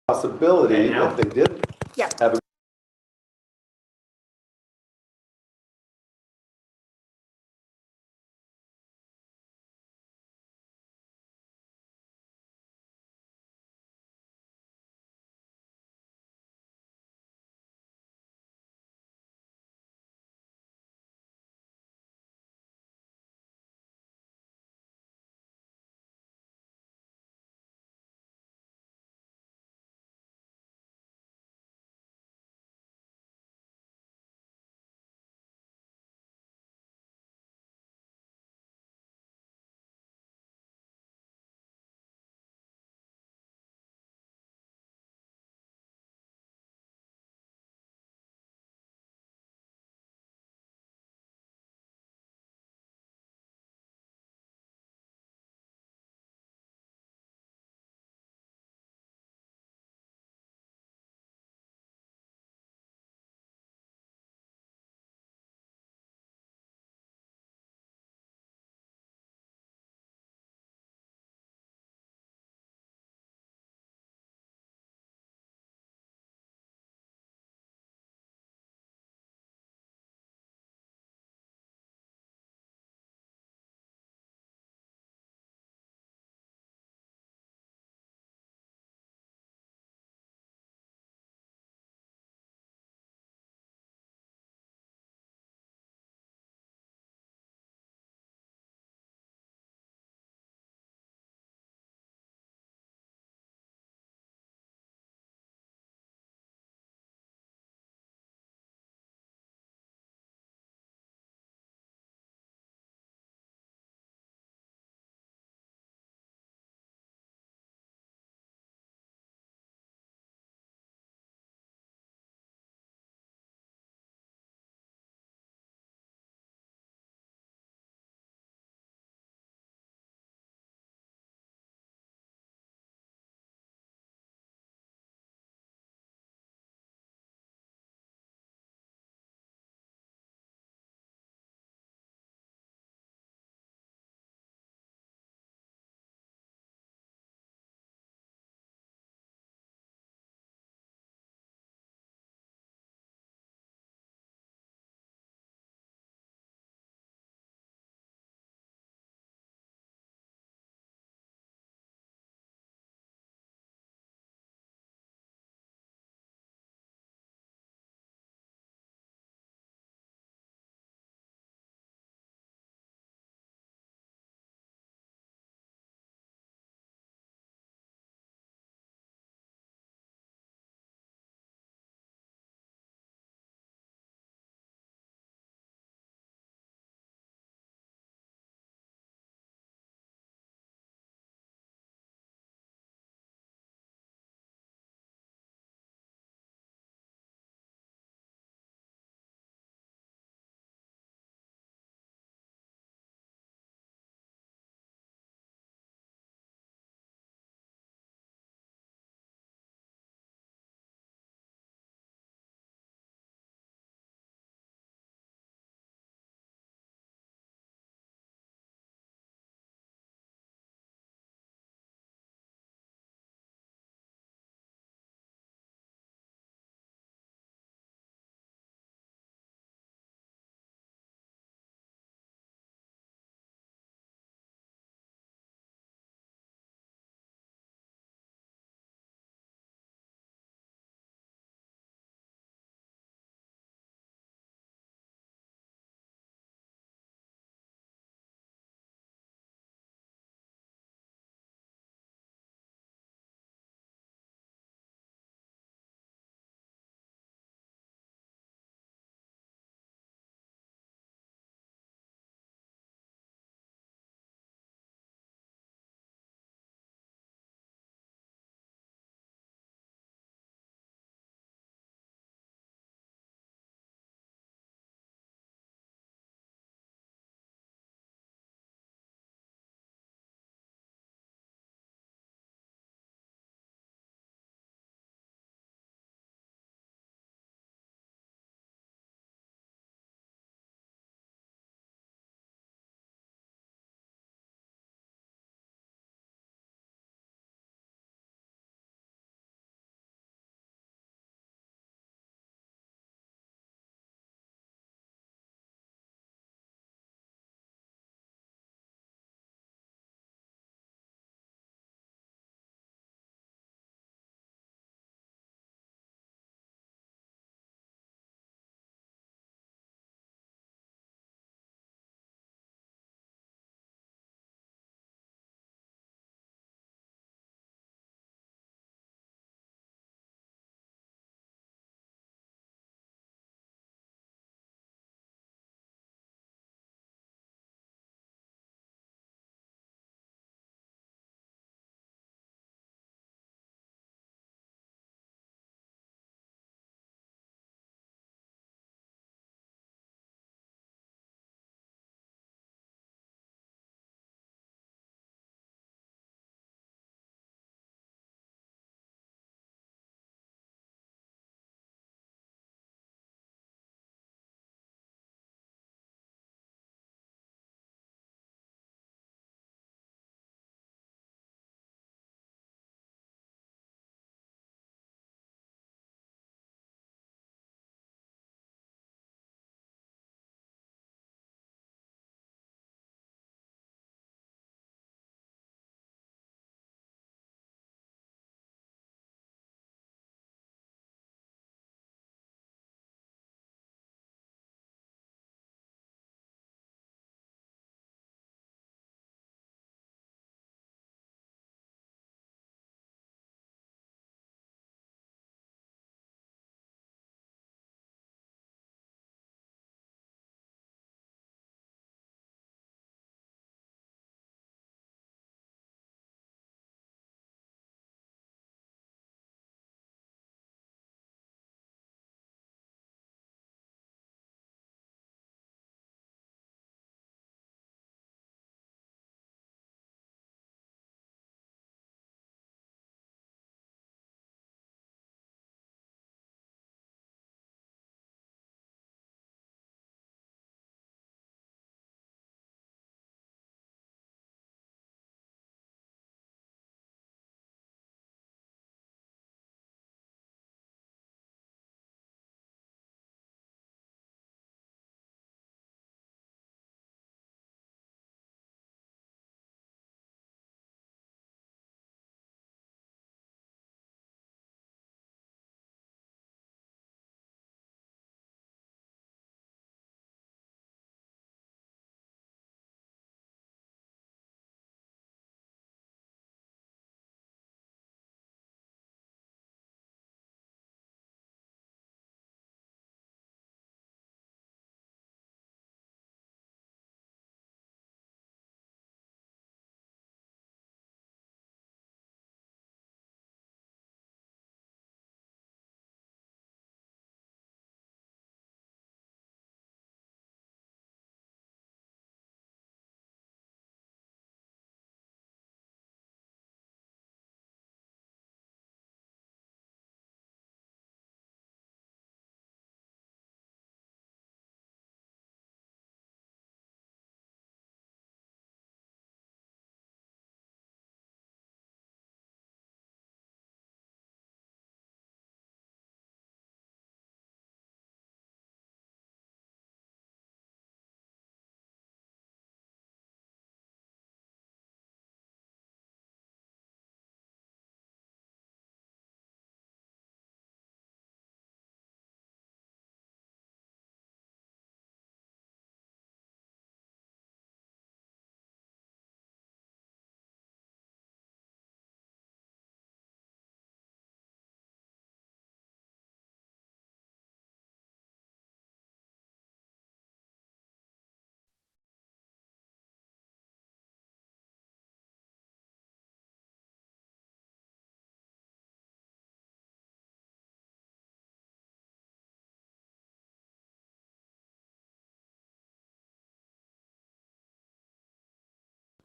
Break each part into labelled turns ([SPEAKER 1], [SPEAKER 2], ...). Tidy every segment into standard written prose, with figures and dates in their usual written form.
[SPEAKER 1] possibility,
[SPEAKER 2] Okay, now?
[SPEAKER 1] if they did
[SPEAKER 3] Yeah.
[SPEAKER 1] have a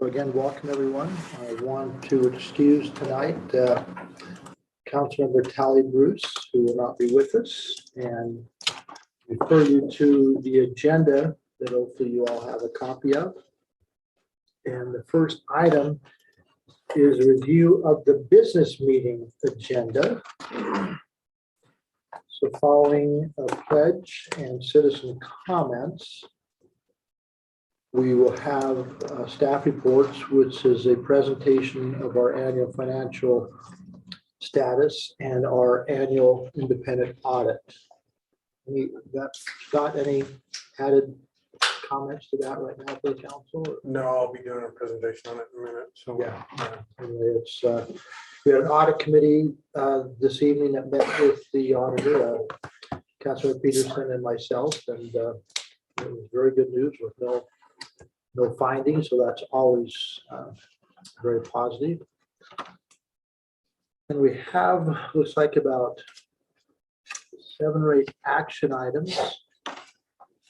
[SPEAKER 1] So again, welcome everyone. I want to excuse tonight Councilmember Tally Bruce, who will not be with us, and refer you to the agenda that hopefully you all have a copy of. And the first item is a review of the business meeting agenda. So following a pledge and citizen comments, we will have staff reports, which is a presentation of our annual financial status and our annual independent audit. Scott, any added comments to that right now for the council?
[SPEAKER 2] No, I'll be doing a presentation on it in a minute. So
[SPEAKER 1] yeah. Anyway, it's we had an audit committee this evening that met with the auditor, Councilor Peterson and myself, and it was very good news with no findings, so that's always very positive. And we have, looks like about 7 or 8 action items.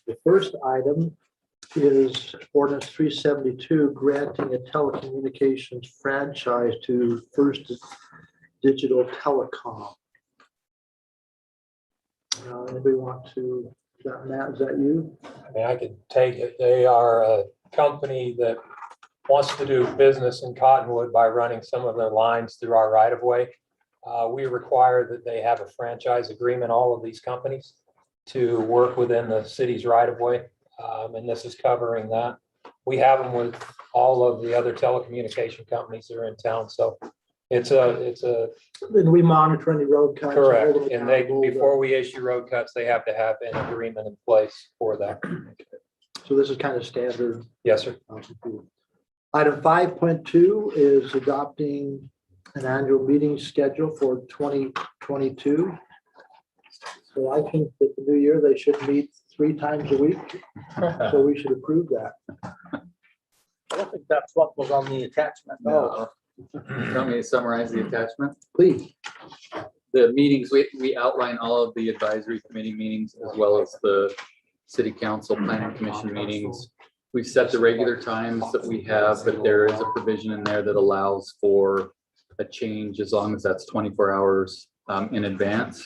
[SPEAKER 1] The first item is Ordinance 372, granting a telecommunications franchise to First Digital Telecom. Anybody want to, Matt, is that you?
[SPEAKER 3] I mean, I could take it. They are a company that wants to do business in Cottonwood by running some of their lines through our right of way. We require that they have a franchise agreement, all of these companies, to work within the city's right of way. And this is covering that. We have them with all of the other telecommunication companies that are in town. So it's a
[SPEAKER 1] And we monitor any road cuts.
[SPEAKER 3] correct. And they, before we issue road cuts, they have to have an agreement in place for that.
[SPEAKER 1] So this is kind of standard.
[SPEAKER 3] Yes, sir.
[SPEAKER 1] Item 5.2 is adopting an annual meeting schedule for 2022. So I think that the new year they should meet 3 times a week. So we should approve that.
[SPEAKER 4] I don't think that's what was on the attachment.
[SPEAKER 1] No.
[SPEAKER 5] Want me to summarize the attachment?
[SPEAKER 1] Please.
[SPEAKER 5] The meetings, we outline all of the advisory committee meetings as well as the city council planning commission meetings. We've set the regular times that we have, but there is a provision in there that allows for a change as long as that's 24 hours in advance.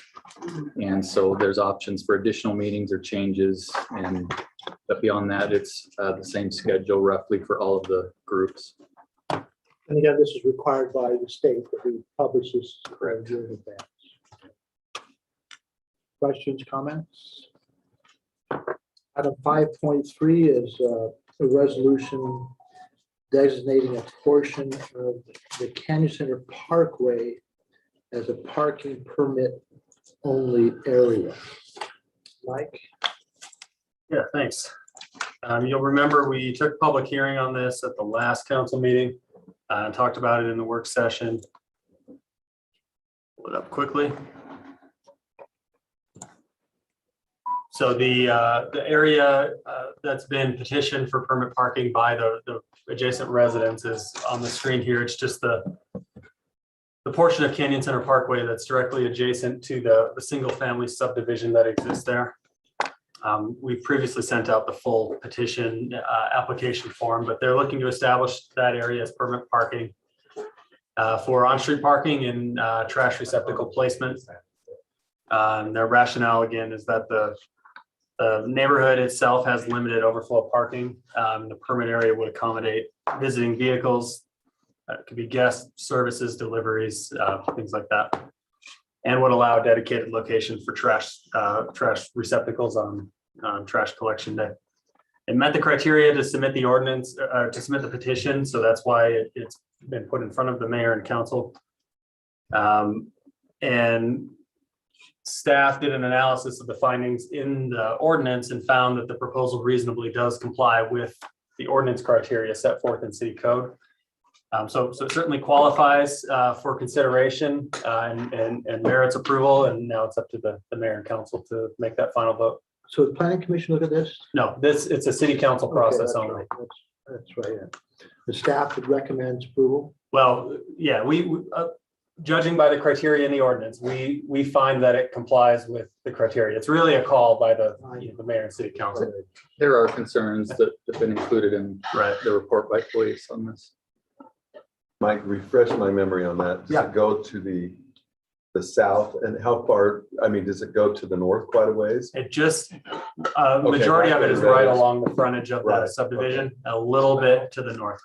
[SPEAKER 5] And so there's options for additional meetings or changes. But beyond that, it's the same schedule roughly for all of the groups.
[SPEAKER 1] And again, this is required by the state that we publish this in advance. Questions, comments? Item 5.3 is a resolution designating a portion of the Canyon Center Parkway as a parking permit only area. Mike?
[SPEAKER 6] Yeah, thanks. You'll remember we took a public hearing on this at the last council meeting. Talked about it in the work session. Pull it up quickly. So the area that's been petitioned for permit parking by the adjacent residents is on the screen here. It's just the portion of Canyon Center Parkway that's directly adjacent to the single family subdivision that exists there. We previously sent out the full petition application form, but they're looking to establish that area as permit parking for on-street parking and trash receptacle placement. Their rationale again is that the neighborhood itself has limited overflow parking. The permit area would accommodate visiting vehicles. It could be guest services, deliveries, things like that, and would allow a dedicated location for trash receptacles on trash collection day. It met the criteria to submit the ordinance, to submit the petition, so that's why it's been put in front of the mayor and council. And staff did an analysis of the findings in the ordinance and found that the proposal reasonably does comply with the ordinance criteria set forth in city code. So it certainly qualifies for consideration and merits approval, and now it's up to the mayor and council to make that final vote.
[SPEAKER 1] So the planning commission look at this?
[SPEAKER 6] No, it's a city council process
[SPEAKER 1] Okay,
[SPEAKER 6] only.
[SPEAKER 1] right. That's right. Yeah. The staff would recommend approval.
[SPEAKER 6] Well, yeah, judging by the criteria in the ordinance, we find that it complies with the criteria. It's really a call by the mayor and city council.
[SPEAKER 5] There are concerns that have been included in
[SPEAKER 6] Right.
[SPEAKER 5] the report by police on this.
[SPEAKER 7] Mike, refresh my memory on that. Does it go to the south, and how far, I mean, does it go to the north quite a ways?
[SPEAKER 6] It just, majority of it is right along the frontage of the
[SPEAKER 7] Right,
[SPEAKER 6] subdivision, a little bit to the north.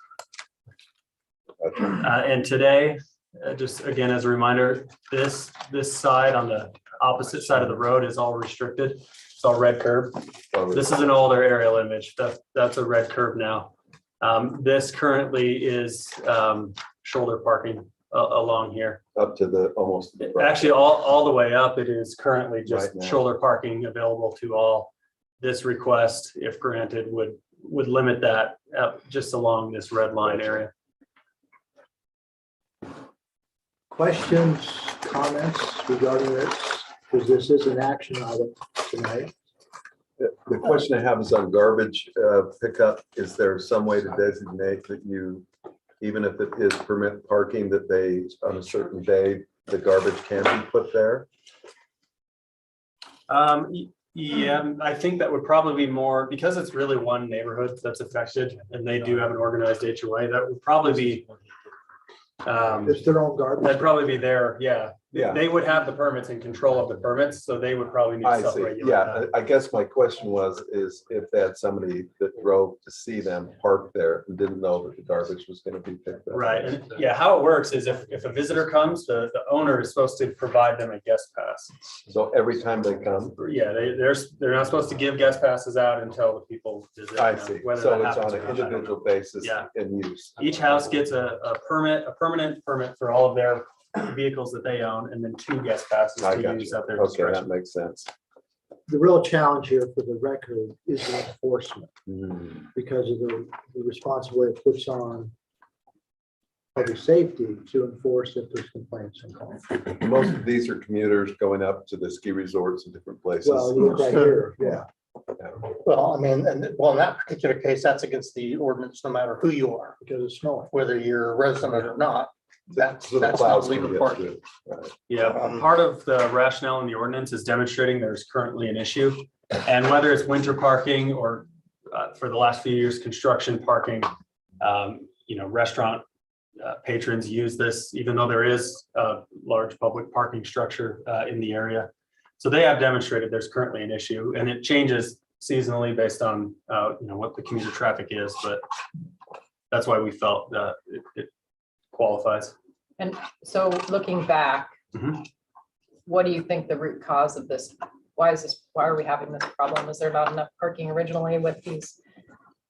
[SPEAKER 7] Okay.
[SPEAKER 6] And today, just again, as a reminder, this side on the opposite side of the road is all restricted. It's all red curb. This is an older aerial image. That's a red curb now. This currently is shoulder parking along here.
[SPEAKER 7] Up to the almost.
[SPEAKER 6] Actually, all the way up, it is currently just
[SPEAKER 7] Right now.
[SPEAKER 6] shoulder parking available to all. This request, if granted, would limit that just along this red line area.
[SPEAKER 1] Questions, comments regarding this? Because this is an action item tonight.
[SPEAKER 7] The question I have is on garbage pickup. Is there some way to designate that you, even if it is permit parking, that they, on a certain day, the garbage can be put there?
[SPEAKER 6] Yeah, I think that would probably be more, because it's really one neighborhood that's affected and they do have an organized HOA, that would probably be.
[SPEAKER 1] It's their own garbage.
[SPEAKER 6] That'd probably be there, yeah.
[SPEAKER 7] Yeah.
[SPEAKER 6] They would have the permits and control of the permits, so they would probably need
[SPEAKER 7] I
[SPEAKER 6] to
[SPEAKER 7] see.
[SPEAKER 6] self-regulate
[SPEAKER 7] Yeah,
[SPEAKER 6] that.
[SPEAKER 7] I guess my question is if they had somebody that drove to see them park there and didn't know that the garbage was going to be picked up.
[SPEAKER 6] Right, and yeah, how it works is if a visitor comes, the owner is supposed to provide them a guest pass.
[SPEAKER 7] So every time they come,
[SPEAKER 6] Yeah, they're not supposed to give guest passes out until the people visit.
[SPEAKER 7] I
[SPEAKER 6] you know,
[SPEAKER 7] see.
[SPEAKER 6] whether
[SPEAKER 7] So
[SPEAKER 6] that
[SPEAKER 7] it's
[SPEAKER 6] happens
[SPEAKER 7] on
[SPEAKER 6] or
[SPEAKER 7] an
[SPEAKER 6] not, I don't know.
[SPEAKER 7] individual basis
[SPEAKER 6] Yeah.
[SPEAKER 7] in use.
[SPEAKER 6] Each house gets a permanent permit for all of their vehicles that they own, and then 2 guest passes
[SPEAKER 7] I
[SPEAKER 6] to
[SPEAKER 7] got
[SPEAKER 6] use
[SPEAKER 7] you.
[SPEAKER 6] at their
[SPEAKER 7] Okay,
[SPEAKER 6] discretion.
[SPEAKER 7] that makes sense.
[SPEAKER 1] The real challenge here for the record is the enforcement
[SPEAKER 7] Hmm.
[SPEAKER 1] because of the responsibility it puts on public safety to enforce if there's complaints and calls.
[SPEAKER 7] Most of these are commuters going up to the ski resorts in different places.
[SPEAKER 1] Well, you look right here, yeah.
[SPEAKER 4] Well, I mean, in that particular case, that's against the ordinance, no matter who you are,
[SPEAKER 1] Because it's snowing.
[SPEAKER 4] whether you're a resident or not. That's
[SPEAKER 7] So the
[SPEAKER 4] not
[SPEAKER 7] plows can
[SPEAKER 4] legal
[SPEAKER 7] get
[SPEAKER 4] parking.
[SPEAKER 7] through. Right.
[SPEAKER 6] Yeah, part of the rationale in the ordinance is demonstrating there's currently an issue. And whether it's winter parking or for the last few years, construction parking, restaurant patrons use this, even though there is a large public parking structure in the area. So they have demonstrated there's currently an issue, and it changes seasonally based on what the commuter traffic is, but that's why we felt that it qualifies.
[SPEAKER 8] And so looking back,
[SPEAKER 6] Mhm.
[SPEAKER 8] what do you think the root cause of this? Why are we having this problem? Is there not enough parking originally with these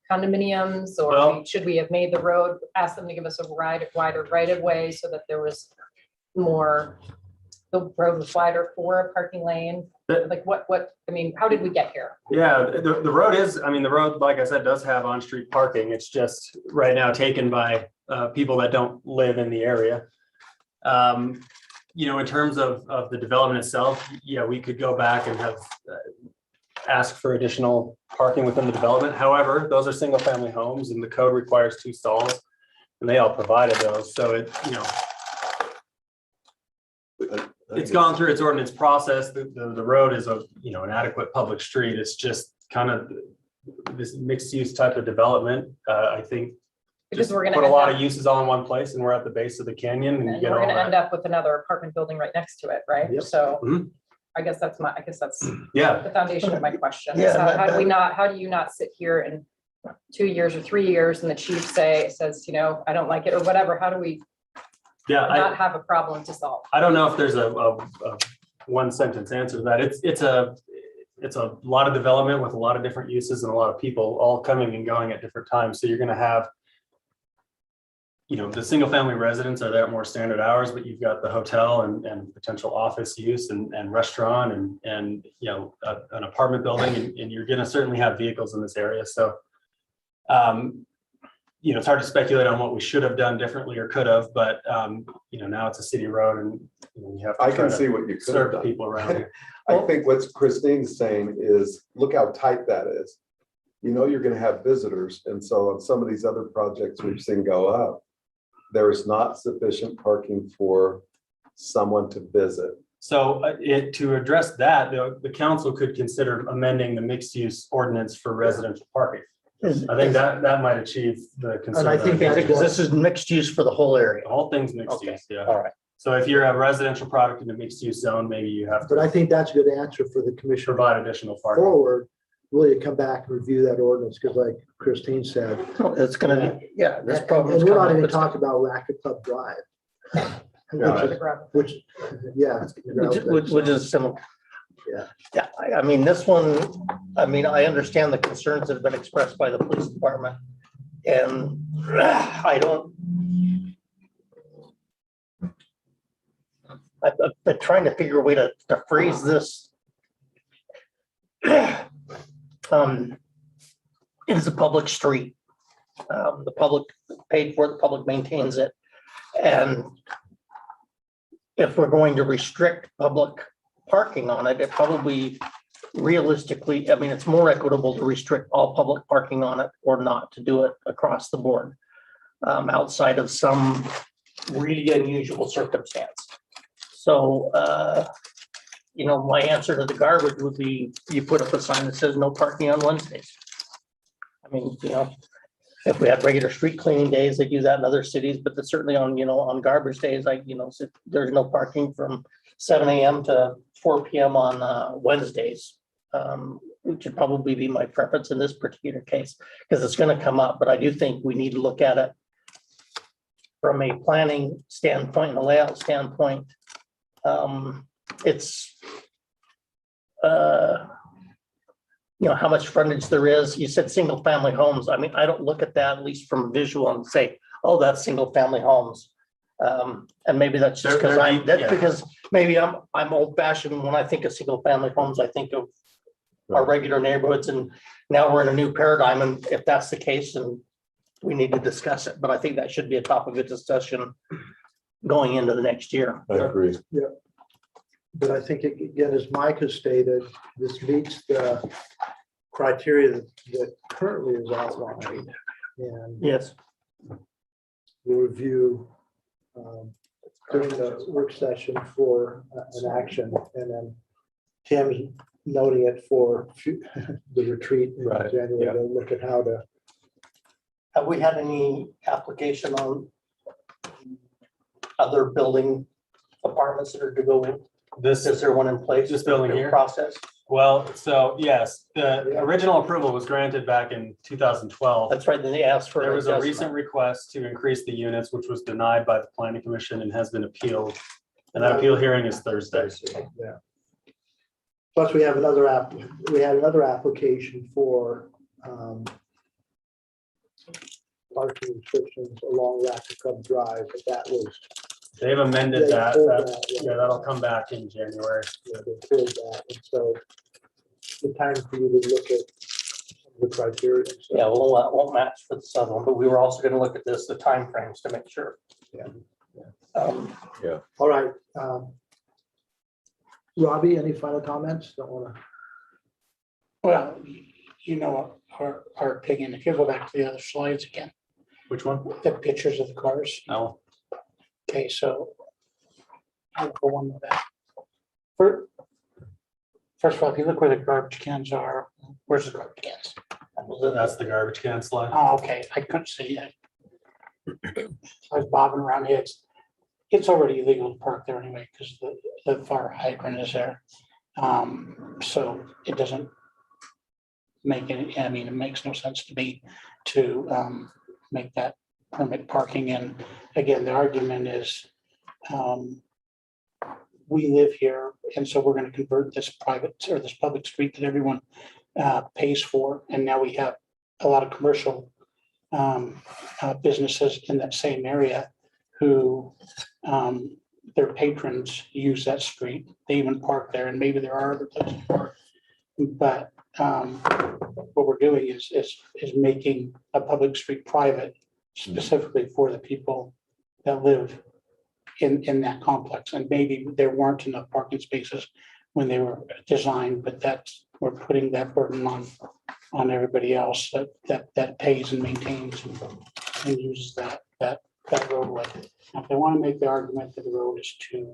[SPEAKER 8] condominiums? Or
[SPEAKER 6] Well-
[SPEAKER 8] should we have made the road, asked them to give us a wider right of way so that there was more, the road was wider for a parking lane?
[SPEAKER 6] But-
[SPEAKER 8] Like how did we get here?
[SPEAKER 6] Yeah, the road is, the road, like I said, does have on-street parking. It's just right now taken by people that don't live in the area. In terms of the development itself, yeah, we could go back and have asked for additional parking within the development. However, those are single-family homes and the code requires 2 stalls and they all provided those. So it's gone through its ordinance process. The road is an adequate public street. It's just kind of this mixed use type of development. I think
[SPEAKER 8] Because
[SPEAKER 6] just
[SPEAKER 8] we're gonna
[SPEAKER 6] put a
[SPEAKER 8] end
[SPEAKER 6] lot
[SPEAKER 8] up-
[SPEAKER 6] of uses all in one place and we're at the base of the canyon and you
[SPEAKER 8] And
[SPEAKER 6] get
[SPEAKER 8] we're
[SPEAKER 6] all
[SPEAKER 8] gonna end
[SPEAKER 6] that.
[SPEAKER 8] up with another apartment building right next to it, right?
[SPEAKER 1] Yep.
[SPEAKER 8] So
[SPEAKER 6] Mhm.
[SPEAKER 8] I guess that's
[SPEAKER 6] Yeah,
[SPEAKER 8] the foundation of my question.
[SPEAKER 4] Yeah,
[SPEAKER 8] is
[SPEAKER 4] that-
[SPEAKER 8] how do you not sit here in 2 years or 3 years and the chief says, I don't like it or whatever, how do we
[SPEAKER 6] yeah.
[SPEAKER 8] not have a problem to solve?
[SPEAKER 6] I don't know if there's a one sentence answer to that. It's a lot of development with a lot of different uses and a lot of people all coming and going at different times. So you're gonna have, the single family residents are there at more standard hours, but you've got the hotel and potential office use and restaurant and an apartment building, and you're gonna certainly have vehicles in this area. So it's hard to speculate on what we should have done differently or could have, but now it's a city road and you have to
[SPEAKER 7] I
[SPEAKER 6] try
[SPEAKER 7] can
[SPEAKER 6] to
[SPEAKER 7] see what you could have
[SPEAKER 6] serve the
[SPEAKER 7] done.
[SPEAKER 6] people around here.
[SPEAKER 7] I think what Christine's saying is, look how tight that is. You're going to have visitors. And so on some of these other projects we've seen go up, there is not sufficient parking for someone to visit?
[SPEAKER 6] So to address that, the council could consider amending the mixed use ordinance for residential parking. I think that might achieve the concern.
[SPEAKER 1] I think
[SPEAKER 6] that-
[SPEAKER 4] Because this is mixed use for the whole area.
[SPEAKER 6] The whole thing's mixed
[SPEAKER 4] Okay.
[SPEAKER 6] use, yeah.
[SPEAKER 4] All right.
[SPEAKER 6] So if you're a residential product in a mixed use zone, maybe you have
[SPEAKER 1] But I
[SPEAKER 6] to
[SPEAKER 1] think that's a good answer for the commission
[SPEAKER 6] provide additional parking.
[SPEAKER 1] forward, really to come back and review that ordinance, because like Christine said.
[SPEAKER 4] It's gonna be, yeah, this problem.
[SPEAKER 1] And we're not even talking about Racket Club Drive. Which, yeah.
[SPEAKER 4] Which is similar.
[SPEAKER 1] Yeah.
[SPEAKER 4] Yeah, I mean, this one, I mean, I understand the concerns that have been expressed by the police department. And I've been trying to figure a way to phrase this. It is a public street. The public paid for it, the public maintains it. And if we're going to restrict public parking on it, it probably realistically, I mean, it's more equitable to restrict all public parking on it or not to do it across the board. Outside of some really unusual circumstance. So, my answer to the garbage would be, you put up a sign that says no parking on Wednesdays. I mean, if we had regular street cleaning days, they do that in other cities, but certainly on garbage days, there's no parking from 7 a.m. to 4 p.m. on Wednesdays. Which would probably be my preference in this particular case, because it's going to come up, but I do think we need to look at it from a planning standpoint and a layout standpoint. It's how much frontage there is. You said single family homes. I mean, I don't look at that, at least from visual, and say, oh, that's single family homes. And maybe that's just because maybe I'm old fashioned. When I think of single family homes, I think of our regular neighborhoods, and now we're in a new paradigm. And if that's the case, then we need to discuss it. But I think that should be a topic of discussion going into the next year.
[SPEAKER 7] I agree.
[SPEAKER 1] But I think, again, as Mike has stated, this meets the criteria that currently is outlined. And
[SPEAKER 4] Yes.
[SPEAKER 1] we'll review during the work session for an action, and then Tim's noting it for the retreat in
[SPEAKER 6] Right,
[SPEAKER 1] January,
[SPEAKER 6] yeah.
[SPEAKER 1] to look at how to.
[SPEAKER 4] Have we had any application on other building apartments that are to go in?
[SPEAKER 6] This
[SPEAKER 4] Is there one in place?
[SPEAKER 6] This building here?
[SPEAKER 4] Process?
[SPEAKER 6] Well, so yes, the original approval was granted back in 2012.
[SPEAKER 4] That's right, then they asked for.
[SPEAKER 6] There was a
[SPEAKER 4] adjustment.
[SPEAKER 6] recent request to increase the units, which was denied by the planning commission and has been appealed. And that appeal hearing is Thursday.
[SPEAKER 1] Yeah. Plus, we have another application for parking restrictions along Racket Club Drive, but that was.
[SPEAKER 6] They've amended
[SPEAKER 1] they
[SPEAKER 6] that.
[SPEAKER 1] pulled
[SPEAKER 6] Yeah, that'll come back in January.
[SPEAKER 1] They pulled that, and so the time for you to look at the criteria. So,
[SPEAKER 4] Yeah, well, that won't match for the southern one, but we were also gonna look at the timeframes to make sure.
[SPEAKER 1] Yeah.
[SPEAKER 4] Um,
[SPEAKER 1] All right. Robbie, any final comments? Don't want to.
[SPEAKER 9] Well, our opinion, if you go back to the other slides again,
[SPEAKER 6] Which one?
[SPEAKER 9] the pictures of the cars.
[SPEAKER 6] No.
[SPEAKER 9] Okay, so I'll go on with that. First of all, if you look where the garbage cans are, where's the garbage cans?
[SPEAKER 6] That's the garbage can slide.
[SPEAKER 9] Oh, okay, I couldn't see it. I was bobbing around here. It's already illegal to park there anyway, because the fire hydrant is there. So it doesn't make any, it makes no sense to me to make that permit parking. And again, the argument is we live here, and so we're going to convert this private or this public street that everyone pays for. And now we have a lot of commercial businesses in that same area who their patrons use that street. They even park there, and maybe there are other places to park. But what we're doing is making a public street private specifically for the people that live in that complex. And maybe there weren't enough parking spaces when they were designed, but we're putting that burden on everybody else that pays and maintains and uses that roadway. Now, if they want to make the argument that the road is too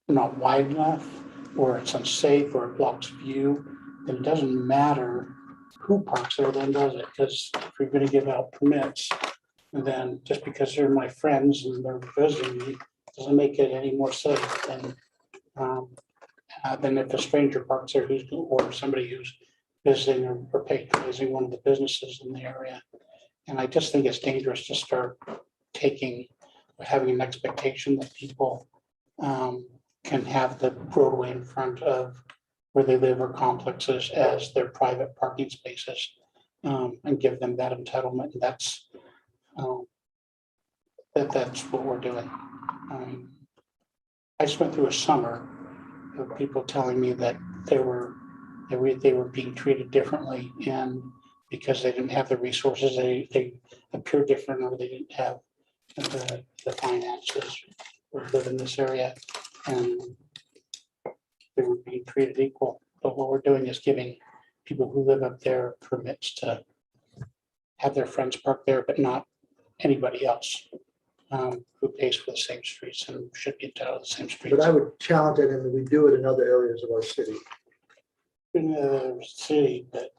[SPEAKER 9] not wide enough, or it's unsafe, or it blocks view, then it doesn't matter who parks there then, does it? Because if you're gonna give out permits, then just because they're my friends and they're visiting me, doesn't make it any more safe than if a stranger parks there or somebody who's visiting or patronizing one of the businesses in the area. And I just think it's dangerous to start having an expectation that people can have the roadway in front of where they live or complexes as their private parking spaces, and give them that entitlement. And that's what we're doing. I just went through a summer of people telling me that they were being treated differently, and because they didn't have the resources, they appear different, or they didn't have the finances or live in this area, and they were being treated equal. But what we're doing is giving people who live up there permits to have their friends park there, but not anybody else who pays for the same streets and should be entitled to the same streets.
[SPEAKER 1] But I would challenge it, and we do it in other areas of our city.
[SPEAKER 9] In the city, but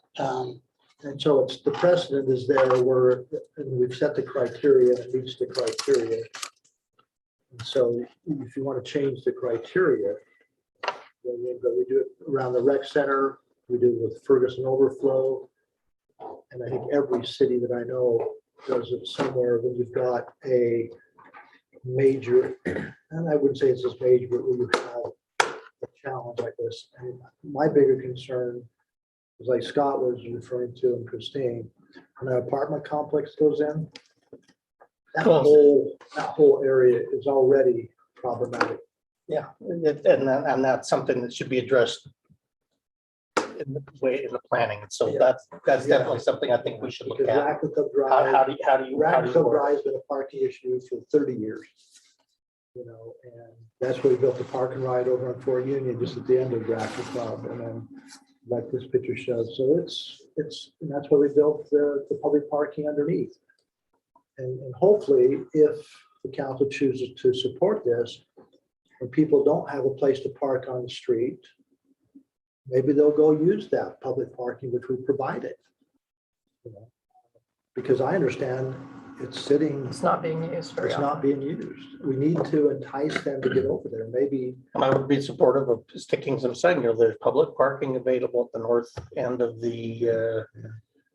[SPEAKER 1] And so it's, the precedent is there where, and we've set the criteria, and it meets the criteria. And so if you want to change the criteria, then we do it around the rec center, we do it with Ferguson overflow. And I think every city that I know does it somewhere when you've got a major, and I wouldn't say it's as major, but when you have a challenge like this. And my bigger concern is, like Scott was referring to, and Christine, when an apartment complex goes in, that whole area is already problematic.
[SPEAKER 4] Yeah, and that's something that should be addressed in the planning. So
[SPEAKER 1] Yeah.
[SPEAKER 4] that's definitely something I think we should look
[SPEAKER 1] Because
[SPEAKER 4] at.
[SPEAKER 1] Rackley
[SPEAKER 4] How do you
[SPEAKER 1] Rackley
[SPEAKER 4] work?
[SPEAKER 1] Drive's been a parking issue for 30 years. You know, and that's where we built the park and ride over on Fort Union, just at the end of Rackley Club, and then like this picture shows. So it's, and that's where we built the public parking underneath. And hopefully, if the council chooses to support this, when people don't have a place to park on the street, maybe they'll go use that public parking which we provided. You know, because I understand it's sitting,
[SPEAKER 8] It's not being used very
[SPEAKER 1] it's
[SPEAKER 8] often.
[SPEAKER 1] not being used. We need to entice them to get over there. Maybe,
[SPEAKER 4] And I would be supportive of sticking some sign, there's public parking available at the north end of the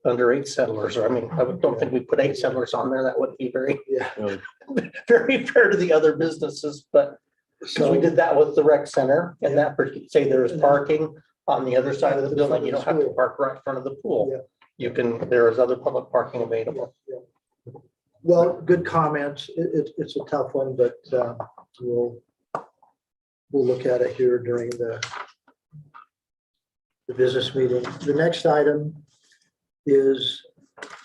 [SPEAKER 4] under 8 settlers. Or I mean, don't think we put 8 settlers on there. That wouldn't be very,
[SPEAKER 1] yeah.
[SPEAKER 4] very fair to the other businesses, but because we did that with the rec center and that, say there's parking on the other side of the building, you don't have to park right in front of the pool.
[SPEAKER 1] Yeah.
[SPEAKER 4] You can, there is other public parking available.
[SPEAKER 1] Well, good comments. It's a tough one, but we'll look at it here during the business meeting. The next item is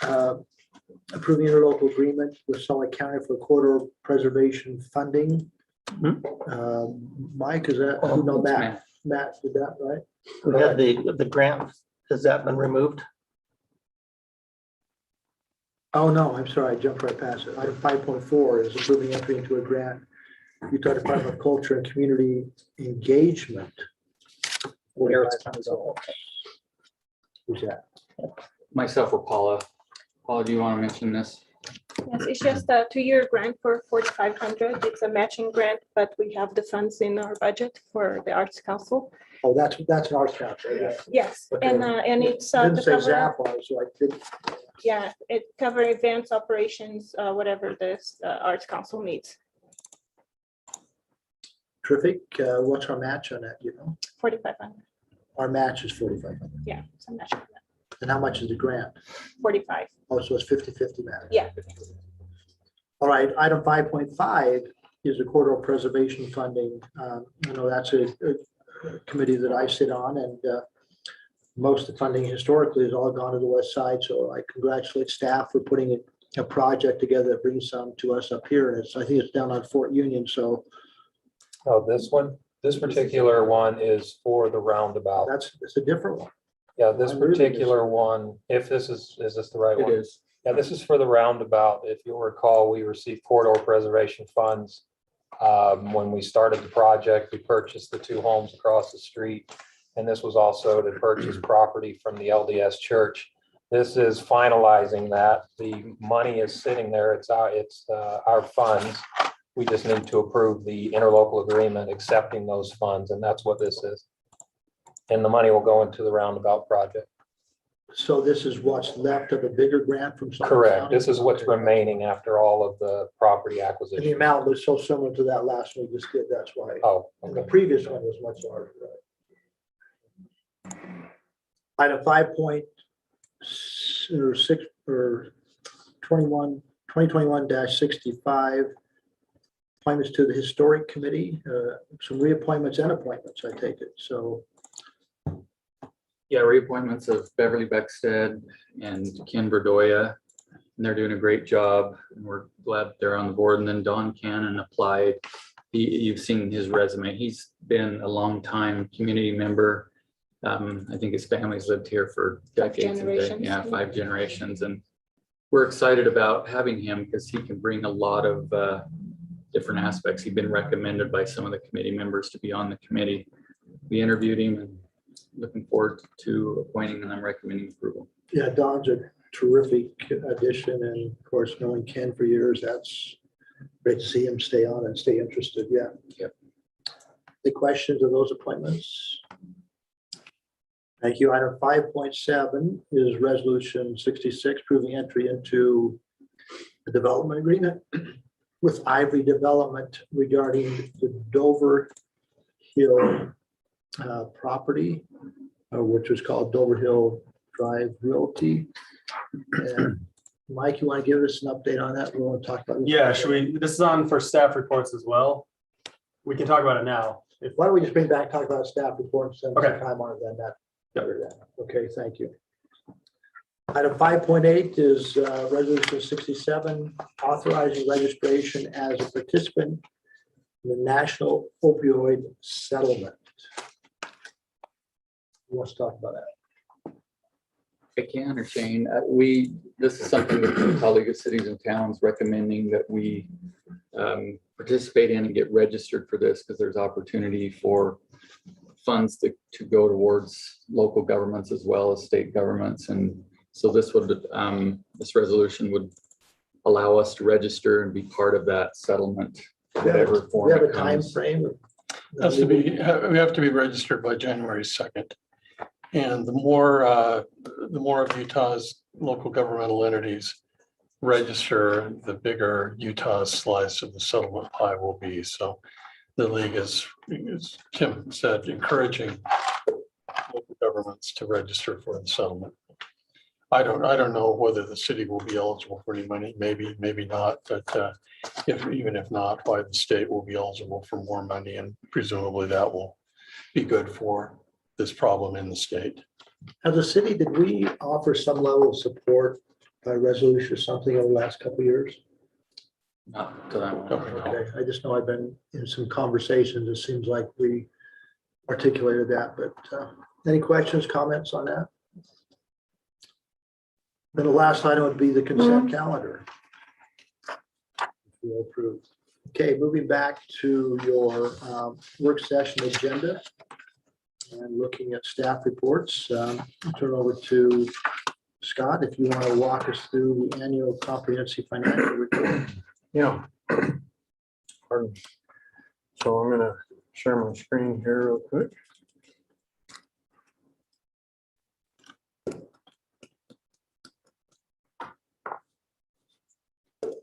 [SPEAKER 1] approving interlocal agreement with Summit County for corridor preservation funding. Mike, is that, no, Matt did that, right?
[SPEAKER 4] We had the grant, has that been removed?
[SPEAKER 1] Oh, no, I'm sorry, I jumped right past it. Item 5.4 is approving entry into a grant, Utah Department of Culture and Community Engagement. Who's that?
[SPEAKER 5] Myself or Paula. Paula, do you want to mention this?
[SPEAKER 10] Yes, it's just a 2-year grant for 4,500. It's a matching grant, but we have the funds in our budget for the Arts Council.
[SPEAKER 1] Oh, that's an arts council, yeah.
[SPEAKER 10] Yes,
[SPEAKER 1] Okay.
[SPEAKER 10] and it's
[SPEAKER 1] Didn't
[SPEAKER 10] to
[SPEAKER 1] say
[SPEAKER 10] cover,
[SPEAKER 1] ZAP on it, so I didn't.
[SPEAKER 10] yeah, it cover events, operations, whatever this Arts Council needs.
[SPEAKER 1] Terrific. What's our match on that, you know?
[SPEAKER 10] 4,500.
[SPEAKER 1] Our match is 4,500.
[SPEAKER 10] Yeah, it's a matching grant.
[SPEAKER 1] And how much is the grant?
[SPEAKER 10] 45.
[SPEAKER 1] Oh, so it's 50-50 match.
[SPEAKER 10] Yeah.
[SPEAKER 1] All right, item 5.5 is the corridor preservation funding. You know, that's a committee that I sit on, and most of the funding historically has all gone to the west side. So I congratulate staff for putting a project together that brings some to us up here. And I think it's down on Fort Union. So
[SPEAKER 3] Oh, this particular one is for the roundabout.
[SPEAKER 1] it's a different one.
[SPEAKER 3] Yeah, this
[SPEAKER 1] I'm reading this.
[SPEAKER 3] particular one, if this is this the right
[SPEAKER 5] It
[SPEAKER 3] one?
[SPEAKER 5] is.
[SPEAKER 3] Yeah, this is for the roundabout. If you'll recall, we received corridor preservation funds When we started the project, we purchased the 2 homes across the street. And this was also to purchase property from the LDS church. This is finalizing that. The money is sitting there. It's our funds. We just need to approve the interlocal agreement accepting those funds, and that's what this is. And the money will go into the roundabout project.
[SPEAKER 1] So this is what's left of a bigger grant from. Suffolk
[SPEAKER 3] Correct.
[SPEAKER 1] County?
[SPEAKER 3] This is what's remaining after all of the property
[SPEAKER 1] And the
[SPEAKER 3] acquisition.
[SPEAKER 1] amount was so similar to that last one we just did, that's why.
[SPEAKER 3] Oh,
[SPEAKER 1] And the
[SPEAKER 3] okay.
[SPEAKER 1] previous one was much larger. Right? Item 5.6 or 2021-65. Appointments to the Historic Committee, some reappointments and appointments, I take it. So
[SPEAKER 5] Yeah, reappointments of Beverly Beckstead and Ken Verdoya, and they're doing a great job, and we're glad they're on the board. And then Don Cannon applied. You've seen his resume. He's been a long time community member. I think his family's lived here for decades. Yeah, 5 generations. And we're excited about having him because he can bring a lot of different aspects. He's been recommended by some of the committee members to be on the committee. We interviewed him and looking forward to appointing, and I'm recommending approval.
[SPEAKER 1] yeah, Don's a terrific addition, and of course, knowing Ken for years, that's great to see him stay on and stay interested. Yeah.
[SPEAKER 5] Yep.
[SPEAKER 1] The questions of those appointments? Thank you. Item 5.7 is resolution 66, approving entry into a development agreement with Ivory Development regarding the Dover Hill property, which was called Dover Hill Drive Realty. And Mike, you want to give us an update on that? We want to talk about this.
[SPEAKER 6] Yeah, should we, this is on for staff reports as well. We can talk about it now.
[SPEAKER 1] Why don't we just bring back, talk about staff report and spend some
[SPEAKER 6] Okay.
[SPEAKER 1] time on it then? That. Okay, thank you. Item 5.8 is resolution 67, authorizing registration as a participant in the National Opioid Settlement. Who wants to talk about that?
[SPEAKER 5] I can, or Shane, this is something that the colleague of cities and towns recommending that we participate in and get registered for this, because there's opportunity for funds to go towards local governments as well as state governments. And so this resolution would allow us to register and be part of that settlement, whatever form
[SPEAKER 1] We have a
[SPEAKER 5] it
[SPEAKER 1] time
[SPEAKER 5] comes.
[SPEAKER 1] frame.
[SPEAKER 11] Has to be, we have to be registered by January 2nd. And the more of Utah's local governmental entities register, the bigger Utah's slice of the settlement pie will be. So the league is, as Kim said, encouraging local governments to register for the settlement. I don't know whether the city will be eligible for any money, maybe not, but even if not, why the state will be eligible for more money, and presumably that will be good for this problem in the state.
[SPEAKER 1] As a city, did we offer some level of support by resolution or something over the last couple of years?
[SPEAKER 5] Not to that one.
[SPEAKER 1] Okay, I just know I've been in some conversations. It seems like we articulated that, but any questions, comments on that? Then the last item would be the consent calendar. We'll approve. Okay, moving back to your work session agenda and looking at staff reports. I'll turn over to Scott, if you want to walk us through the annual comprehensive financial report.
[SPEAKER 2] Yeah. Pardon. So I'm gonna share my screen here real quick.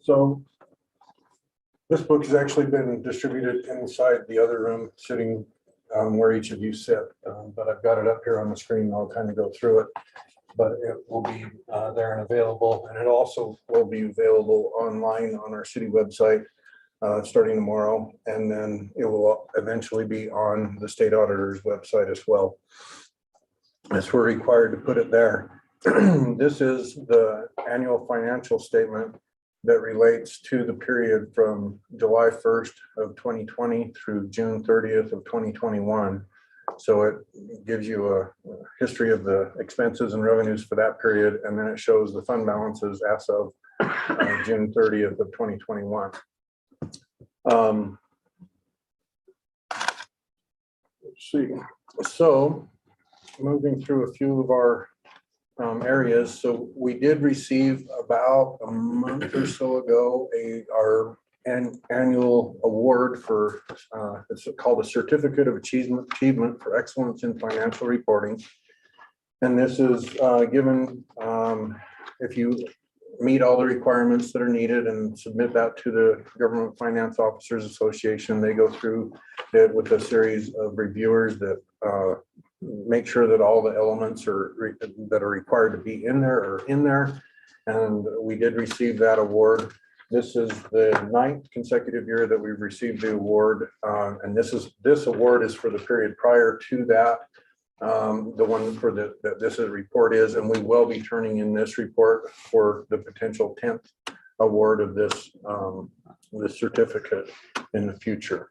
[SPEAKER 2] So this book has actually been distributed inside the other room, sitting where each of you sit, but I've got it up here on the screen. I'll kind of go through it, but it will be there and available. And it also will be available online on our city website starting tomorrow. And then it will eventually be on the state auditor's website as well. As we're required to put it there. This is the annual financial statement that relates to the period from July 1st of 2020 through June 30th of 2021. So it gives you a history of the expenses and revenues for that period, and then it shows the fund balances as of June 30th of 2021. see. So moving through a few of our areas. So we did receive about a month or so ago our annual award for, it's called a Certificate of Achievement for Excellence in Financial Reporting. And this is given if you meet all the requirements that are needed and submit that to the Government Finance Officers Association. They go through it with a series of reviewers that make sure that all the elements that are required to be in there are in there. And we did receive that award. This is the 9th consecutive year that we've received the award. And this award is for the period prior to that. The one for that this report is, and we will be turning in this report for the potential 10th award of this certificate in the future.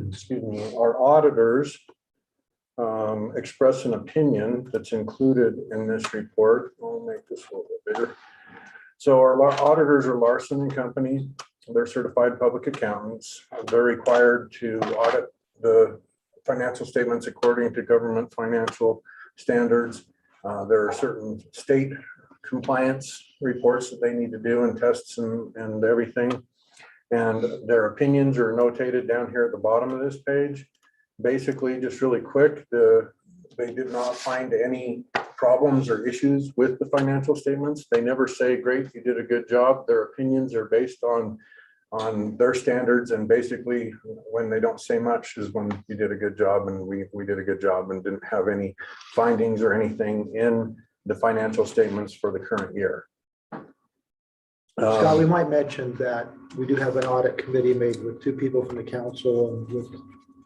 [SPEAKER 2] Excuse me, our auditors express an opinion that's included in this report. I'll make this a little bit bigger. So our auditors are Larson and Company. They're certified public accountants. They're required to audit the financial statements according to government financial standards. There are certain state compliance reports that they need to do and tests and everything. And their opinions are notated down here at the bottom of this page. Basically, just really quick, they did not find any problems or issues with the financial statements. They never say, great, you did a good job. Their opinions are based on their standards, and basically when they don't say much is when you did a good job, and we did a good job and didn't have any findings or anything in the financial statements for the current year.
[SPEAKER 1] Scott, we might mention that we do have an audit committee made with 2 people from the council and with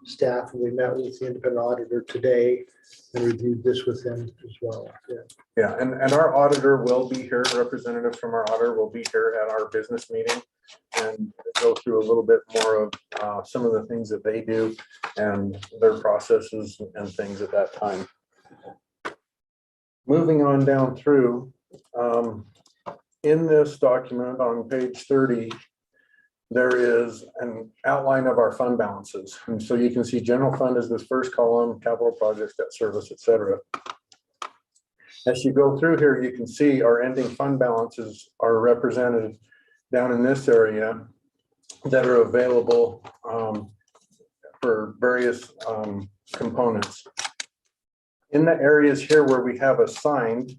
[SPEAKER 1] staff, and we met with the independent auditor today and reviewed this with him as well.
[SPEAKER 2] Yeah, and our auditor will be here, representative from our auditor will be here at our business meeting and go through a little bit more of some of the things that they do and their processes and things at that time. Moving on down through, in this document on page 30, there is an outline of our fund balances. And so you can see general fund is this first column, capital projects, debt service, etc. As you go through here, you can see our ending fund balances are represented down in this area that are available for various components. In the areas here where we have assigned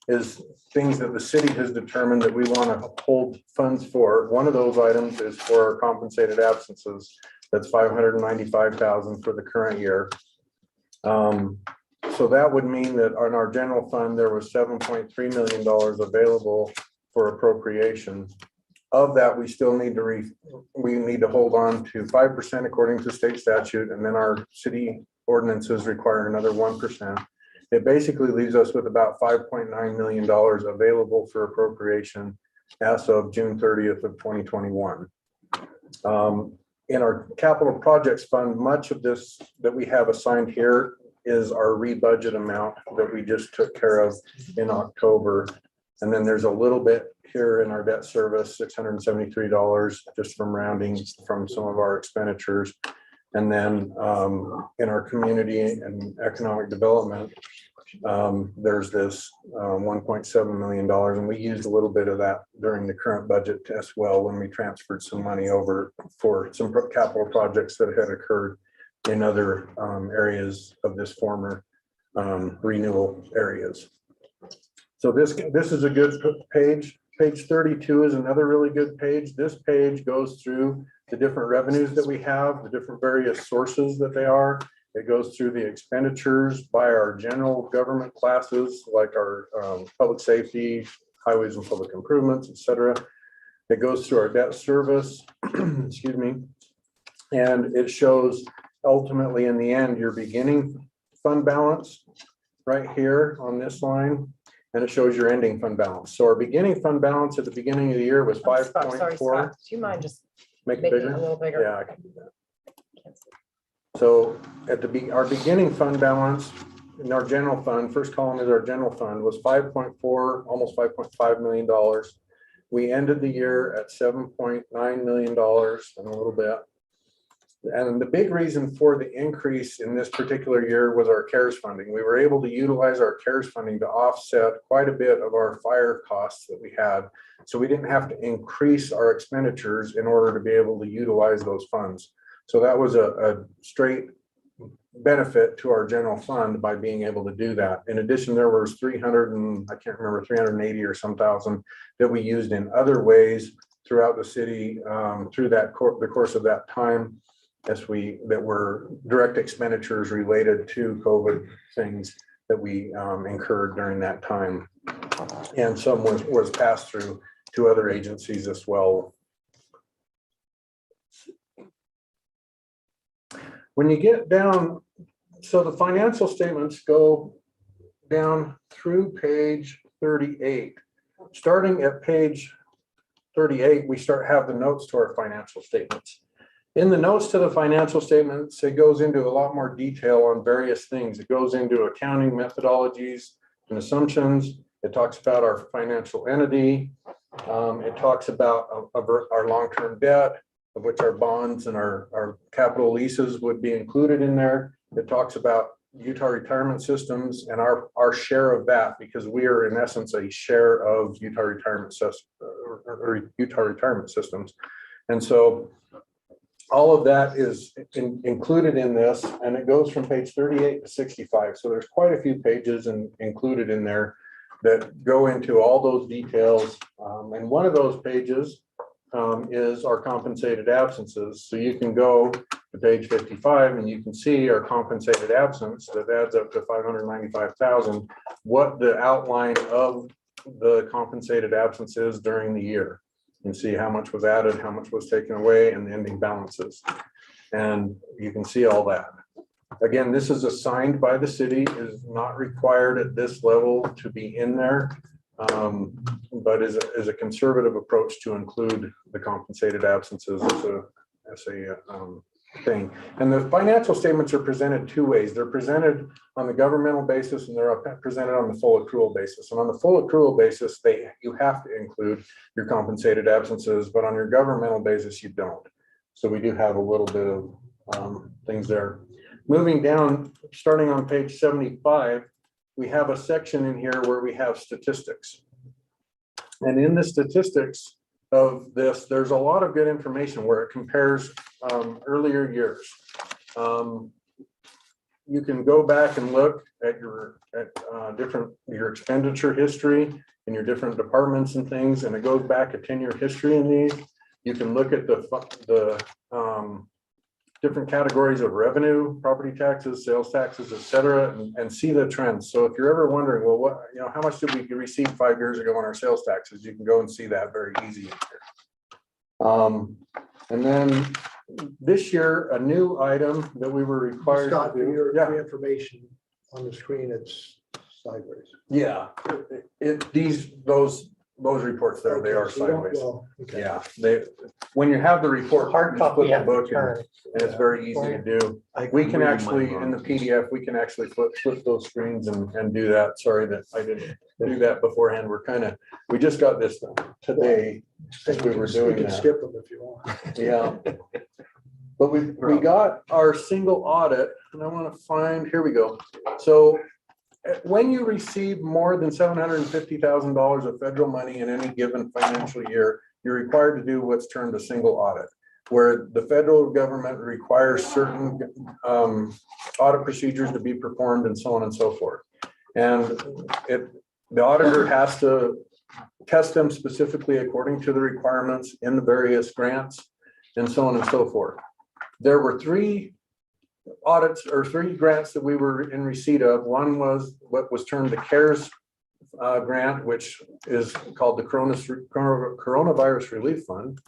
[SPEAKER 2] is things that the city has determined that we want to hold funds for. One of those items is for compensated absences. That's $595,000 for the current year. So that would mean that on our general fund, there was $7.3 million available for appropriation. Of that, we still need to hold on to 5% according to state statute, and then our city ordinances require another 1%. It basically leaves us with about $5.9 million available for appropriation as of June 30th of 2021. In our capital projects fund, much of this that we have assigned here is our rebudget amount that we just took care of in October. And then there's a little bit here in our debt service, $673, just from rounding from some of our expenditures. And then in our community and economic development, there's this $1.7 million, and we used a little bit of that during the current budget as well when we transferred some money over for some capital projects that had occurred in other areas of this former renewal areas. So this is a good page. Page 32 is another really good page. This page goes through the different revenues that we have, the different various sources that they are. It goes through the expenditures by our general government classes, like our public safety, highways and public improvements, etc. It goes through our debt service, excuse me, and it shows ultimately in the end your beginning fund balance right here on this line, and it shows your ending fund balance. So our beginning fund balance at the beginning of the year was 5.4.
[SPEAKER 8] Sorry, Scott, do you mind just
[SPEAKER 2] Make it
[SPEAKER 8] making it
[SPEAKER 2] bigger?
[SPEAKER 8] a little bigger?
[SPEAKER 2] Yeah, I can do that. So at our beginning fund balance in our general fund, first column is our general fund, was 5.4, almost $5.5 million. We ended the year at $7.9 million and a little bit. And the big reason for the increase in this particular year was our CARES funding. We were able to utilize our CARES funding to offset quite a bit of our fire costs that we had. So we didn't have to increase our expenditures in order to be able to utilize those funds. So that was a straight benefit to our general fund by being able to do that. In addition, there was 380 or some thousand that we used in other ways throughout the city through the course of that time, that were direct expenditures related to COVID things that we incurred during that time. And some was passed through to other agencies as well. When you get down, so the financial statements go down through page 38. Starting at page 38, we have the notes to our financial statements. In the notes to the financial statements, it goes into a lot more detail on various things. It goes into accounting methodologies and assumptions. It talks about our financial entity. It talks about our long-term debt, of which our bonds and our capital leases would be included in there. It talks about Utah Retirement Systems and our share of that, because we are in essence a share of Utah Retirement Systems. And so all of that is included in this, and it goes from page 38 to 65. So there's quite a few pages included in there that go into all those details. And one of those pages is our compensated absences. So you can go to page 55 and you can see our compensated absence that adds up to 595,000, what the outline of the compensated absence is during the year. You can see how much was added, how much was taken away, and the ending balances. And you can see all that. Again, this is assigned by the city, is not required at this level to be in there, but is a conservative approach to include the compensated absences as a thing. And the financial statements are presented two ways. They're presented on the governmental basis and they're presented on the full accrual basis. And on the full accrual basis, you have to include your compensated absences, but on your governmental basis, you don't. So we do have a little bit of things there. Moving down, starting on page 75, we have a section in here where we have statistics. And in the statistics of this, there's a lot of good information where it compares earlier years. You can go back and look at your expenditure history in your different departments and things, and it goes back a 10-year history in these. You can look at the different categories of revenue, property taxes, sales taxes, et cetera, and see the trends. So if you're ever wondering, well, how much did we receive 5 years ago on our sales taxes? You can go and see that very easy in here. And then this year, a new item that we were required
[SPEAKER 1] Scott,
[SPEAKER 2] to
[SPEAKER 1] for
[SPEAKER 2] do.
[SPEAKER 1] your
[SPEAKER 2] Yeah.
[SPEAKER 1] information on the screen, it's sideways.
[SPEAKER 2] Yeah, those reports there, they are
[SPEAKER 1] Okay, so you don't-
[SPEAKER 2] sideways.
[SPEAKER 1] well, okay.
[SPEAKER 2] Yeah, when you have the report,
[SPEAKER 4] Hard
[SPEAKER 2] you just
[SPEAKER 4] copy,
[SPEAKER 2] flip
[SPEAKER 4] you
[SPEAKER 2] the
[SPEAKER 4] have to
[SPEAKER 2] book and
[SPEAKER 4] turn.
[SPEAKER 2] it's very easy to do. We can actually, in the PDF, we can actually flip those screens and do that. Sorry that I didn't do that beforehand. We just got this done today as we were doing
[SPEAKER 1] You can
[SPEAKER 2] that.
[SPEAKER 1] skip them if you want.
[SPEAKER 2] Yeah. But we got our single audit, and I want to find, here we go. So when you receive more than $750,000 of federal money in any given financial year, you're required to do what's termed a single audit, where the federal government requires certain audit procedures to be performed and so on and so forth. And the auditor has to test them specifically according to the requirements in the various grants and so on and so forth. There were 3 audits or 3 grants that we were in receipt of. One was what was termed the CARES grant, which is called the Coronavirus Relief Fund.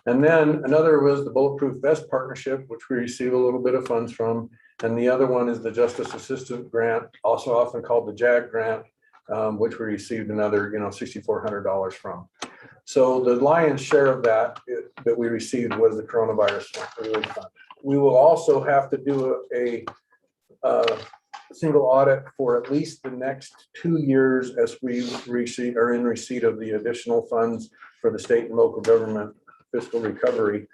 [SPEAKER 2] And then another was the Bulletproof Vest Partnership, which we receive a little bit of funds from. And the other one is the Justice Assistant Grant, also often called the JAG grant, which we received another, $6,400 from. So the lion's share of that we received was the Coronavirus Relief Fund. We will also have to do single audit for at least the next 2 years as we are in receipt of the additional funds for the state and local government fiscal recovery.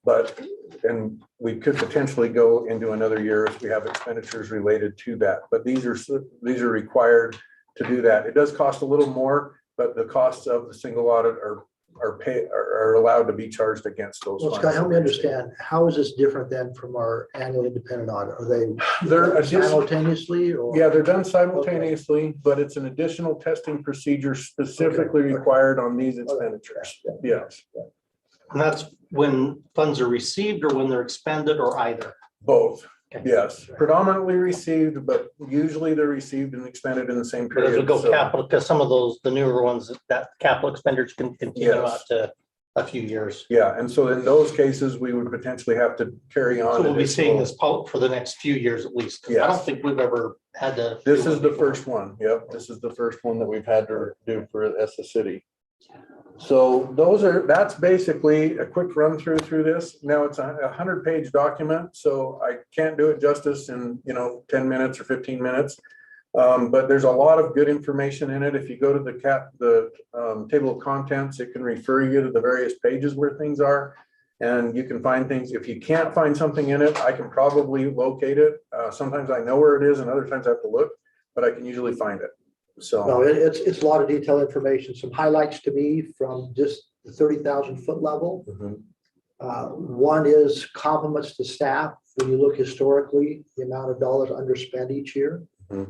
[SPEAKER 2] But, and we could potentially go into another year if we have expenditures related to that. But these are required to do that. It does cost a little more, but the costs of the single audit are allowed to be charged against those
[SPEAKER 1] Well,
[SPEAKER 2] funds.
[SPEAKER 1] Scott, help me understand, how is this different than from our annual independent audit? Are they
[SPEAKER 2] They're
[SPEAKER 1] simultaneously or?
[SPEAKER 2] Yeah, they're done simultaneously, but it's an additional testing procedure specifically
[SPEAKER 1] Okay.
[SPEAKER 2] required on these expenditures. Yes,
[SPEAKER 4] And that's when funds are received or when they're expended or either.
[SPEAKER 2] both.
[SPEAKER 4] Okay.
[SPEAKER 2] Yes, predominantly received, but usually they're received and expended in the same
[SPEAKER 4] But as we
[SPEAKER 2] period.
[SPEAKER 4] go
[SPEAKER 2] So,
[SPEAKER 4] capital, because some of those, the newer ones, that capital expenditures can continue
[SPEAKER 2] Yes.
[SPEAKER 4] out to a few years.
[SPEAKER 2] yeah, and so in those cases, we would potentially have to carry on.
[SPEAKER 4] So we'll be seeing
[SPEAKER 2] additional-
[SPEAKER 4] this for the next few years at least. 'Cause I
[SPEAKER 2] Yes.
[SPEAKER 4] don't think we've ever had to.
[SPEAKER 2] This
[SPEAKER 4] do
[SPEAKER 2] is
[SPEAKER 4] it
[SPEAKER 2] the
[SPEAKER 4] before.
[SPEAKER 2] first one. Yep, this is the first one that we've had to do for as a city. So that's basically a quick run through this. Now it's a 100-page document, so I can't do it justice in, 10 minutes or 15 minutes. But there's a lot of good information in it. If you go to the table of contents, it can refer you to the various pages where things are. And you can find things. If you can't find something in it, I can probably locate it. Sometimes I know where it is and other times I have to look, but I can usually find it. So.
[SPEAKER 1] No, it's a lot of detailed information. Some highlights to me from just the 30,000 foot level.
[SPEAKER 2] Mhm.
[SPEAKER 1] One is compliments to staff. When you look historically, the amount of dollars underspent each year.
[SPEAKER 2] Mhm.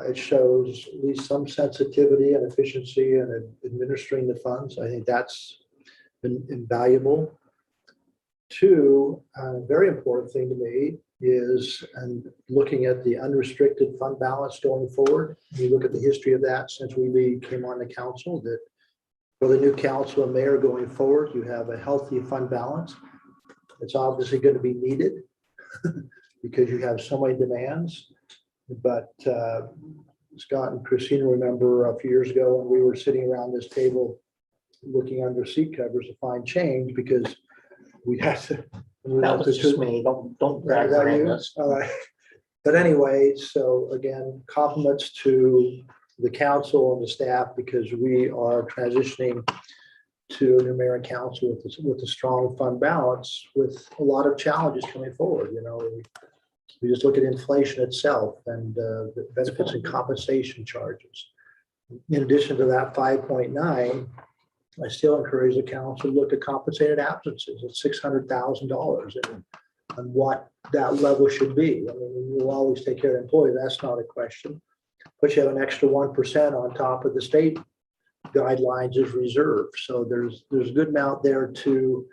[SPEAKER 1] It shows at least some sensitivity and efficiency in administering the funds. I think that's been invaluable. Two, a very important thing to me is, and looking at the unrestricted fund balance going forward. You look at the history of that since we came on the council, that for the new council and mayor going forward, you have a healthy fund balance. It's obviously going to be needed because you have so many demands. But Scott and Christina remember a few years ago when we were sitting around this table looking under seat covers to find change because we had to.
[SPEAKER 4] That was just me. Don't drag
[SPEAKER 1] Is that
[SPEAKER 4] her in
[SPEAKER 1] you?
[SPEAKER 4] this.
[SPEAKER 1] All right. But anyway, so again, compliments to the council and the staff because we are transitioning to a new mayor and council with a strong fund balance with a lot of challenges coming forward. We just look at inflation itself and the benefits and compensation charges. In addition to that 5.9, I still encourage the council to look at compensated absences at $600,000 and what that level should be. I mean, we'll always take care of employees. That's not a question. But you have an extra 1% on top of the state guidelines as reserve. So there's a good amount there to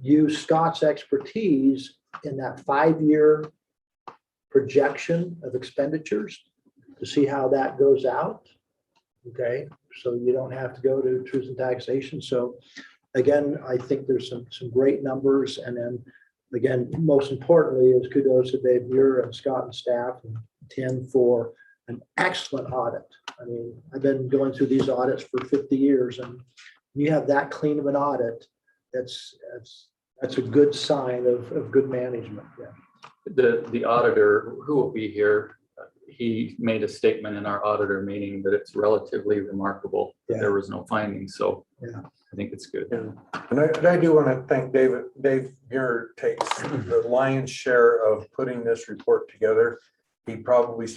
[SPEAKER 1] use Scott's expertise in that 5-year projection of expenditures to see how that goes out. Okay, so you don't have to go to truth and taxation. So again, I think there's some great numbers. And then again, most importantly is kudos to Dave Muir and Scott and staff and Tim for an excellent audit. I mean, I've been going through these audits for 50 years and you have that clean of an audit. That's a good sign of good management. Yeah.
[SPEAKER 5] The auditor who will be here, he made a statement in our auditor meeting that it's relatively remarkable that there was no findings. So
[SPEAKER 1] Yeah.
[SPEAKER 5] I think it's good.
[SPEAKER 2] And I do want to thank Dave Muir takes the lion's share of putting this report together. He probably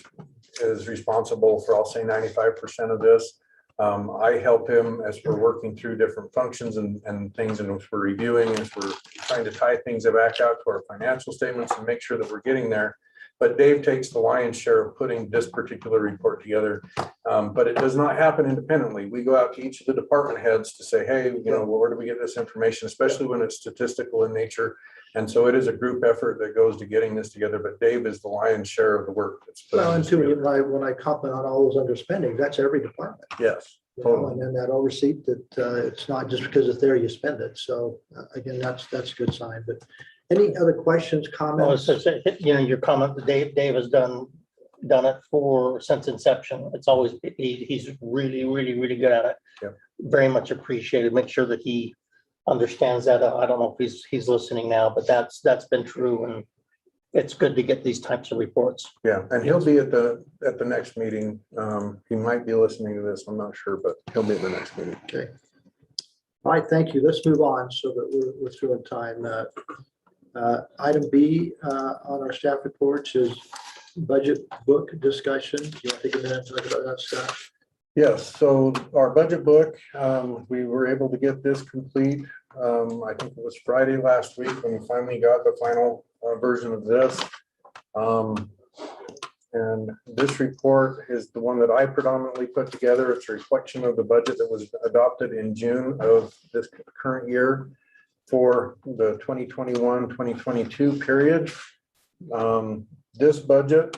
[SPEAKER 2] is responsible for, I'll say 95% of this. I help him as we're working through different functions and things and as we're reviewing, as we're trying to tie things back out to our financial statements and make sure that we're getting there. But Dave takes the lion's share of putting this particular report together. But it does not happen independently. We go out to each of the department heads to say, hey, where do we get this information, especially when it's statistical in nature. And so it is a group effort that goes to getting this together, but Dave is the lion's share of the work that's put
[SPEAKER 1] Well, and
[SPEAKER 2] this
[SPEAKER 1] too,
[SPEAKER 2] together.
[SPEAKER 1] when I comment on all those underspending, that's every department.
[SPEAKER 2] Yes,
[SPEAKER 1] And then that overseat that it's not just because it's there, you spend it. So again, that's a good sign. But any other questions,
[SPEAKER 4] Well,
[SPEAKER 1] comments?
[SPEAKER 4] your comment that Dave has done it since inception. It's always, he's really, really, really good at it.
[SPEAKER 2] Yep.
[SPEAKER 4] Very much appreciated. Make sure that he understands that. I don't know if he's listening now, but that's been true. it's good to get these types of reports.
[SPEAKER 2] Yeah, and he'll be at the next meeting. He might be listening to this, I'm not sure, but he'll be at the next meeting.
[SPEAKER 1] Okay. All right, thank you. Let's move on so that we're through in time. Item B on our staff reports is budget book discussion. Do you want to take a minute to talk about that, Scott?
[SPEAKER 2] Yes, so our budget book, we were able to get this complete. I think it was Friday last week when we finally got the final version of this. And this report is the one that I predominantly put together. It's a reflection of the budget that was adopted in June of this current year for the 2021-2022 period. This budget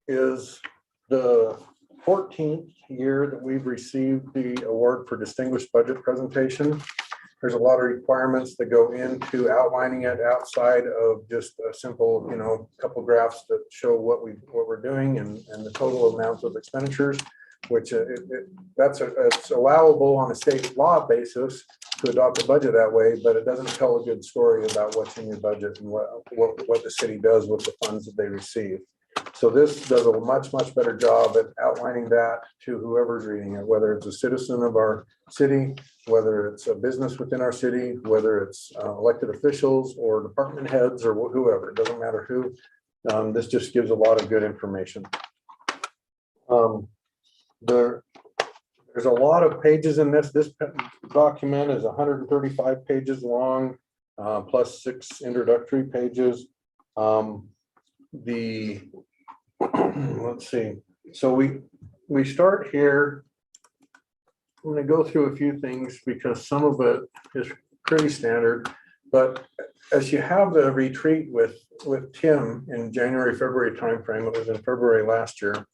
[SPEAKER 2] is the 14th year that we've received the award for distinguished budget presentation. There's a lot of requirements that go into outlining it outside of just a simple, couple graphs that show what we're doing and the total amount of expenditures, which it's allowable on a state law basis to adopt a budget that way, but it doesn't tell a good story about what's in your budget and what the city does with the funds that they receive. So this does a much better job at outlining that to whoever's reading it, whether it's a citizen of our city, whether it's a business within our city, whether it's elected officials or department heads or whoever, it doesn't matter who. This just gives a lot of good information. There's a lot of pages in this. This document is 135 pages long, plus 6 introductory pages. Let's see. So we start here. I'm going to go through a few things because some of it is pretty standard. But as you have the retreat with Tim in January, February timeframe, it was in February last year.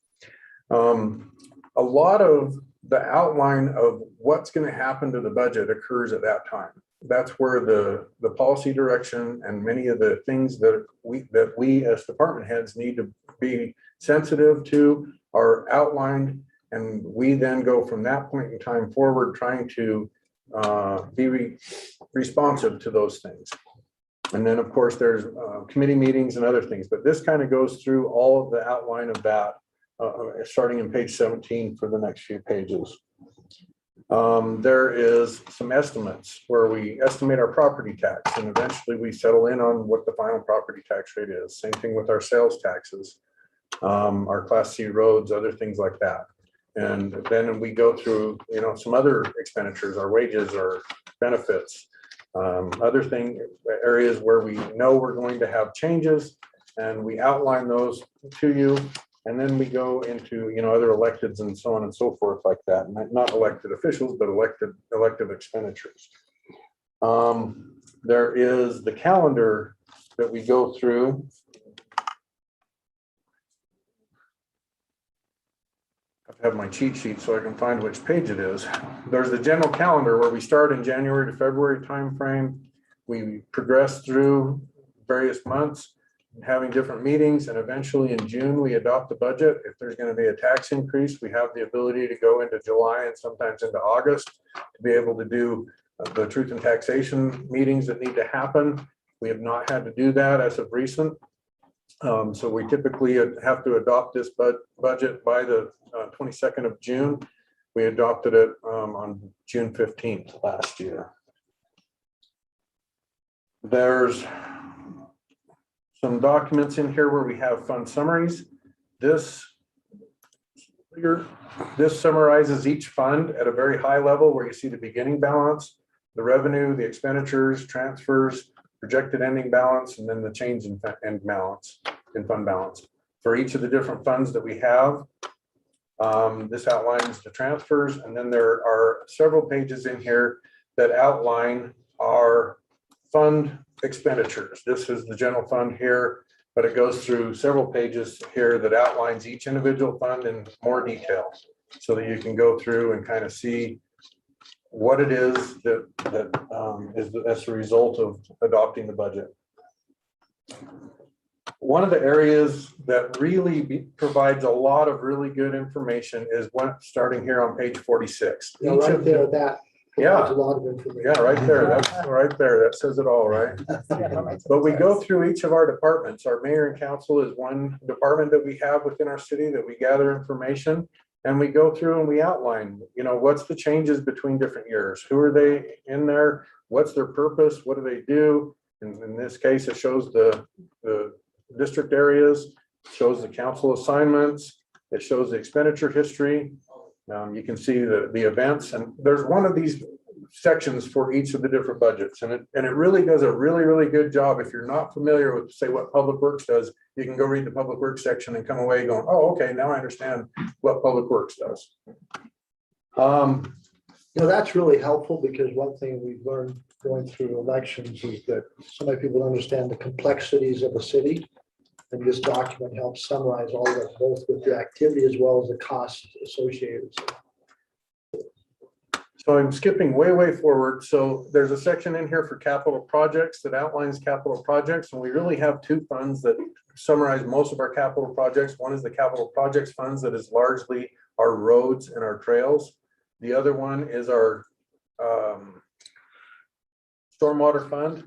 [SPEAKER 2] A lot of the outline of what's going to happen to the budget occurs at that time. That's where the policy direction and many of the things that we as department heads need to be sensitive to are outlined, and we then go from that point in time forward trying to be responsive to those things. And then of course there's committee meetings and other things, but this kind of goes through all of the outline of that starting in page 17 for the next few pages. There is some estimates where we estimate our property tax and eventually we settle in on what the final property tax rate is. Same thing with our sales taxes, our Class C roads, other things like that. And then we go through, some other expenditures, our wages, our benefits, other areas where we know we're going to have changes, and we outline those to you. And then we go into, other electeds and so on and so forth like that. Not elected officials, but elective expenditures. There is the calendar that we go through. I have my cheat sheet so I can find which page it is. There's the general calendar where we start in January to February timeframe. We progress through various months, having different meetings, and eventually in June we adopt the budget. If there's going to be a tax increase, we have the ability to go into July and sometimes into August to be able to do the truth and taxation meetings that need to happen. We have not had to do that as of recent. So we typically have to adopt this budget by the 22nd of June. We adopted it on June 15th last year. There's some documents in here where we have fund summaries. This summarizes each fund at a very high level where you see the beginning balance, the revenue, the expenditures, transfers, projected ending balance, and then the change in fund balance. For each of the different funds that we have, this outlines the transfers, and then there are several pages in here that outline our fund expenditures. This is the general fund here, but it goes through several pages here that outlines each individual fund in more detail so that you can go through and kind of see what it is that is as a result of adopting the budget. One of the areas that really provides a lot of really good information is starting here on page 46.
[SPEAKER 1] Right there, that Provides
[SPEAKER 2] Yeah.
[SPEAKER 1] a lot of information.
[SPEAKER 2] Yeah, right there. That's right there. That says it all, right? But we go through each of our departments. Our mayor and council is one department that we have within our city that we gather information. And we go through and we outline, what's the changes between different years? Who are they in there? What's their purpose? What do they do? And in this case, it shows the district areas, shows the council assignments, it shows the expenditure history. You can see the events, and there's one of these sections for each of the different budgets. And it really does a really, really good job. If you're not familiar with, say, what Public Works does, you can go read the Public Works section and come away going, oh, okay, now I understand what Public Works does.
[SPEAKER 1] That's really helpful, because one thing we've learned going through elections is that so many people don't understand the complexities of a city. And this document helps summarize all of it, both with the activity as well as the costs associated.
[SPEAKER 2] So I'm skipping way forward. So there's a section in here for capital projects that outlines capital projects. And we really have two funds that summarize most of our capital projects. One is the capital projects funds that is largely our roads and our trails. The other one is our stormwater fund.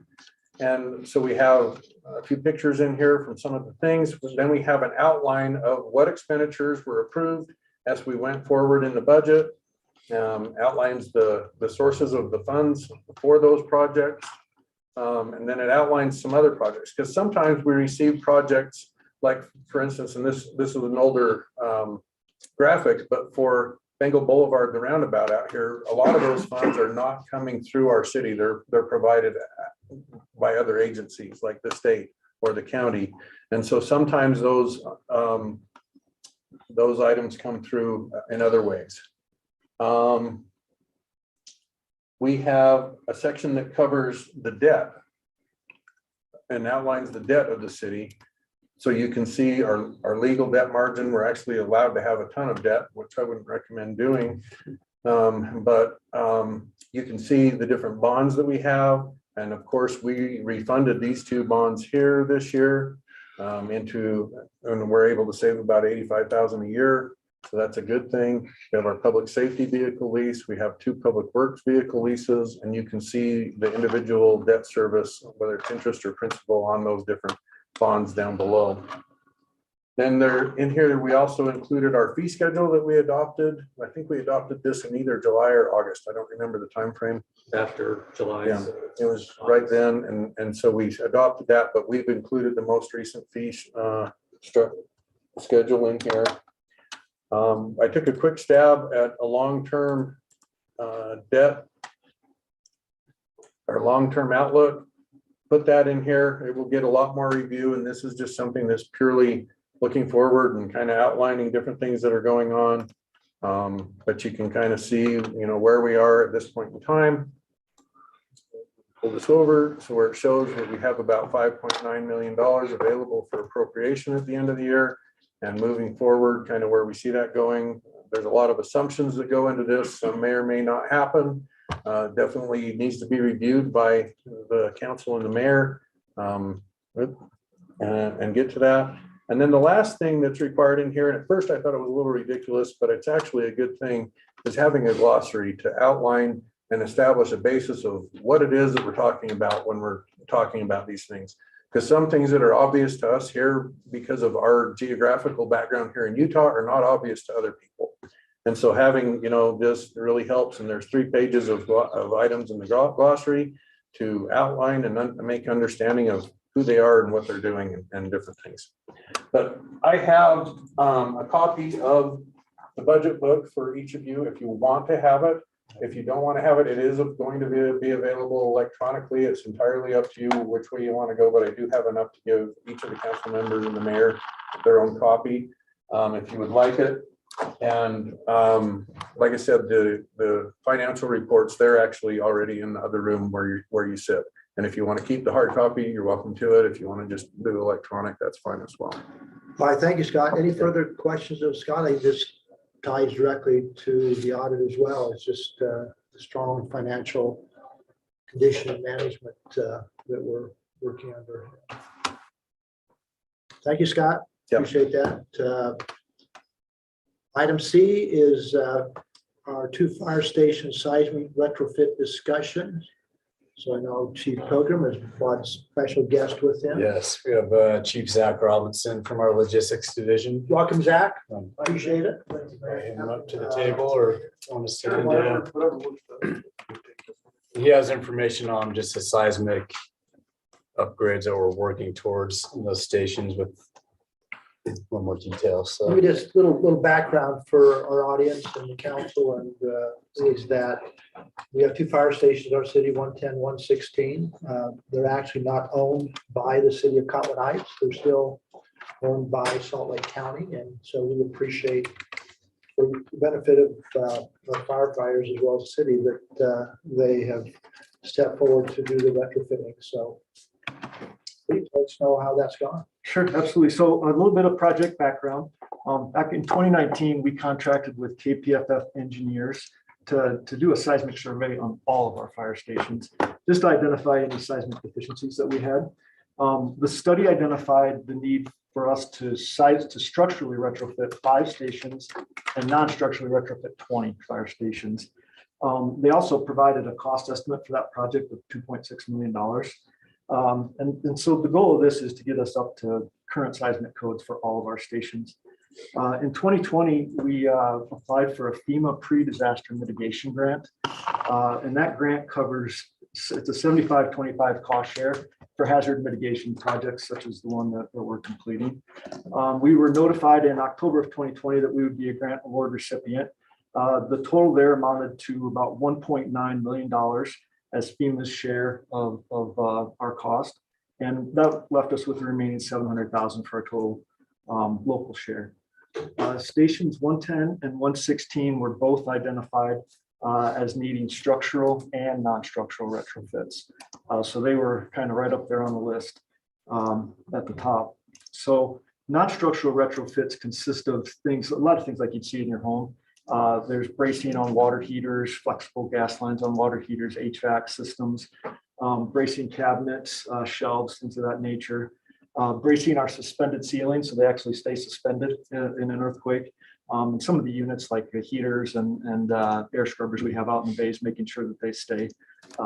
[SPEAKER 2] And so we have a few pictures in here from some of the things. Then we have an outline of what expenditures were approved as we went forward in the budget. Outlines the sources of the funds for those projects. And then it outlines some other projects, because sometimes we receive projects like, for instance, and this is an older graphic, but for Bengal Boulevard, the roundabout out here, a lot of those funds are not coming through our city. They're provided by other agencies like the state or the county. And so sometimes those items come through in other ways. We have a section that covers the debt and outlines the debt of the city. So you can see our legal debt margin. We're actually allowed to have a ton of debt, which I wouldn't recommend doing. But you can see the different bonds that we have. And of course, we refunded these two bonds here this year and we're able to save about $85,000 a year. So that's a good thing. We have our public safety vehicle lease. We have two public works vehicle leases, and you can see the individual debt service, whether it's interest or principal, on those different bonds down below. Then in here, we also included our fee schedule that we adopted. I think we adopted this in either July or August. I don't remember the time frame.
[SPEAKER 3] After July.
[SPEAKER 2] Yeah, it was right then. And so we adopted that, but we've included the most recent fee schedule in here. I took a quick stab at a long-term debt or long-term outlook, put that in here. It will get a lot more review. And this is just something that's purely looking forward and kind of outlining different things that are going on. But you can kind of see, where we are at this point in time. Pull this over. So where it shows that we have about $5.9 million available for appropriation at the end of the year. And moving forward, kind of where we see that going. There's a lot of assumptions that go into this. Some may or may not happen. Definitely needs to be reviewed by the council and the mayor and get to that. And then the last thing that's required in here, and at first I thought it was a little ridiculous, but it's actually a good thing, is having a glossary to outline and establish a basis of what it is that we're talking about when we're talking about these things. Because some things that are obvious to us here because of our geographical background here in Utah are not obvious to other people. And so having, this really helps. And there's 3 pages of items in the glossary to outline and make understanding of who they are and what they're doing and different things. But I have a copy of the budget book for each of you if you want to have it. If you don't want to have it, it is going to be available electronically. It's entirely up to you which way you want to go, but I do have enough to give each of the council members and the mayor their own copy if you would like it. And like I said, the financial reports, they're actually already in the other room where you sit. And if you want to keep the hard copy, you're welcome to it. If you want to just do electronic, that's fine as well.
[SPEAKER 1] All right, thank you, Scott. Any further questions of Scott? I think this ties directly to the audit as well. It's just the strong financial condition and management that we're working under. Thank you, Scott.
[SPEAKER 2] Yep.
[SPEAKER 1] Appreciate that. Item C is our two fire station seismic retrofit discussion. So I know Chief Pilgrim has brought a special guest with him.
[SPEAKER 12] Yes, we have Chief Zach Robinson from our logistics division.
[SPEAKER 1] Welcome, Zach. Appreciate it.
[SPEAKER 12] Invite him up to the table or want to stand down. He has information on just the seismic upgrades that we're working towards in those stations with a little more detail. So
[SPEAKER 1] Let me just little background for our audience and the council, and is that we have two fire stations in our city, 110, 116. They're actually not owned by the city of Cottonwood Heights. They're still owned by Salt Lake County, and so we appreciate for the benefit of our firefighters as well as the city that they have stepped forward to do the retrofitting. So please let us know how that's gone.
[SPEAKER 13] Sure, absolutely. So a little bit of project background. Back in 2019, we contracted with KPFF engineers to do a seismic survey on all of our fire stations, just to identify any seismic deficiencies that we had. The study identified the need for us to structurally retrofit 5 stations and non-structurally retrofit 20 fire stations. They also provided a cost estimate for that project of $2.6 million. And so the goal of this is to get us up to current seismic codes for all of our stations. In 2020, we applied for a Fema pre-disaster mitigation grant. And that grant covers, it's a 75-25 cost share for hazard mitigation projects such as the one that we're completing. We were notified in October of 2020 that we would be a grant award recipient. The total there amounted to about $1.9 million as FEMA's share of our cost. And that left us with the remaining $700,000 for a total local share. Stations 110 and 116 were both identified as needing structural and non-structural retrofits. So they were kind of right up there on the list at the top. So non-structural retrofits consist of things, a lot of things like you'd see in your home. There's bracing on water heaters, flexible gas lines on water heaters, HVAC systems, bracing cabinets, shelves, things of that nature. Bracing our suspended ceilings so they actually stay suspended in an earthquake. And some of the units like the heaters and air scrubbers we have out in the bays, making sure that they stay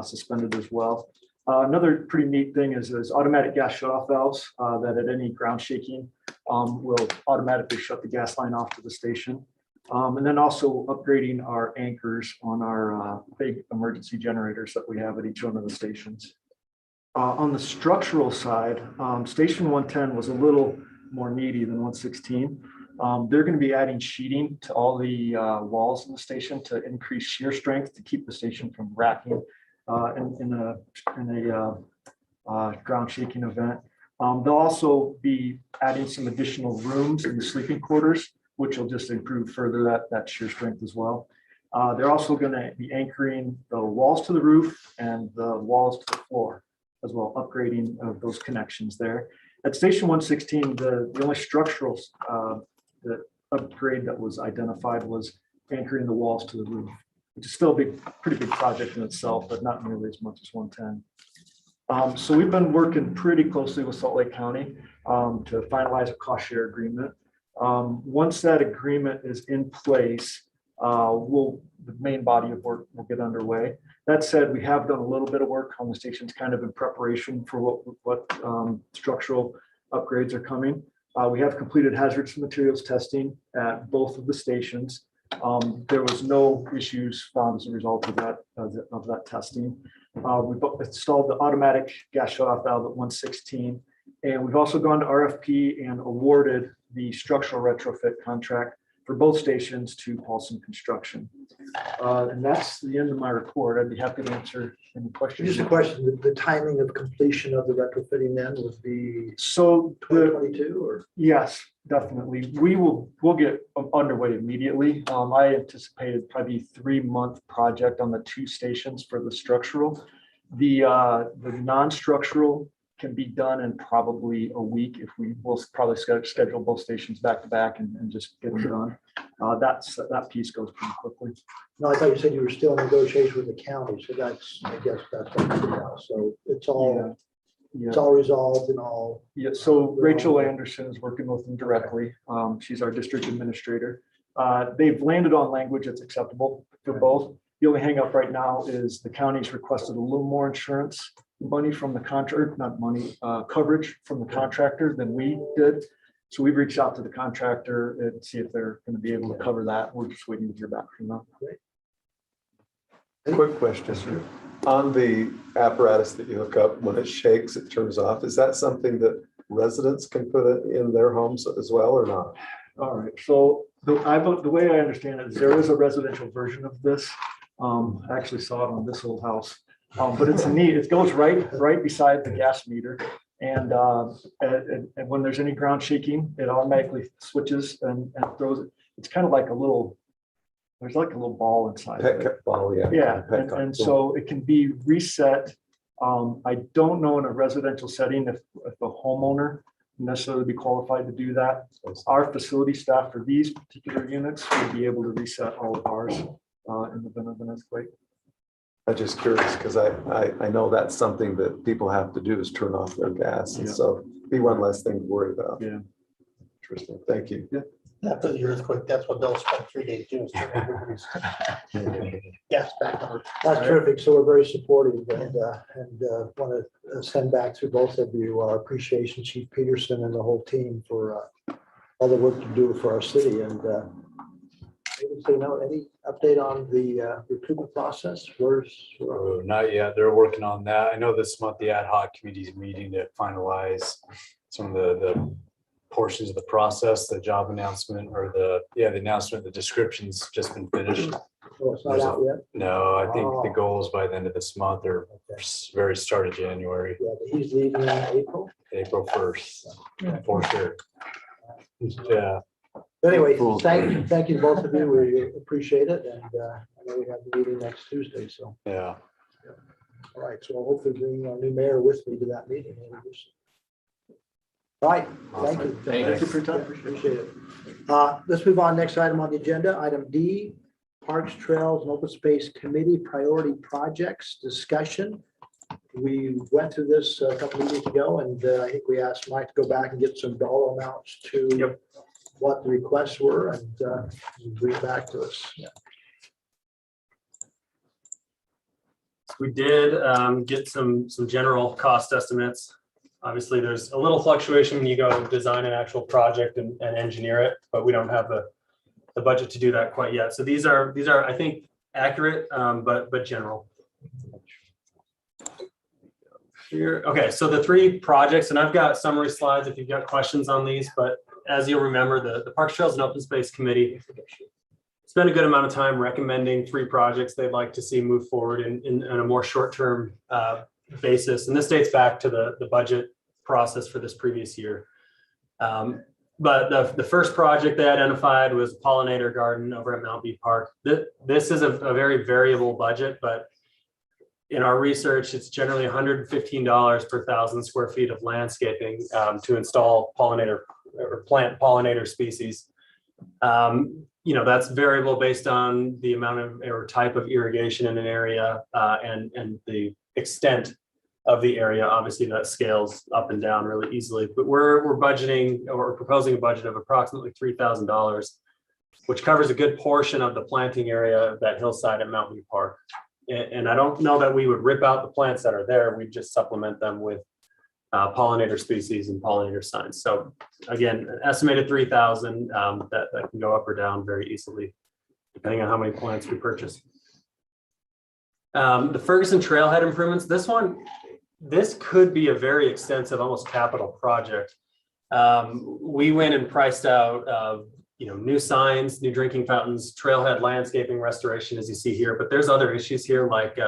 [SPEAKER 13] suspended as well. Another pretty neat thing is automatic gas shutoff valves that at any ground shaking will automatically shut the gas line off to the station. And then also upgrading our anchors on our big emergency generators that we have at each one of the stations. On the structural side, station 110 was a little more needy than 116. They're going to be adding sheeting to all the walls in the station to increase shear strength to keep the station from racking in a ground shaking event. They'll also be adding some additional rooms in the sleeping quarters, which will just improve further that shear strength as well. They're also going to be anchoring the walls to the roof and the walls to the floor as well, upgrading of those connections there. At station 116, the only structural the upgrade that was identified was anchoring the walls to the roof, which is still a pretty big project in itself, but not nearly as much as 110. So we've been working pretty closely with Salt Lake County to finalize a cost share agreement. Once that agreement is in place, the main body of work will get underway. That said, we have done a little bit of work on the stations kind of in preparation for what structural upgrades are coming. We have completed hazardous materials testing at both of the stations. There was no issues found as a result of that testing. We've installed the automatic gas shutoff valve at 116, and we've also gone to RFP and awarded the structural retrofit contract for both stations to Paulson Construction. And that's the end of my report. I'd be happy to answer any questions.
[SPEAKER 1] Just a question, the timing of completion of the retrofitting then would be
[SPEAKER 13] So
[SPEAKER 1] 2022 or?
[SPEAKER 13] yes, definitely. We'll get underway immediately. I anticipated probably 3-month project on the 2 stations for the structural. The non-structural can be done in probably a week if we will probably schedule both stations back to back and just get them done. That piece goes pretty quickly.
[SPEAKER 1] No, I thought you said you were still in negotiation with the county, so I guess that's now. So it's all resolved and all.
[SPEAKER 13] Yeah, so Rachel Anderson is working with them directly. She's our district administrator. They've landed on language that's acceptable for both. The only hangup right now is the county's requested a little more insurance money from the contractor, not money, coverage from the contractor than we did. So we've reached out to the contractor and see if they're going to be able to cover that. We're just waiting to hear back from them.
[SPEAKER 7] Quick question. On the apparatus that you hook up, when it shakes, it turns off. Is that something that residents can put it in their homes as well or not?
[SPEAKER 13] All right, so the way I understand it is there is a residential version of this. I actually saw it on this old house, but it's neat. It goes right beside the gas meter. And when there's any ground shaking, it automatically switches and throws it. It's kind of like there's like a little ball inside.
[SPEAKER 7] Pet ball, yeah.
[SPEAKER 13] Yeah,
[SPEAKER 7] Pet
[SPEAKER 13] and so it can be reset. I don't know in a residential setting if the homeowner necessarily be qualified to do that. Our facility staff for these particular units would be able to reset all of ours in the event of an earthquake.
[SPEAKER 7] I'm just curious because I know that's something that people have to do is turn off their gas. And
[SPEAKER 13] Yeah.
[SPEAKER 7] so be one less thing to worry about.
[SPEAKER 13] Yeah.
[SPEAKER 7] Interesting. Thank you.
[SPEAKER 4] After the earthquake, that's what Bill spent 3 days doing. is turning everybody's gas back on.
[SPEAKER 1] That's terrific. So we're very supportive and want to send back to both of you our appreciation, Chief Peterson and the whole team for all the work you do for our city. And any update on the recruitment process?
[SPEAKER 12] Oh, not yet. They're working on that. I know this month the ad hoc committee is meeting to finalize some of the portions of the process. The job announcement or the announcement, the description's just been finished.
[SPEAKER 1] Oh, it's not out yet?
[SPEAKER 12] No, I think the
[SPEAKER 1] Oh.
[SPEAKER 12] goal is by the end of this month or very start of January,
[SPEAKER 1] Yeah, but he's leaving in April.
[SPEAKER 12] April 1st, for sure. Yeah.
[SPEAKER 1] Anyway, thank you to both of you. We appreciate it. And I know we have the meeting next Tuesday. So,
[SPEAKER 12] Yeah.
[SPEAKER 1] all right. So I'll hopefully bring our new mayor with me to that meeting. All right. Thank you.
[SPEAKER 5] Thank you
[SPEAKER 13] for your time.
[SPEAKER 1] Appreciate it. Let's move on. Next item on the agenda, item D, Parks, Trails, and Open Space Committee Priority Projects Discussion. We went through this a couple of meetings ago, and I think we asked Mike to go back and get some dollar amounts to what the requests were and bring it back to us.
[SPEAKER 6] We did get some general cost estimates. Obviously, there's a little fluctuation when you go design an actual project and engineer it, but we don't have the budget to do that quite yet. So these are I think accurate, but general. Here, okay, so the 3 projects, and I've got summary slides if you've got questions on these, but as you'll remember, the Parks, Trails, and Open Space Committee spent a good amount of time recommending 3 projects they'd like to see move forward in a more short-term basis. And this dates back to the budget process for this previous year. But the first project they identified was Pollinator Garden over at Mount View Park. This is a very variable budget, but in our research, it's generally $115 per 1,000 square feet of landscaping to install pollinator or plant pollinator species. That's variable based on the amount of or type of irrigation in an area and the extent of the area. Obviously, that scales up and down really easily. But we're budgeting or proposing a budget of approximately $3,000, which covers a good portion of the planting area of that hillside at Mount View Park. And I don't know that we would rip out the plants that are there. We'd just supplement them with pollinator species and pollinator signs. So again, an estimated 3,000 that can go up or down very easily, depending on how many plants we purchase. The Ferguson Trailhead improvements, this could be a very extensive, almost capital project. We went and priced out new signs, new drinking fountains, trailhead landscaping restoration, as you see here. But there's other issues here like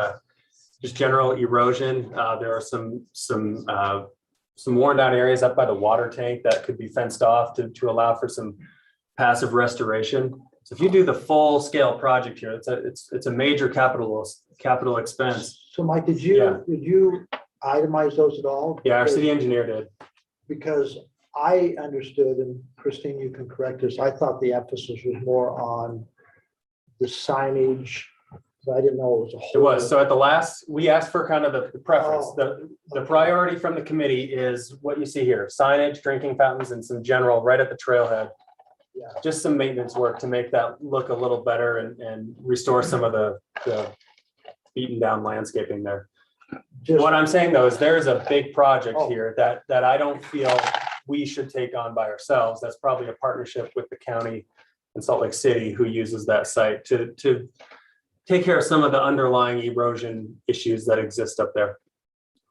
[SPEAKER 6] just general erosion. There are some worn down areas up by the water tank that could be fenced off to allow for some passive restoration. So if you do the full scale project here, it's a major capital expense.
[SPEAKER 1] So Mike, did you itemize those at all?
[SPEAKER 6] Yeah, our city engineer did.
[SPEAKER 1] Because I understood, and Christine, you can correct us, I thought the emphasis was more on the signage. I didn't know it was a whole.
[SPEAKER 6] It was. So at the last, we asked for kind of the preference. The priority from the committee is what you see here: signage, drinking fountains, and some general right at the trailhead. just some maintenance work to make that look a little better and restore some of the beaten down landscaping there.
[SPEAKER 1] Just,
[SPEAKER 6] What I'm saying though is there's a big project
[SPEAKER 1] Oh.
[SPEAKER 6] here that I don't feel we should take on by ourselves. That's probably a partnership with the county and Salt Lake City who uses that site to take care of some of the underlying erosion issues that exist up there.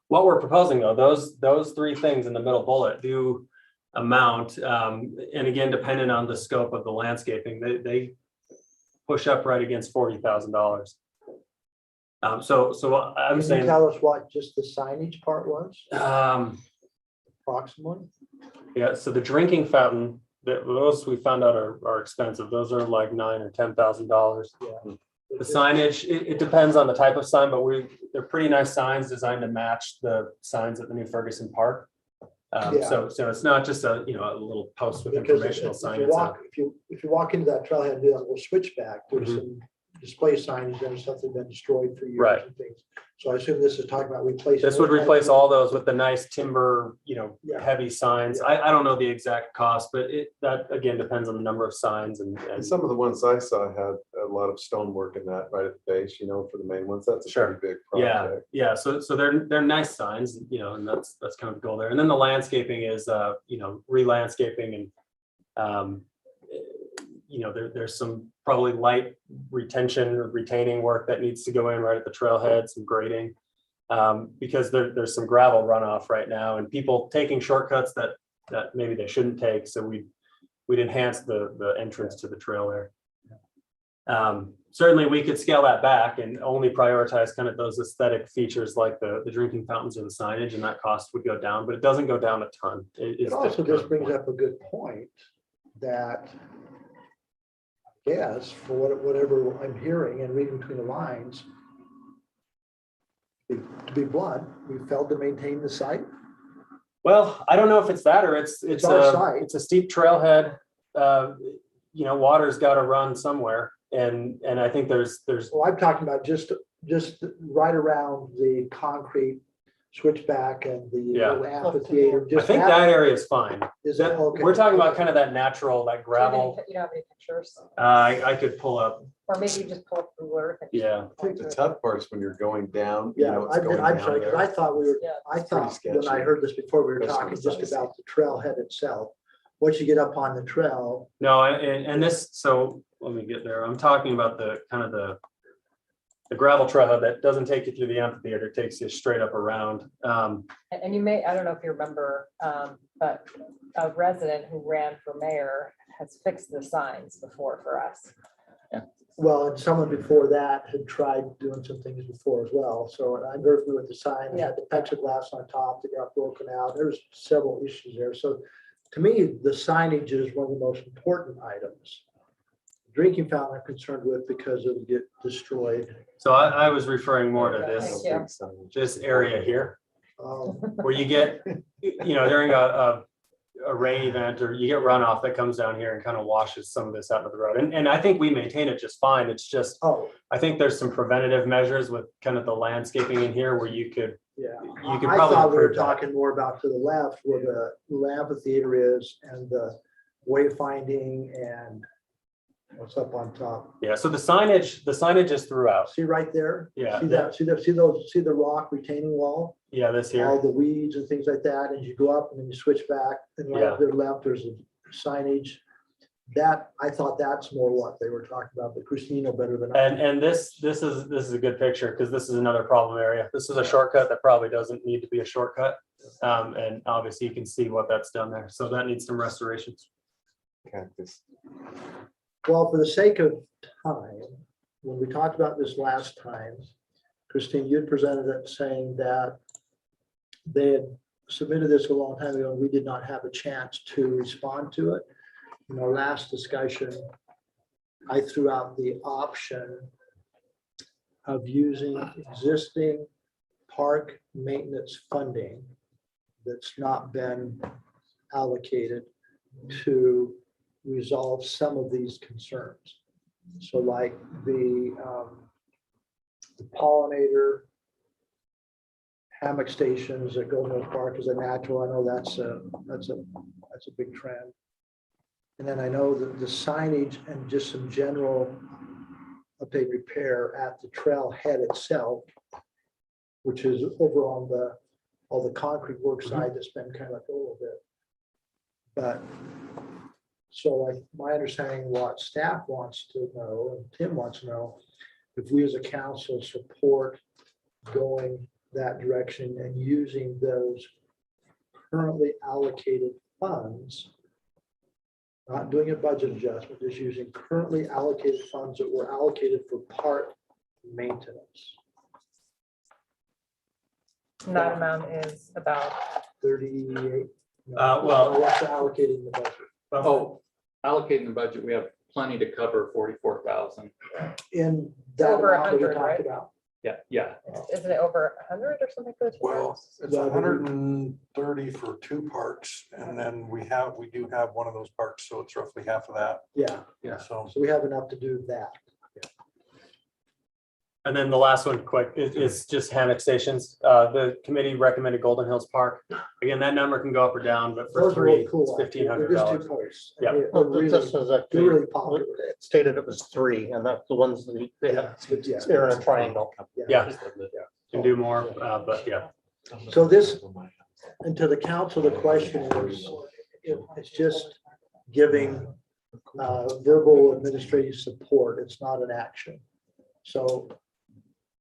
[SPEAKER 6] What we're proposing though, those three things in the middle bullet do amount, and again, depending on the scope of the landscaping, they push up right against $40,000. So I'm
[SPEAKER 1] can you
[SPEAKER 6] saying,
[SPEAKER 1] tell us what just the signage part was approximately?
[SPEAKER 6] yeah, so the drinking fountain, those we found out are expensive. Those are like $9,000 or $10,000.
[SPEAKER 1] Yeah.
[SPEAKER 6] The signage, it depends on the type of sign, but they're pretty nice signs designed to match the signs at the new Ferguson Park.
[SPEAKER 1] Yeah.
[SPEAKER 6] So it's not just a little post with
[SPEAKER 1] Because
[SPEAKER 6] informational
[SPEAKER 1] if
[SPEAKER 6] sign.
[SPEAKER 1] you
[SPEAKER 6] It's a-
[SPEAKER 1] walk, if you walk into that trailhead and do that little switchback, there's
[SPEAKER 6] Mhm.
[SPEAKER 1] some display signage there, stuff that's been destroyed for years
[SPEAKER 6] Right.
[SPEAKER 1] and things. So I assume this is talking about replacing.
[SPEAKER 6] This would
[SPEAKER 1] those
[SPEAKER 6] replace
[SPEAKER 1] types
[SPEAKER 6] all those with the nice timber,
[SPEAKER 1] Yeah.
[SPEAKER 6] heavy signs. I don't know the exact cost, but that again depends on the number of signs and
[SPEAKER 7] And some of the ones I saw had a lot of stonework in that right at the base, for the main ones. That's a
[SPEAKER 6] Sure.
[SPEAKER 7] pretty big
[SPEAKER 6] yeah,
[SPEAKER 7] project.
[SPEAKER 6] yeah. So they're nice signs, and that's kind of the goal there. And then the landscaping is re-landscaping and there's some probably light retention or retaining work that needs to go in right at the trailhead, some grading. Because there's some gravel runoff right now and people taking shortcuts that maybe they shouldn't take. So we'd enhance the entrance to the trail there. Certainly we could scale that back and only prioritize kind of those aesthetic features like the drinking fountains or the signage, and that cost would go down, but it doesn't go down a ton.
[SPEAKER 1] It also just brings up a good point that, yes, for whatever I'm hearing and reading between the lines, to be blunt, we failed to maintain the site.
[SPEAKER 6] Well, I don't know if it's that or it's
[SPEAKER 1] our site.
[SPEAKER 6] a steep trailhead. Water's got to run somewhere, and I think there's
[SPEAKER 1] Well, I'm talking about just right around the concrete switchback and the
[SPEAKER 6] Yeah.
[SPEAKER 1] little amphitheater.
[SPEAKER 6] I
[SPEAKER 1] Just
[SPEAKER 6] think that area is fine.
[SPEAKER 1] is that okay?
[SPEAKER 6] We're talking about kind of that natural, that
[SPEAKER 8] You
[SPEAKER 6] gravel.
[SPEAKER 8] don't have any pictures,
[SPEAKER 6] I could pull up.
[SPEAKER 8] or maybe you just pull up Google Earth. and-
[SPEAKER 6] Yeah.
[SPEAKER 7] I think the tough part's when you're going down.
[SPEAKER 1] Yeah,
[SPEAKER 7] it's going
[SPEAKER 1] I'm
[SPEAKER 7] down
[SPEAKER 1] sorry, because
[SPEAKER 7] there.
[SPEAKER 1] I thought we were,
[SPEAKER 8] Yeah.
[SPEAKER 1] I
[SPEAKER 7] It's pretty
[SPEAKER 1] thought when I
[SPEAKER 7] sketchy.
[SPEAKER 1] heard this before, we were
[SPEAKER 7] Especially
[SPEAKER 1] talking
[SPEAKER 7] on the
[SPEAKER 1] just
[SPEAKER 7] side.
[SPEAKER 1] about the trailhead itself. Once you get up on the trail,
[SPEAKER 6] No, and this, so let me get there. I'm talking about the kind of the gravel trailhead that doesn't take you through the amphitheater, it takes you straight up around.
[SPEAKER 8] And you may, I don't know if you remember, but a resident who ran for mayor has fixed the signs before for us.
[SPEAKER 1] well, and someone before that had tried doing some things before as well. So I'm very familiar with the sign, it had the plexiglass on top that got broken out. There's several issues there. So to me, the signage is one of the most important items. Drinking fountain I'm concerned with because it'll get destroyed.
[SPEAKER 6] So I was referring more to
[SPEAKER 8] Thank
[SPEAKER 6] this,
[SPEAKER 8] you.
[SPEAKER 6] this area here,
[SPEAKER 1] Um,
[SPEAKER 6] where you get, during a rain event, or you get runoff that comes down here and kind of washes some of this out of the road. And I think we maintain it just fine. It's just,
[SPEAKER 1] Oh,
[SPEAKER 6] I think there's some preventative measures with kind of the landscaping in here where you could
[SPEAKER 1] yeah.
[SPEAKER 6] You could
[SPEAKER 1] I
[SPEAKER 6] probably
[SPEAKER 1] thought we were
[SPEAKER 6] improve that.
[SPEAKER 1] talking more about to the left where the amphitheater is and the wayfinding and what's up on top.
[SPEAKER 6] Yeah, so the signage is throughout.
[SPEAKER 1] See right there?
[SPEAKER 6] Yeah.
[SPEAKER 1] See that, see the rock retaining wall?
[SPEAKER 6] Yeah, this
[SPEAKER 1] All
[SPEAKER 6] here.
[SPEAKER 1] the weeds and things like that. As you go up and then you switch back and right
[SPEAKER 6] Yeah.
[SPEAKER 1] to the left, there's a signage. That, I thought that's more what they were talking about, but Christine know better than I.
[SPEAKER 6] And this is a good picture because this is another problem area. This is a shortcut that probably doesn't need to be a shortcut. And obviously you can see what that's done there. So that needs some restorations.
[SPEAKER 7] Cactus.
[SPEAKER 1] Well, for the sake of time, when we talked about this last time, Christine, you had presented it saying that they had submitted this a long time ago and we did not have a chance to respond to it. In our last discussion, I threw out the option of using existing park maintenance funding that's not been allocated to resolve some of these concerns. So like the pollinator hammock stations at Golden Oak Park is a natural. I know that's a big trend. And then I know that the signage and just some general update repair at the trailhead itself, which is over on all the concrete work side that's been kind of like a little bit. But so like my understanding, what staff wants to know and Tim wants to know, if we as a council support going that direction and using those currently allocated funds, not doing a budget adjustment, just using currently allocated funds that were allocated for park maintenance.
[SPEAKER 8] And that amount is about,
[SPEAKER 1] 38.
[SPEAKER 6] Well-
[SPEAKER 1] What's allocated in the budget?
[SPEAKER 5] Oh, allocating the budget, we have plenty to cover 44,000.
[SPEAKER 1] In that
[SPEAKER 8] Over
[SPEAKER 1] amount that we
[SPEAKER 8] 100,
[SPEAKER 1] talked
[SPEAKER 8] right?
[SPEAKER 1] about.
[SPEAKER 5] Yeah.
[SPEAKER 8] isn't it over 100 or something for the two
[SPEAKER 2] Well,
[SPEAKER 8] parks?
[SPEAKER 2] it's 130 for 2 parks, and then we do have one of those parks, so it's roughly half of that.
[SPEAKER 1] Yeah,
[SPEAKER 2] So
[SPEAKER 1] so we have enough to do that.
[SPEAKER 6] And then the last one, quick, is just Hammock Stations. The committee recommended Golden Hills Park. Again, that number can go up or down, but for
[SPEAKER 1] Those are really
[SPEAKER 6] three,
[SPEAKER 1] cool.
[SPEAKER 6] it's
[SPEAKER 1] They're just two
[SPEAKER 6] $1,500.
[SPEAKER 1] posts.
[SPEAKER 6] Yeah.
[SPEAKER 1] They're
[SPEAKER 4] Well,
[SPEAKER 1] really,
[SPEAKER 4] this is
[SPEAKER 1] they're
[SPEAKER 4] actually,
[SPEAKER 1] really popular.
[SPEAKER 4] it stated it was 3, and that's the ones that they have.
[SPEAKER 1] Yeah.
[SPEAKER 4] They're in a triangle.
[SPEAKER 6] Yeah, can do more, but yeah.
[SPEAKER 1] So this, and to the council, the question is, it's just giving verbal administrative support. It's not an action. So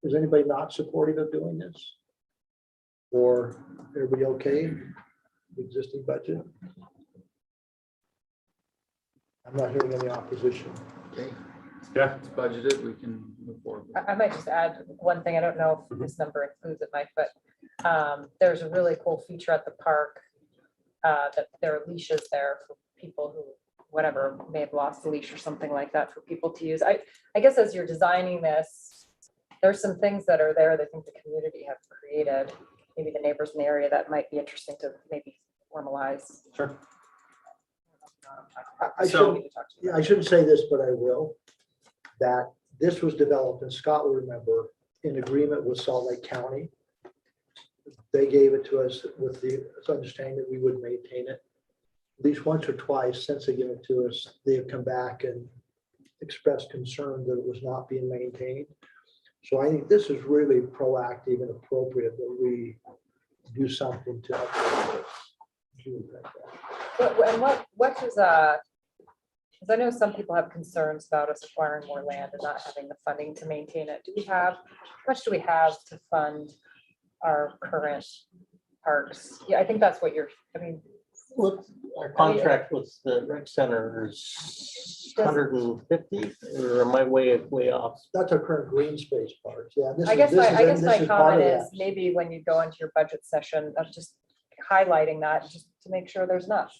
[SPEAKER 1] is anybody not supportive of doing this? Or everybody okay? Existing budget? I'm not hearing any opposition.
[SPEAKER 6] Yeah.
[SPEAKER 5] It's budgeted, we can move forward.
[SPEAKER 8] I might just add one thing. I don't know if this number includes it, Mike, but there's a really cool feature at the park that there are leashes there for people who, whatever, may have lost a leash or something like that for people to use. I guess as you're designing this, there's some things that are there that I think the community have created, maybe the neighbors in the area, that might be interesting to maybe formalize.
[SPEAKER 6] Sure.
[SPEAKER 1] I
[SPEAKER 6] So-
[SPEAKER 1] shouldn't, yeah, I shouldn't say this, but I will, that this was developed, and Scott will remember, in agreement with Salt Lake County. They gave it to us with the understanding that we would maintain it. At least once or twice since they gave it to us, they have come back and expressed concern that it was not being maintained. So I think this is really proactive and appropriate that we do something to upgrade this.
[SPEAKER 8] And what is, because I know some people have concerns about us acquiring more land and not having the funding to maintain it. How much do we have to fund our current parks? Yeah, I think that's what
[SPEAKER 4] What our contract with the rec center is 150, or am I way off?
[SPEAKER 1] That's our current green space part. Yeah. this
[SPEAKER 8] I
[SPEAKER 1] is-
[SPEAKER 8] guess
[SPEAKER 1] this
[SPEAKER 8] my
[SPEAKER 1] is- this is part
[SPEAKER 8] comment
[SPEAKER 1] of
[SPEAKER 8] is
[SPEAKER 1] that.
[SPEAKER 8] maybe when you go into your budget session, that's just highlighting that, just to make sure there's enough.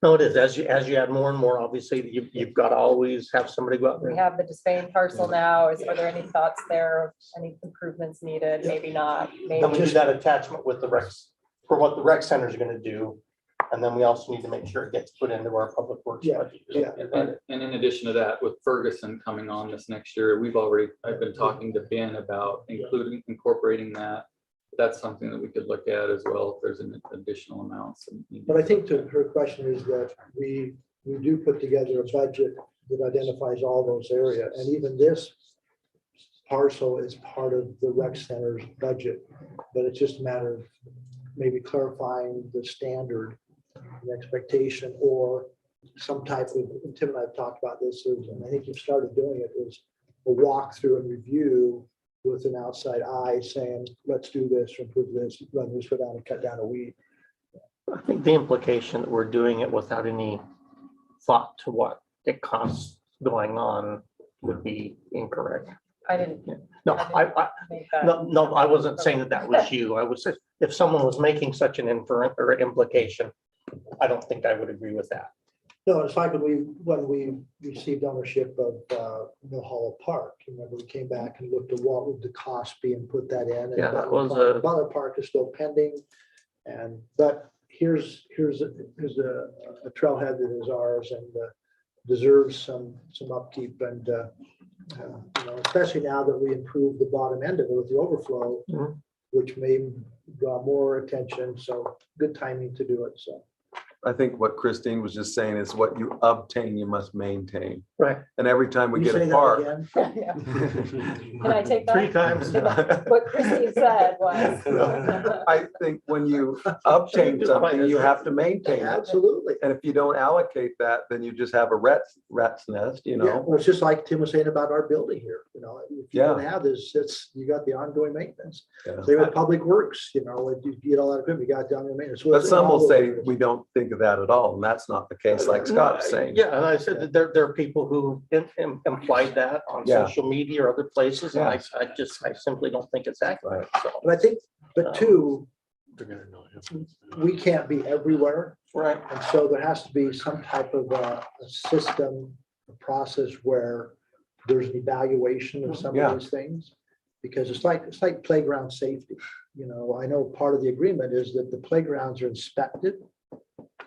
[SPEAKER 4] No, it is. As you add more and more, obviously, you've got to always have somebody go out
[SPEAKER 8] We
[SPEAKER 4] there.
[SPEAKER 8] have the Despain parcel now. Are there any thoughts there? Any improvements needed? Maybe not,
[SPEAKER 4] Then we
[SPEAKER 8] maybe.
[SPEAKER 4] do that attachment with the recs, for what the rec center is going to do. And then we also need to make sure it gets put into our public works
[SPEAKER 1] Yeah,
[SPEAKER 4] budget.
[SPEAKER 1] yeah.
[SPEAKER 5] And in addition to that, with Ferguson coming on this next year, I've been talking to Ben about incorporating that. That's something that we could look at as well, if there's an additional amounts.
[SPEAKER 1] But I think to her question is that we do put together a budget that identifies all those areas. And even this parcel is part of the rec center's budget, but it's just a matter of maybe clarifying the standard, the expectation, or some type of, and Tim and I have talked about this, and I think you've started doing it, is a walkthrough and review with an outside eye saying, let's do this, improve this, run this, go down and cut down a weed.
[SPEAKER 4] I think the implication that we're doing it without any thought to what it costs going on would be incorrect.
[SPEAKER 8] I didn't
[SPEAKER 4] No, I
[SPEAKER 8] make that.
[SPEAKER 4] no, I wasn't saying that was you. I was, if someone was making such an inference or implication, I don't think I would agree with that.
[SPEAKER 1] No, it's like when we received ownership of Mill Hollow Park, remember, we came back and looked at what would the cost be and put that in. And
[SPEAKER 4] Yeah, that was a-
[SPEAKER 1] Butler Park is still pending, but here's a trailhead that is ours and deserves some upkeep and especially now that we improve the bottom end of it with the overflow,
[SPEAKER 4] Mhm.
[SPEAKER 1] which may draw more attention. So good timing to do it. So.
[SPEAKER 7] I think what Christine was just saying is what you obtain, you must maintain.
[SPEAKER 4] Right.
[SPEAKER 7] And every time we
[SPEAKER 1] You
[SPEAKER 7] get
[SPEAKER 1] say
[SPEAKER 7] a
[SPEAKER 1] that
[SPEAKER 7] park.
[SPEAKER 1] again?
[SPEAKER 8] Yeah. Can I take that?
[SPEAKER 4] 3 times.
[SPEAKER 8] What Christine said was.
[SPEAKER 7] I think when you obtain something, you have to maintain it.
[SPEAKER 1] Absolutely.
[SPEAKER 7] And if you don't allocate that, then you just have a rat's nest, you
[SPEAKER 1] Yeah,
[SPEAKER 7] know?
[SPEAKER 1] well, it's just like Tim was saying about our building here, you know, if you don't have this, you got the ongoing maintenance.
[SPEAKER 7] Yeah.
[SPEAKER 1] Same with Public Works, you know, if you get all that equipment, you got the ongoing maintenance. So
[SPEAKER 7] But
[SPEAKER 1] it's
[SPEAKER 7] some will
[SPEAKER 1] all
[SPEAKER 7] say
[SPEAKER 1] over.
[SPEAKER 7] we don't think of that at all, and that's not the case, like Scott's saying.
[SPEAKER 4] Yeah, and I said that there are people who implied that on
[SPEAKER 7] Yeah.
[SPEAKER 4] social media or other places, and I simply don't think it's accurate, so.
[SPEAKER 1] But I think, but two,
[SPEAKER 11] They're gonna know.
[SPEAKER 1] we can't be everywhere.
[SPEAKER 4] Right.
[SPEAKER 1] And so there has to be some type of a system, a process where there's an evaluation of some
[SPEAKER 7] Yeah.
[SPEAKER 1] of these things. Because it's like playground safety. You know, I know part of the agreement is that the playgrounds are inspected.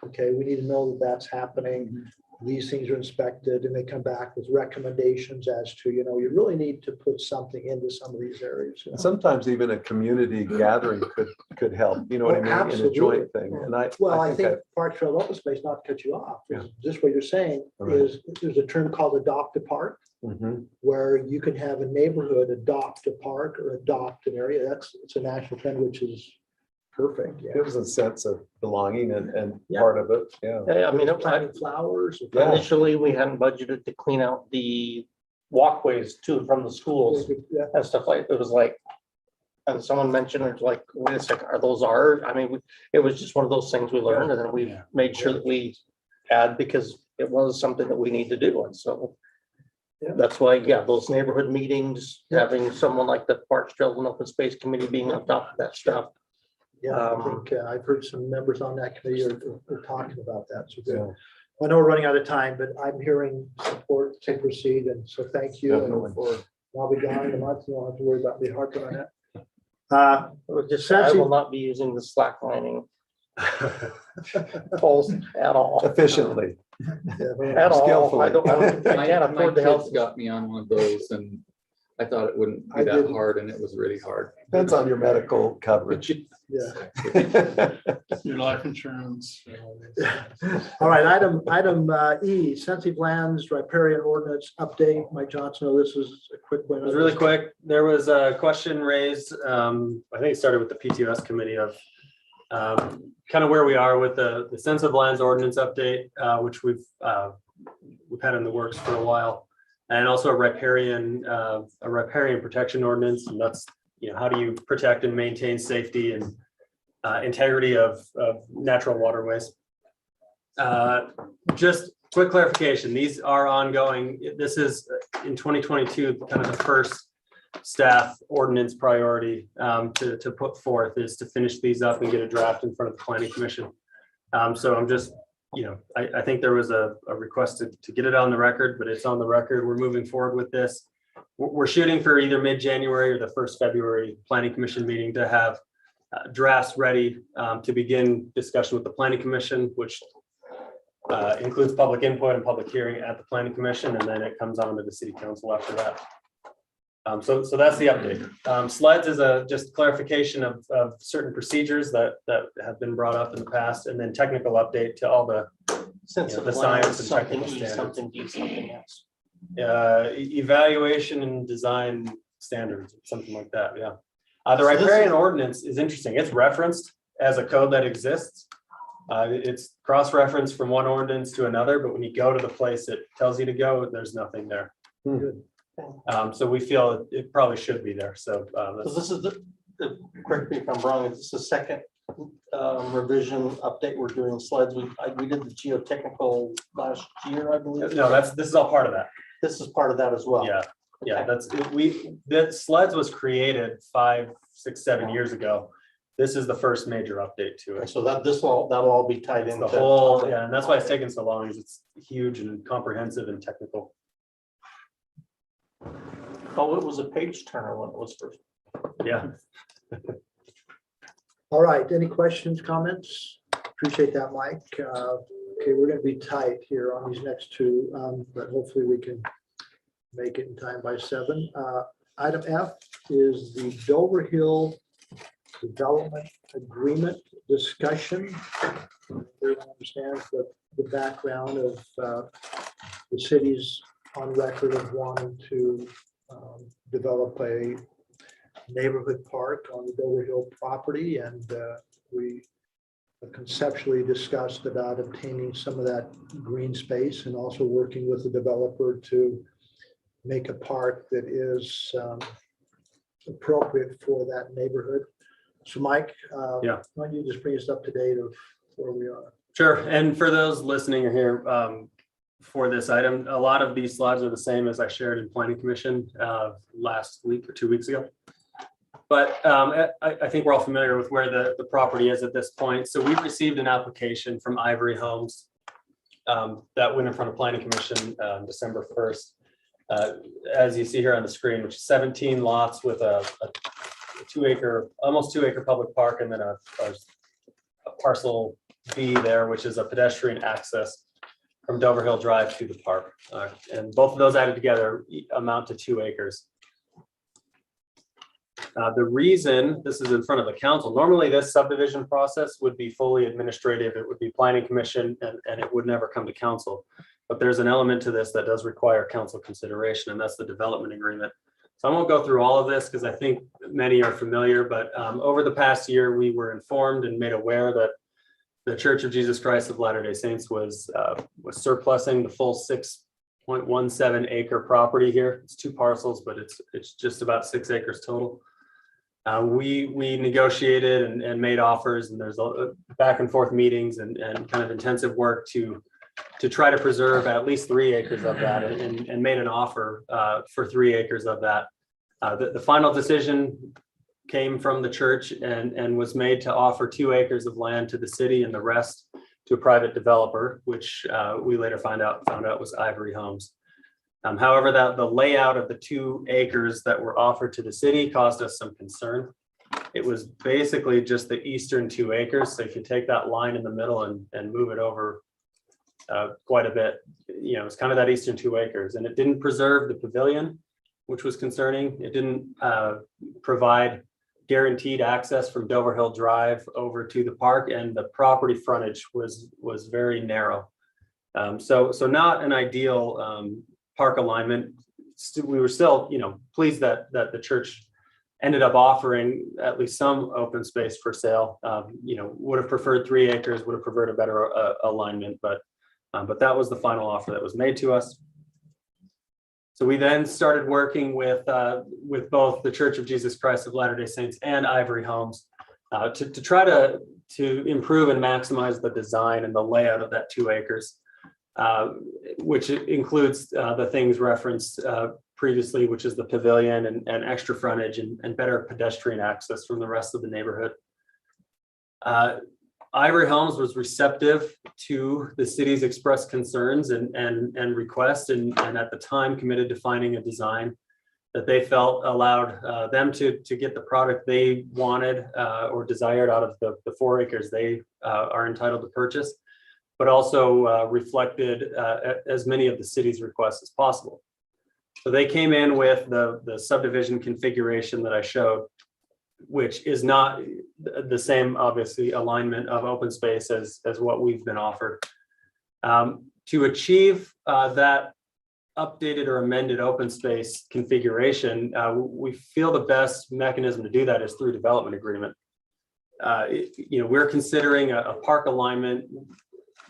[SPEAKER 1] Okay, we need to know that that's happening. These things are inspected and they come back with recommendations as to, you know, you really need to put something into some of these areas. You know?
[SPEAKER 7] Sometimes even a community gathering could help, you know what I mean, in a
[SPEAKER 1] Absolutely.
[SPEAKER 7] joint thing. And
[SPEAKER 1] Well, I think Park Trail Open Space, not to cut you off,
[SPEAKER 7] Yeah.
[SPEAKER 1] just what you're saying
[SPEAKER 7] Right.
[SPEAKER 1] is there's a term called adopt a park,
[SPEAKER 7] Mhm.
[SPEAKER 1] where you can have a neighborhood adopt a park or adopt an area. It's a national trend, which is perfect. Yeah.
[SPEAKER 7] Gives a sense of belonging and
[SPEAKER 1] Yeah.
[SPEAKER 7] part of it, yeah.
[SPEAKER 4] I mean,
[SPEAKER 1] Planting flowers.
[SPEAKER 7] Yeah.
[SPEAKER 4] initially, we hadn't budgeted to clean out the walkways to and from the schools
[SPEAKER 1] Yeah.
[SPEAKER 4] and stuff like, it was like, and someone mentioned, it's like, wait a second, are those ours? I mean, it was just one of those things we learned, and then we
[SPEAKER 11] Yeah.
[SPEAKER 4] made sure that we had, because it was something that we need to do, and so.
[SPEAKER 1] Yeah.
[SPEAKER 4] That's why, yeah, those neighborhood meetings, having someone like the Parks, Trails and Open Space Committee being on top of that stuff.
[SPEAKER 1] Yeah, I
[SPEAKER 4] Um,
[SPEAKER 1] think I've heard some members on that committee are talking about that. So good.
[SPEAKER 7] Yeah.
[SPEAKER 1] I know we're running out of time, but I'm hearing support to proceed. And so thank you.
[SPEAKER 7] Definitely.
[SPEAKER 1] And for, I'll be gone in a month. You don't have to worry about me harping on that.
[SPEAKER 4] It was just, I will not be using the slacklining polls at all.
[SPEAKER 7] Efficiently.
[SPEAKER 4] At all.
[SPEAKER 7] Skillfully.
[SPEAKER 4] I can't
[SPEAKER 5] My
[SPEAKER 4] afford to help.
[SPEAKER 5] kids got me on one of those and I thought it wouldn't
[SPEAKER 1] I
[SPEAKER 5] be that
[SPEAKER 1] didn't.
[SPEAKER 5] hard and it was really hard.
[SPEAKER 7] Depends on your medical coverage.
[SPEAKER 1] Yeah.
[SPEAKER 11] Your life insurance.
[SPEAKER 1] All right, item E, sensitive lands, riparian ordinance update. Mike Johnson, oh, this is a quick one.
[SPEAKER 6] It was really quick. There was a question raised, I think it started with the PTOS committee of kind of where we are with the sensitive lands ordinance update, which we've had in the works for a while. And also a riparian protection ordinance. And that's, you know, how do you protect and maintain safety and integrity of natural waterways? Just quick clarification, these are ongoing. This is in 2022, kind of the first staff ordinance priority to put forth is to finish these up and get a draft in front of the planning commission. So I'm just, you know, I think there was a request to get it on the record, but it's on the record. We're moving forward with this. We're shooting for either mid-January or the first February planning commission meeting to have drafts ready to begin discussion with the planning commission, which includes public input and public hearing at the planning commission, and then it comes on to the city council after that. So that's the update. SLEDs is just clarification of certain procedures that have been brought up in the past, and then technical update to all the
[SPEAKER 4] Sensitive
[SPEAKER 6] science
[SPEAKER 4] lands,
[SPEAKER 6] and
[SPEAKER 4] something,
[SPEAKER 6] technical
[SPEAKER 4] E,
[SPEAKER 6] standards.
[SPEAKER 4] something, D, something else.
[SPEAKER 6] Evaluation and design standards, something like that, yeah. The
[SPEAKER 4] So this
[SPEAKER 6] riparian
[SPEAKER 4] is-
[SPEAKER 6] ordinance is interesting. It's referenced as a code that exists. It's cross-referenced from one ordinance to another, but when you go to the place it tells you to go, there's nothing there.
[SPEAKER 1] Good.
[SPEAKER 6] So we feel it probably should be there, so.
[SPEAKER 4] So this is correct me if I'm wrong, it's the second revision update we're doing slides. We did the geotechnical last year, I believe.
[SPEAKER 6] No, this is all part of that.
[SPEAKER 4] This is part of that as well.
[SPEAKER 6] Yeah, that SLEDs was created 5, 6, 7 years ago. This is the first major update to
[SPEAKER 4] And
[SPEAKER 6] it.
[SPEAKER 4] so that'll all be tied
[SPEAKER 6] It's
[SPEAKER 4] into
[SPEAKER 6] the whole, yeah, and that's why it's taken so long, is it's huge and comprehensive and technical.
[SPEAKER 4] Oh, it was a page turner when it was first.
[SPEAKER 6] Yeah.
[SPEAKER 1] All right, any questions, comments? Appreciate that, Mike. Okay, we're gonna be tight here on these next two, but hopefully we can make it in time by 7. Item F is the Dover Hill development agreement discussion. Everyone understands the background of the city's on record of wanting to develop a neighborhood park on the Dover Hill property, and we conceptually discussed about obtaining some of that green space and also working with the developer to make a park that is appropriate for that neighborhood. So Mike,
[SPEAKER 6] Yeah.
[SPEAKER 1] why don't you just bring us up to date of where we are?
[SPEAKER 6] Sure. And for those listening or here for this item, a lot of these slides are the same as I shared in Planning Commission last week or 2 weeks ago. But I think we're all familiar with where the property is at this point. So we received an application from Ivory Homes that went in front of Planning Commission December 1st. As you see here on the screen, which is 17 lots with a 2 acre, almost 2 acre public park, and then a parcel B there, which is a pedestrian access from Dover Hill Drive to the park. And both of those added together amount to 2 acres. The reason this is in front of the council, normally this subdivision process would be fully administrative. It would be Planning Commission and it would never come to council. But there's an element to this that does require council consideration, and that's the development agreement. So I won't go through all of this because I think many are familiar, but over the past year, we were informed and made aware that the Church of Jesus Christ of Latter-day Saints was surplusing the full 6.17 acre property here. It's 2 parcels, but it's just about 6 acres total. We negotiated and made offers, and there's back and forth meetings and kind of intensive work to try to preserve at least 3 acres of that, and made an offer for 3 acres of that. The final decision came from the church and was made to offer 2 acres of land to the city and the rest to a private developer, which we later found out was Ivory Homes. However, the layout of the 2 acres that were offered to the city caused us some concern. It was basically just the eastern 2 acres. So if you take that line in the middle and move it over quite a bit, it's kind of that eastern 2 acres, and it didn't preserve the pavilion, which was concerning. It didn't provide guaranteed access from Dover Hill Drive over to the park, and the property frontage was very narrow. So not an ideal park alignment. We were still, pleased that the church ended up offering at least some open space for sale. Would have preferred 3 acres, would have preferred a better alignment, but that was the final offer that was made to us. So we then started working with both the Church of Jesus Christ of Latter-day Saints and Ivory Homes to try to improve and maximize the design and the layout of that 2 acres, which includes the things referenced previously, which is the pavilion and extra frontage and better pedestrian access from the rest of the neighborhood. Ivory Homes was receptive to the city's expressed concerns and requests, and at the time committed to finding a design that they felt allowed them to get the product they wanted or desired out of the 4 acres they are entitled to purchase, but also reflected as many of the city's requests as possible. So they came in with the subdivision configuration that I showed, which is not the same, obviously, alignment of open space as what we've been offered. To achieve that updated or amended open space configuration, we feel the best mechanism to do that is through development agreement. We're considering a park alignment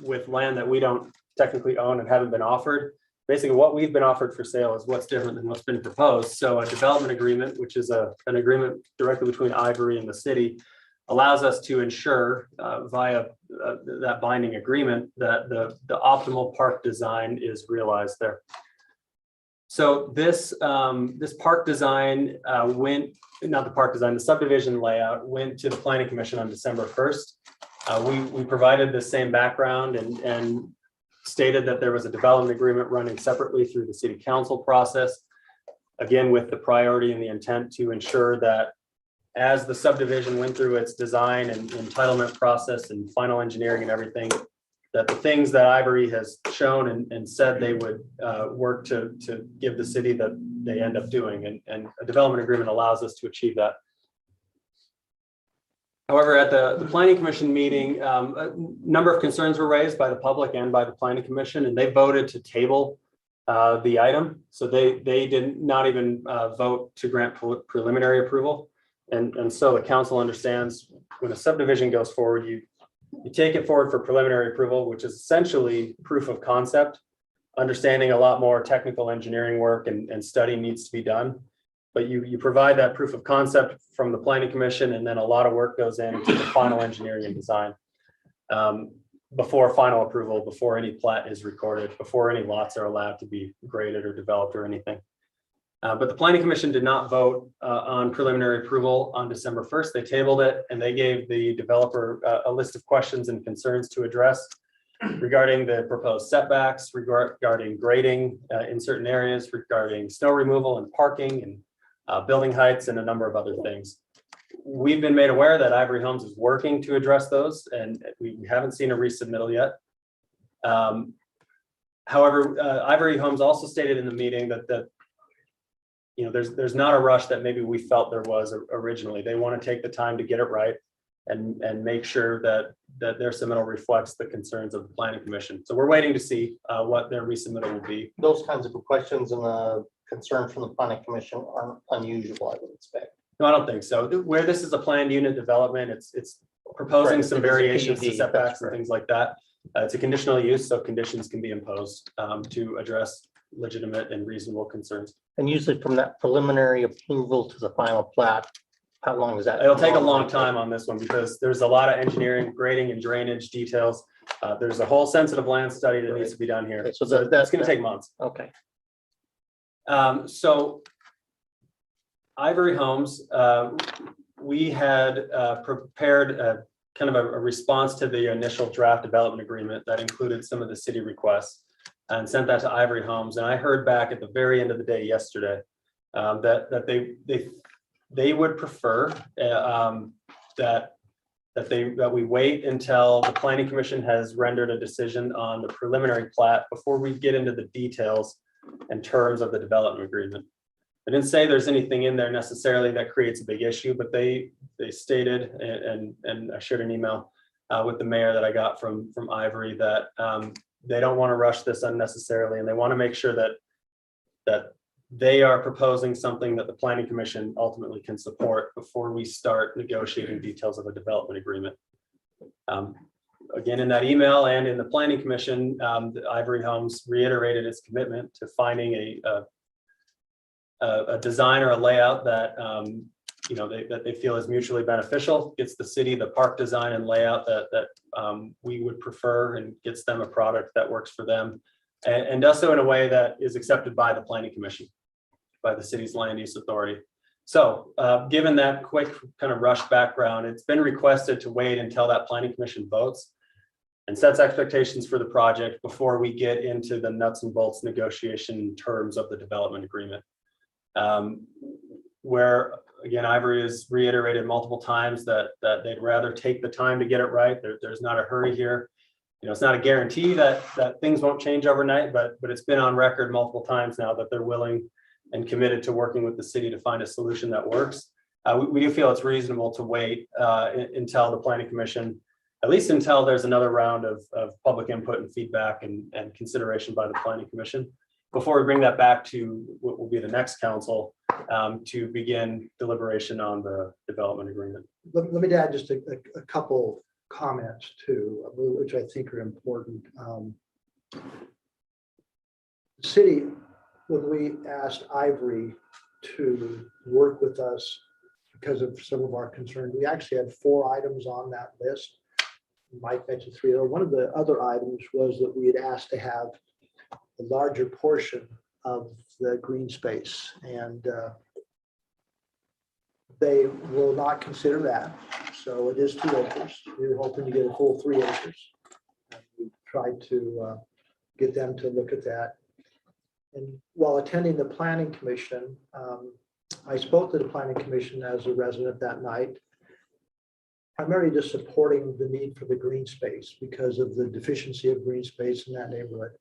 [SPEAKER 6] with land that we don't technically own and haven't been offered. Basically, what we've been offered for sale is what's different than what's been proposed. So a development agreement, which is an agreement directly between Ivory and the city, allows us to ensure via that binding agreement that the optimal park design is realized there. So this park design the subdivision layout went to the Planning Commission on December 1st. We provided the same background and stated that there was a development agreement running separately through the city council process, again, with the priority and the intent to ensure that as the subdivision went through its design and entitlement process and final engineering and everything, that the things that Ivory has shown and said they would work to give the city, that they end up doing. And a development agreement allows us to achieve that. However, at the planning commission meeting, a number of concerns were raised by the public and by the planning commission, and they voted to table the item. So they did not even vote to grant preliminary approval. And so the council understands when a subdivision goes forward, you take it forward for preliminary approval, which is essentially proof of concept, understanding a lot more technical engineering work and study needs to be done. But you provide that proof of concept from the planning commission, and then a lot of work goes into the final engineering and design before final approval, before any plat is recorded, before any lots are allowed to be graded or developed or anything. But the planning commission did not vote on preliminary approval on December 1st. They tabled it and they gave the developer a list of questions and concerns to address regarding the proposed setbacks, regarding grading in certain areas, regarding snow removal and parking and building heights and a number of other things. We've been made aware that Ivory Homes is working to address those, and we haven't seen a resubmittal yet. However, Ivory Homes also stated in the meeting that you know, there's not a rush that maybe we felt there was originally. They want to take the time to get it right and make sure that their submittal reflects the concerns of the planning commission. So we're waiting to see what their resubmittal will be.
[SPEAKER 4] Those kinds of questions and concerns from the planning commission aren't unusual, I would expect.
[SPEAKER 6] No, I don't think so. Where this is a planned unit development, it's proposing
[SPEAKER 4] Right,
[SPEAKER 6] some
[SPEAKER 4] it is a
[SPEAKER 6] variations to
[SPEAKER 4] PUD,
[SPEAKER 6] setbacks
[SPEAKER 4] that's
[SPEAKER 6] and
[SPEAKER 4] correct.
[SPEAKER 6] things like that. It's a conditional use, so conditions can be imposed to address legitimate and reasonable concerns.
[SPEAKER 4] And usually from that preliminary approval to the final plat, how long is that?
[SPEAKER 6] It'll take a long time on this one because there's a lot of engineering, grading and drainage details. There's a whole sensitive land study that needs to be done here.
[SPEAKER 4] Okay, so
[SPEAKER 6] So
[SPEAKER 4] that's
[SPEAKER 6] that's going to take months.
[SPEAKER 4] Okay.
[SPEAKER 6] So Ivory Homes, we had prepared kind of a response to the initial draft development agreement that included some of the city requests and sent that to Ivory Homes. And I heard back at the very end of the day yesterday that they would prefer that we wait until the planning commission has rendered a decision on the preliminary plat before we get into the details and terms of the development agreement. I didn't say there's anything in there necessarily that creates a big issue, but they stated, and I shared an email with the mayor that I got from Ivory that they don't want to rush this unnecessarily, and they want to make sure that they are proposing something that the planning commission ultimately can support before we start negotiating details of a development agreement. Again, in that email and in the planning commission, the Ivory Homes reiterated its commitment to finding a design or a layout that you know that they feel is mutually beneficial, gets the city the park design and layout that we would prefer, and gets them a product that works for them, and does so in a way that is accepted by the planning commission, by the city's land use authority. So given that quick kind of rush background, it's been requested to wait until that planning commission votes and sets expectations for the project before we get into the nuts and bolts negotiation terms of the development agreement. Where again, Ivory has reiterated multiple times that they'd rather take the time to get it right. There's not a hurry here. You know, it's not a guarantee that things won't change overnight, but it's been on record multiple times now that they're willing and committed to working with the city to find a solution that works. We do feel it's reasonable to wait until the planning commission, at least until there's another round of public input and feedback and consideration by the planning commission, before we bring that back to what will be the next council to begin deliberation on the development agreement.
[SPEAKER 1] Let me add just a couple comments too, which I think are important. The city, when we asked Ivory to work with us because of some of our concerns, we actually had 4 items on that list. Mike mentioned 3. One of the other items was that we had asked to have a larger portion of the green space, and they will not consider that. So it is 2 acres. We were hoping to get a full 3 acres. And we tried to get them to look at that. And while attending the planning commission, I spoke to the planning commission as a resident that night, primarily just supporting the need for the green space because of the deficiency of green space in that neighborhood.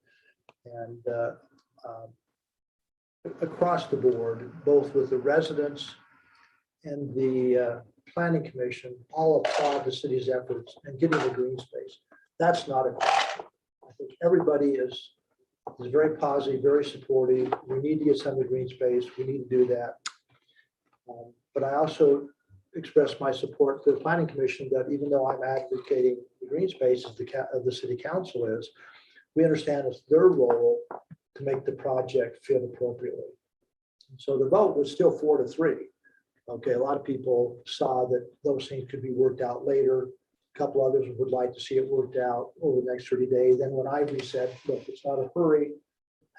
[SPEAKER 1] And across the board, both with the residents and the planning commission all applaud the city's efforts in getting the green space. That's not a question. I think everybody is very positive, very supportive. We need to get some of the green space. We need to do that. But I also express my support to the planning commission that even though I'm advocating the green space as the city council is, we understand it's their role to make the project fit appropriately. So the vote was still 4-3. Okay, a lot of people saw that those things could be worked out later. A couple others would like to see it worked out over the next 30 days. Then when Ivory said, look, it's not a hurry,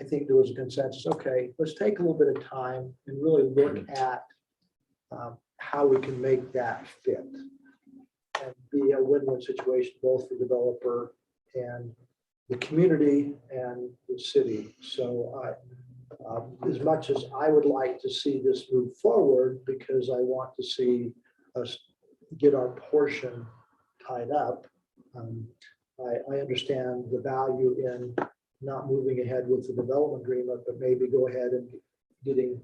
[SPEAKER 1] I think there was a consensus. Okay, let's take a little bit of time and really look at how we can make that fit and be a win-win situation, both for the developer and the community and the city. So as much as I would like to see this move forward, because I want to see us get our portion tied up, I understand the value in not moving ahead with the development agreement, but maybe go ahead and getting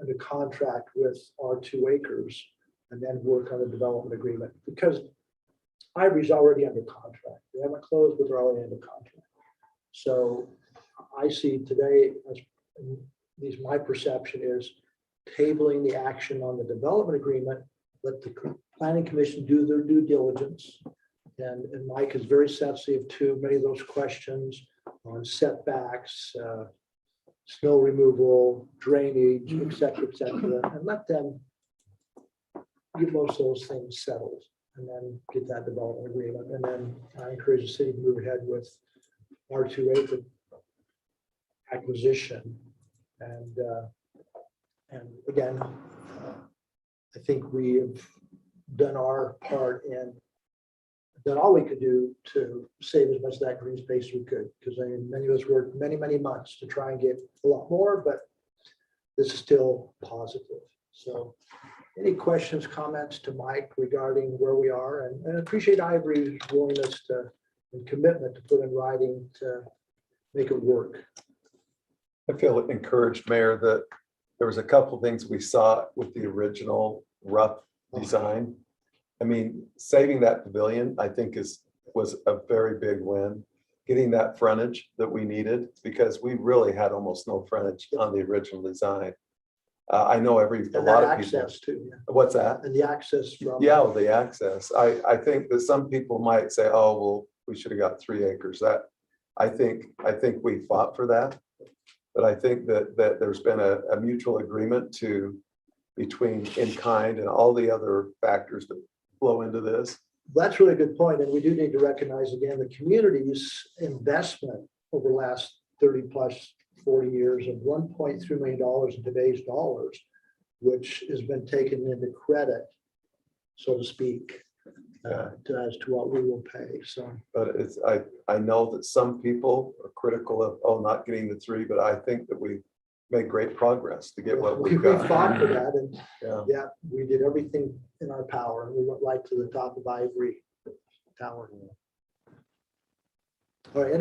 [SPEAKER 1] under contract with our 2 acres and then work on a development agreement, because Ivory's already under contract. They haven't closed, but they're already under contract. So I see today, as at least my perception is, tabling the action on the development agreement, let the planning commission do their due diligence. And Mike is very sensitive to many of those questions on setbacks, snow removal, drainage, et cetera, and let them get most of those things settled and then get that development agreement. And then I encourage the city to move ahead with our 2 acre acquisition. And again, I think we have done our part and done all we could do to save as much of that green space we could, because I mean, many of us worked many months to try and get a lot more, but this is still positive. So any questions, comments to Mike regarding where we are, and appreciate Ivory's willingness to and commitment to put in writing to make it work.
[SPEAKER 7] I feel encouraged, Mayor, that there was a couple things we saw with the original rough design. I mean, saving that pavilion, I think was a very big win. Getting that frontage that we needed, because we really had almost no frontage on the original design. I know a
[SPEAKER 1] And
[SPEAKER 7] lot
[SPEAKER 1] that
[SPEAKER 7] of people.
[SPEAKER 1] access too. Yeah.
[SPEAKER 7] What's that?
[SPEAKER 1] And the access from.
[SPEAKER 7] Yeah, well, the access. I think that some people might say, oh, well, we should have got 3 acres. That I think we fought for that. But I think that there's been a mutual agreement between in kind and all the other factors that flow into this.
[SPEAKER 1] That's really a good point. And we do need to recognize again, the community's investment over the last 30 plus 40 years of $1.3 million in today's dollars, which has been taken into credit, so to speak, as to what we will pay. So,
[SPEAKER 7] But I know that some people are critical of not getting the 3, but I think that we made great progress to get what
[SPEAKER 1] we
[SPEAKER 7] we've got.
[SPEAKER 1] fought for that, and
[SPEAKER 7] Yeah.
[SPEAKER 1] we did everything in our power, and we went right to the top of Ivory Tower. All right,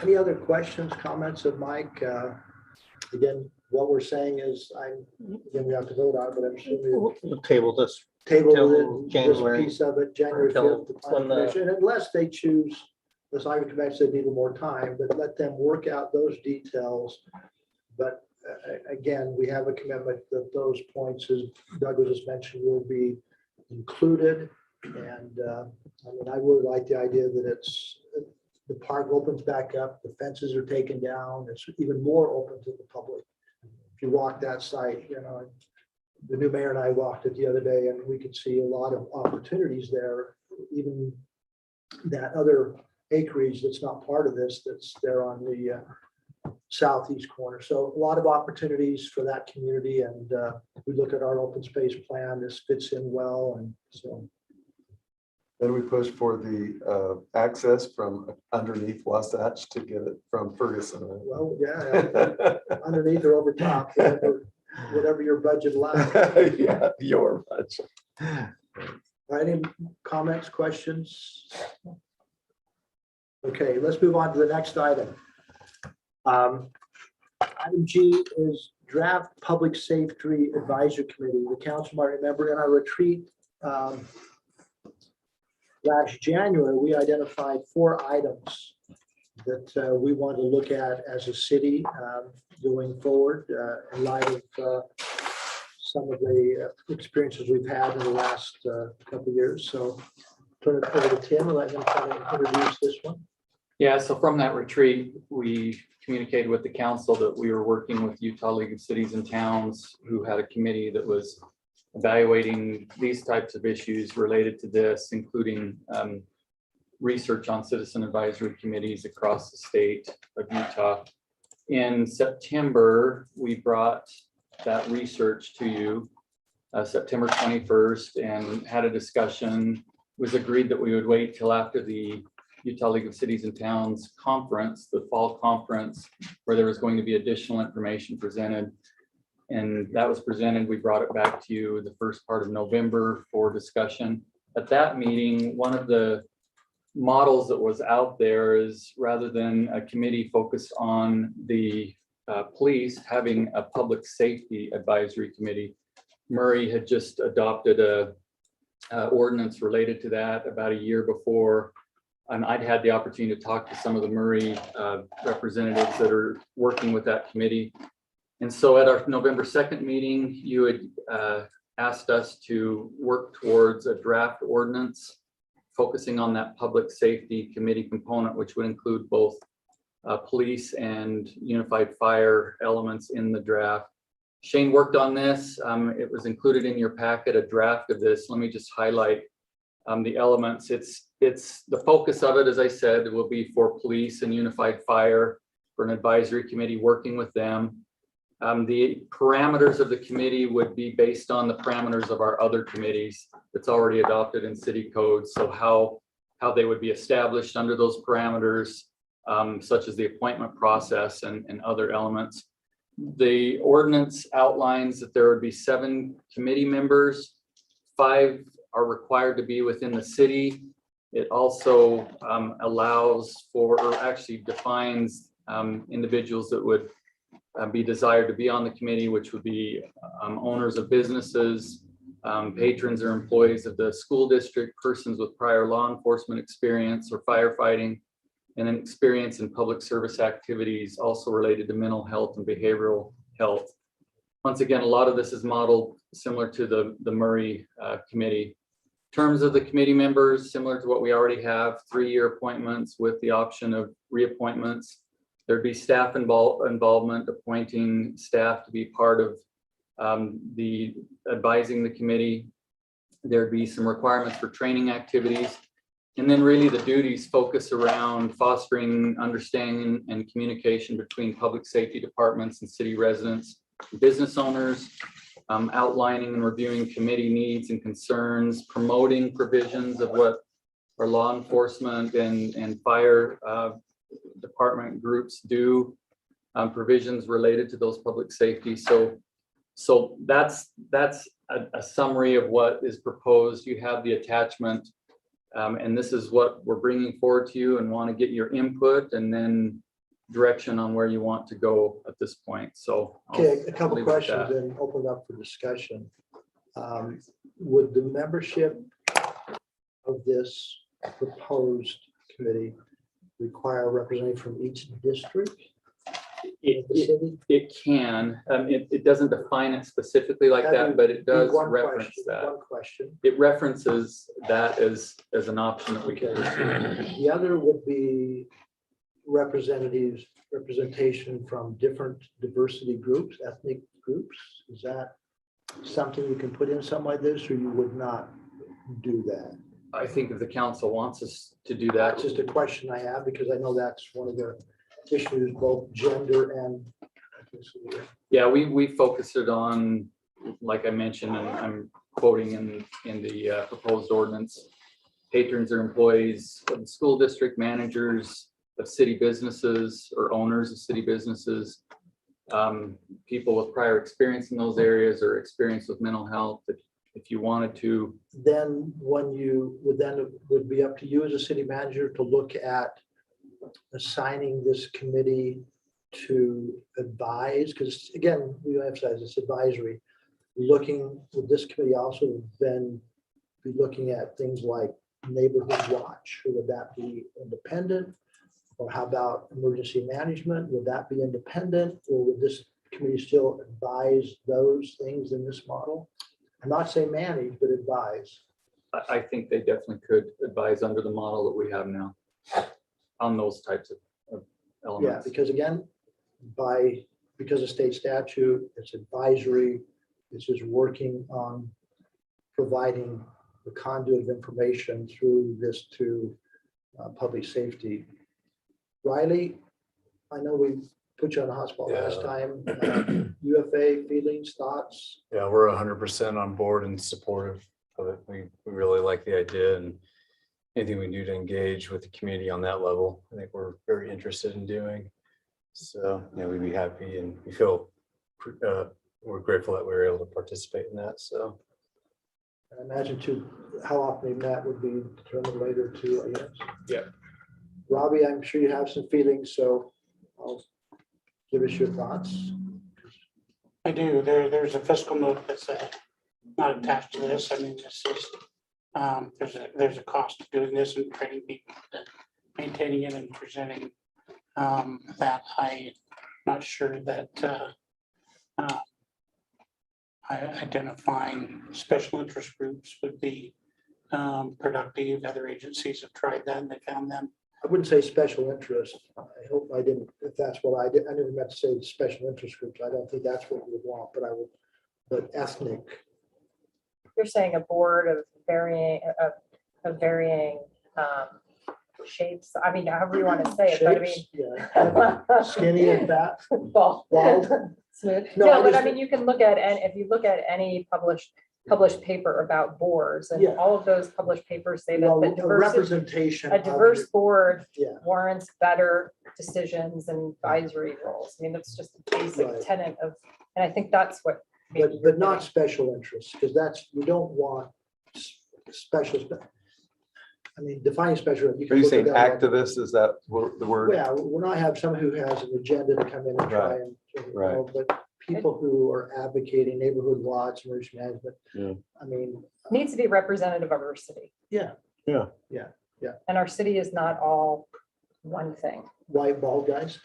[SPEAKER 1] any other questions, comments of Mike? Again, what we're saying is, again, we have to vote on it, but I'm assuming
[SPEAKER 4] We'll table this.
[SPEAKER 1] table
[SPEAKER 4] Till
[SPEAKER 1] this
[SPEAKER 4] January.
[SPEAKER 1] piece of it, January
[SPEAKER 4] Till
[SPEAKER 1] 5th, the planning
[SPEAKER 4] when the-
[SPEAKER 1] commission, unless they choose, as I would say, need a little more time, but let them work out those details. But again, we have a commitment that those points, as Douglas just mentioned, will be included. And I mean, I really like the idea that the park opens back up, the fences are taken down, it's even more open to the public. If you walk that site, the new mayor and I walked it the other day, and we could see a lot of opportunities there, even that other acreage that's not part of this, that's there on the southeast corner. So a lot of opportunities for that community, and we look at our open space plan, this fits in well, and so.
[SPEAKER 7] Then we pushed for the access from underneath Wasatch to get it from Ferguson.
[SPEAKER 1] Well, yeah, underneath or over top, whatever your budget allows.
[SPEAKER 7] Yeah, your budget.
[SPEAKER 1] Any comments, questions? Okay, let's move on to the next item. Item G is draft public safety advisory committee. The council might remember in our retreat last January, we identified 4 items that we want to look at as a city going forward in light of some of the experiences we've had in the last couple of years. So turn it over to Tim and let him kind of introduce this one.
[SPEAKER 5] Yeah, so from that retreat, we communicated with the council that we were working with Utah League of Cities and Towns, who had a committee that was evaluating these types of issues related to this, including research on citizen advisory committees across the state of Utah. In September, we brought that research to you, September 21st, and had a discussion. It was agreed that we would wait till after the Utah League of Cities and Towns conference, the fall conference, where there was going to be additional information presented. And that was presented. We brought it back to you the first part of November for discussion. At that meeting, one of the models that was out there is, rather than a committee focused on the police, having a public safety advisory committee. Murray had just adopted a ordinance related to that about a year before. And I'd had the opportunity to talk to some of the Murray representatives that are working with that committee. And so at our November 2nd meeting, you had asked us to work towards a draft ordinance focusing on that public safety committee component, which would include both police and unified fire elements in the draft. Shane worked on this. It was included in your packet, a draft of this. Let me just highlight the elements. It's the focus of it, as I said, will be for police and unified fire, for an advisory committee working with them. The parameters of the committee would be based on the parameters of our other committees that's already adopted in city code. So how they would be established under those parameters, such as the appointment process and other elements. The ordinance outlines that there would be 7 committee members. 5 are required to be within the city. It also allows for, or actually defines individuals that would be desired to be on the committee, which would be owners of businesses, patrons or employees of the school district, persons with prior law enforcement experience or firefighting, and an experience in public service activities also related to mental health and behavioral health. Once again, a lot of this is modeled similar to the Murray committee. Terms of the committee members, similar to what we already have, 3-year appointments with the option of reappointments. There'd be staff involvement, appointing staff to be part of the advising the committee. There'd be some requirements for training activities. And then really the duties focus around fostering understanding and communication between public safety departments and city residents, business owners, outlining and reviewing committee needs and concerns, promoting provisions of what our law enforcement and fire department groups do, provisions related to those public safety. So that's a summary of what is proposed. You have the attachment. And this is what we're bringing forward to you, and want to get your input and then direction on where you want to go at this point. So
[SPEAKER 1] Okay, a couple
[SPEAKER 5] leave it at
[SPEAKER 1] questions
[SPEAKER 5] that.
[SPEAKER 1] and open up for discussion. Would the membership of this proposed committee require a representative from each district?
[SPEAKER 5] It can. It doesn't define it specifically like that, but it does reference that.
[SPEAKER 1] One question.
[SPEAKER 5] It references that as an option that we can pursue.
[SPEAKER 1] The other would be representation from different diversity groups, ethnic groups. Is that something you can put in something like this, or you would not do that?
[SPEAKER 5] I think if the council wants us to do that,
[SPEAKER 1] That's just a question I have, because I know that's one of the issues, both gender and ethnicity.
[SPEAKER 5] yeah, we focused it on, like I mentioned, and I'm quoting in the proposed ordinance, patrons or employees of the school district, managers of city businesses or owners of city businesses, people with prior experience in those areas or experience with mental health. If you wanted to,
[SPEAKER 1] Then it would be up to you as a city manager to look at assigning this committee to advise, because again, we emphasize it's advisory. Looking, would this committee also then be looking at things like neighborhood watch? Would that be independent? Or how about emergency management? Would that be independent? Or would this committee still advise those things in this model? I'm not saying manage, but advise.
[SPEAKER 5] I think they definitely could advise under the model that we have now on those types of
[SPEAKER 1] Yeah,
[SPEAKER 5] elements.
[SPEAKER 1] because again, because of state statute, it's advisory. It's just working on providing the conduit of information through this to public safety. Riley, I know we put you on the hotspot last time. UFA feelings, thoughts?
[SPEAKER 12] Yeah, we're 100% on board and supportive of it. We really like the idea, and anything we can do to engage with the community on that level, I think we're very interested in doing. So, yeah, we'd be happy, and we feel we're grateful that we were able to participate in that. So,
[SPEAKER 1] I imagine too, how often they met would be determined later too, I guess.
[SPEAKER 5] Yeah.
[SPEAKER 1] Robbie, I'm sure you have some feelings, so I'll give us your thoughts.
[SPEAKER 9] I do. There's a fiscal note that's not attached to this. I mean, this is, there's a cost to doing this and training people, maintaining it and presenting that. I'm not sure that identifying special interest groups would be productive. Other agencies have tried that and they found them.
[SPEAKER 1] I wouldn't say special interest. I hope I didn't, if that's what I did, I never meant to say special interest groups. I don't think that's what we would want, but I would, but ethnic.
[SPEAKER 8] You're saying a board of varying shapes. I mean, however you want to say it, but I
[SPEAKER 1] Shapes, yeah. Skinny and fat.
[SPEAKER 8] mean, bald,
[SPEAKER 1] Bald.
[SPEAKER 8] smooth.
[SPEAKER 1] No,
[SPEAKER 8] No,
[SPEAKER 1] I
[SPEAKER 8] but
[SPEAKER 1] just-
[SPEAKER 8] I mean, you can look at, and if you look at any published paper about boards, and
[SPEAKER 1] Yeah.
[SPEAKER 8] all of those published papers say that
[SPEAKER 1] Well,
[SPEAKER 8] the
[SPEAKER 1] a
[SPEAKER 8] diversity,
[SPEAKER 1] representation.
[SPEAKER 8] a
[SPEAKER 1] of
[SPEAKER 8] diverse board
[SPEAKER 1] Yeah.
[SPEAKER 8] warrants better decisions and advisory roles. I mean, that's just a basic
[SPEAKER 1] Right.
[SPEAKER 8] tenet of, and I think that's what. maybe
[SPEAKER 1] But
[SPEAKER 8] you're
[SPEAKER 1] not
[SPEAKER 8] getting.
[SPEAKER 1] special interests, because that's, you don't want special. I mean, defining special.
[SPEAKER 7] Are you
[SPEAKER 1] can look
[SPEAKER 7] saying
[SPEAKER 1] at that.
[SPEAKER 7] activists? Is that the word?
[SPEAKER 1] Yeah, we're not have someone who has an agenda to come in and try
[SPEAKER 7] Right.
[SPEAKER 1] and, you
[SPEAKER 7] Right.
[SPEAKER 1] know, but people who are advocating neighborhood watch, emergency management.
[SPEAKER 7] Yeah.
[SPEAKER 1] I mean,
[SPEAKER 8] Needs to be representative of our city.
[SPEAKER 1] yeah,
[SPEAKER 8] And our city is not all one thing.
[SPEAKER 1] white bald guys.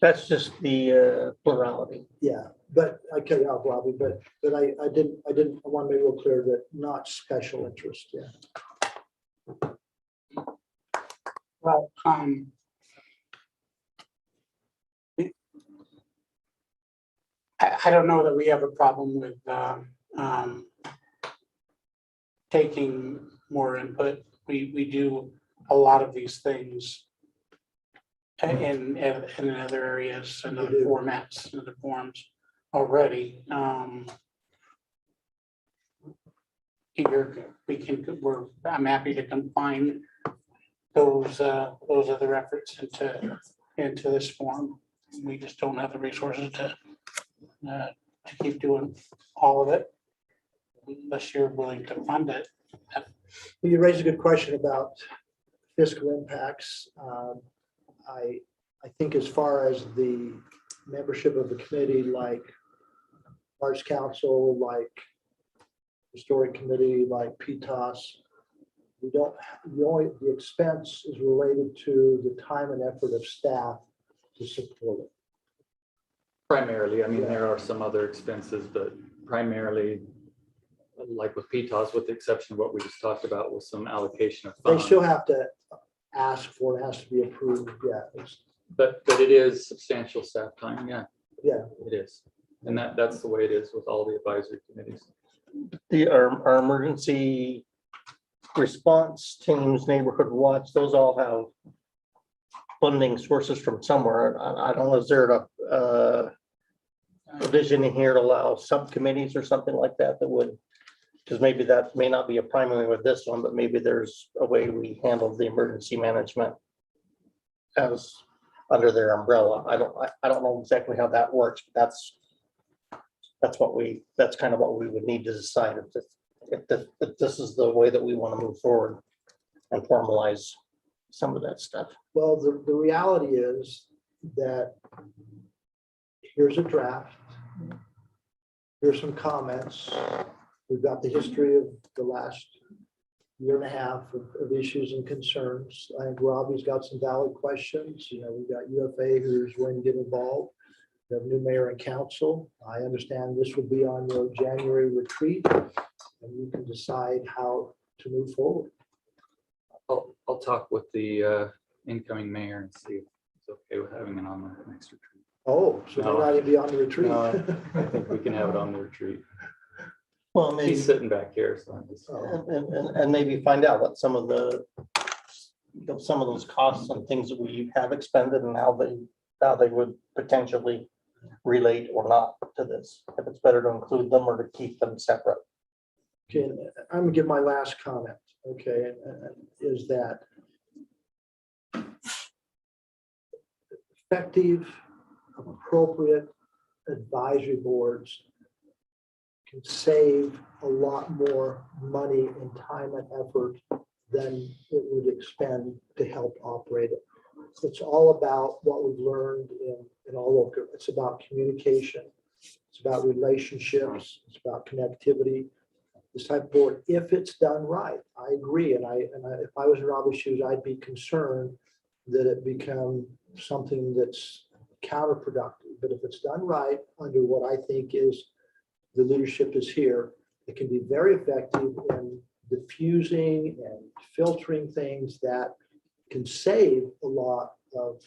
[SPEAKER 4] That's just the plurality.
[SPEAKER 1] Yeah, but I cut you off, Robbie, but I want to make real clear that not special interest, yeah.
[SPEAKER 9] Well, I don't know that we have a problem with taking more input. We do a lot of these things in other areas and other formats, and other forms already. I'm happy to combine those other efforts into this form. We just don't have the resources to keep doing all of it unless you're willing to fund it.
[SPEAKER 1] You raised a good question about fiscal impacts. I think as far as the membership of the committee, like Arts Council, like Historic Committee, like PTOS, the expense is related to the time and effort of staff to support it.
[SPEAKER 5] Primarily, I mean, there are some other expenses, but primarily, like with PTOS, with the exception of what we just talked about, with some allocation of
[SPEAKER 1] They
[SPEAKER 5] funds.
[SPEAKER 1] still have to ask for it, has to be approved, yeah.
[SPEAKER 5] But it is substantial staff time, yeah,
[SPEAKER 1] Yeah,
[SPEAKER 5] it is. And that's the way it is with all the advisory committees.
[SPEAKER 4] Our emergency response teams, neighborhood watch, those all have funding sources from somewhere. I don't know, is there a vision in here to allow subcommittees or something like that would, because maybe that may not be a primary with this one, but maybe there's a way we handle the emergency management as under their umbrella. I don't know exactly how that works, but that's kind of what we would need to decide if this is the way that we want to move forward and formalize some of that stuff.
[SPEAKER 1] Well, the reality is that here's a draft. Here's some comments. We've got the history of the last year and a half of issues and concerns. I think Robbie's got some valid questions. You know, we've got UFA who's willing to get involved. We have new mayor and council. I understand this will be on your January retreat, and you can decide how to move forward.
[SPEAKER 5] I'll talk with the incoming mayor and see if it's okay with having it on the next retreat.
[SPEAKER 1] Oh, so
[SPEAKER 5] No.
[SPEAKER 1] they're not even be on the retreat.
[SPEAKER 5] No, I think we can have it on the retreat.
[SPEAKER 4] Well, maybe,
[SPEAKER 5] He's sitting back here, so I'm just.
[SPEAKER 4] and maybe find out what some of the, you know, some of those costs and things that we have expended and how they would potentially relate or not to this. If it's better to include them or to keep them separate.
[SPEAKER 1] Okay, I'm gonna give my last comment, okay, is that effective, appropriate advisory boards can save a lot more money and time and effort than it would expend to help operate it. It's all about what we've learned in all of it. It's about communication. It's about relationships. It's about connectivity. This type of board, if it's done right, I agree. And if I was in Robbie's shoes, I'd be concerned that it become something that's counterproductive. But if it's done right under what I think is the leadership is here, it can be very effective in diffusing and filtering things that can save a lot of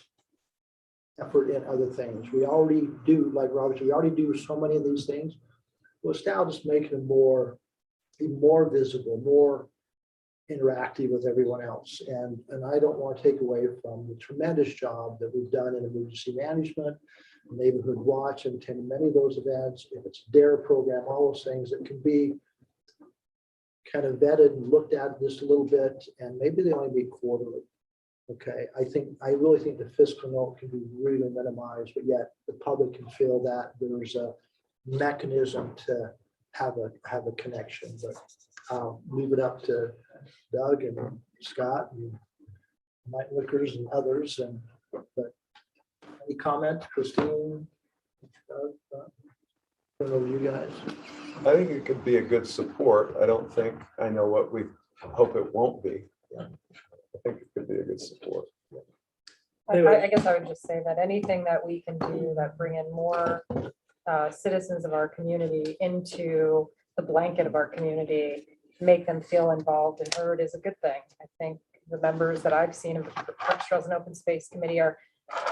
[SPEAKER 1] effort in other things. We already do, like Robert said, we already do so many of these things. Well, now just making them be more visible, more interactive with everyone else. And I don't want to take away from the tremendous job that we've done in emergency management, neighborhood watch, and attending many of those events. If it's DARE program, all those things that can be kind of vetted and looked at just a little bit, and maybe they only be quarterly. Okay, I really think the fiscal note can be really minimized, but yet the public can feel that there's a mechanism to have a connection. But I'll leave it up to Doug and Scott and Mike Lickers and others. But any comments, Christine? Doug, I don't know you guys.
[SPEAKER 7] I think it could be a good support. I know what we hope it won't be. I think it could be a good support.
[SPEAKER 8] I guess I would just say that anything that we can do that bring in more citizens of our community into the blanket of our community, make them feel involved and heard is a good thing. I think the members that I've seen of the Parks, Trails and Open Space Committee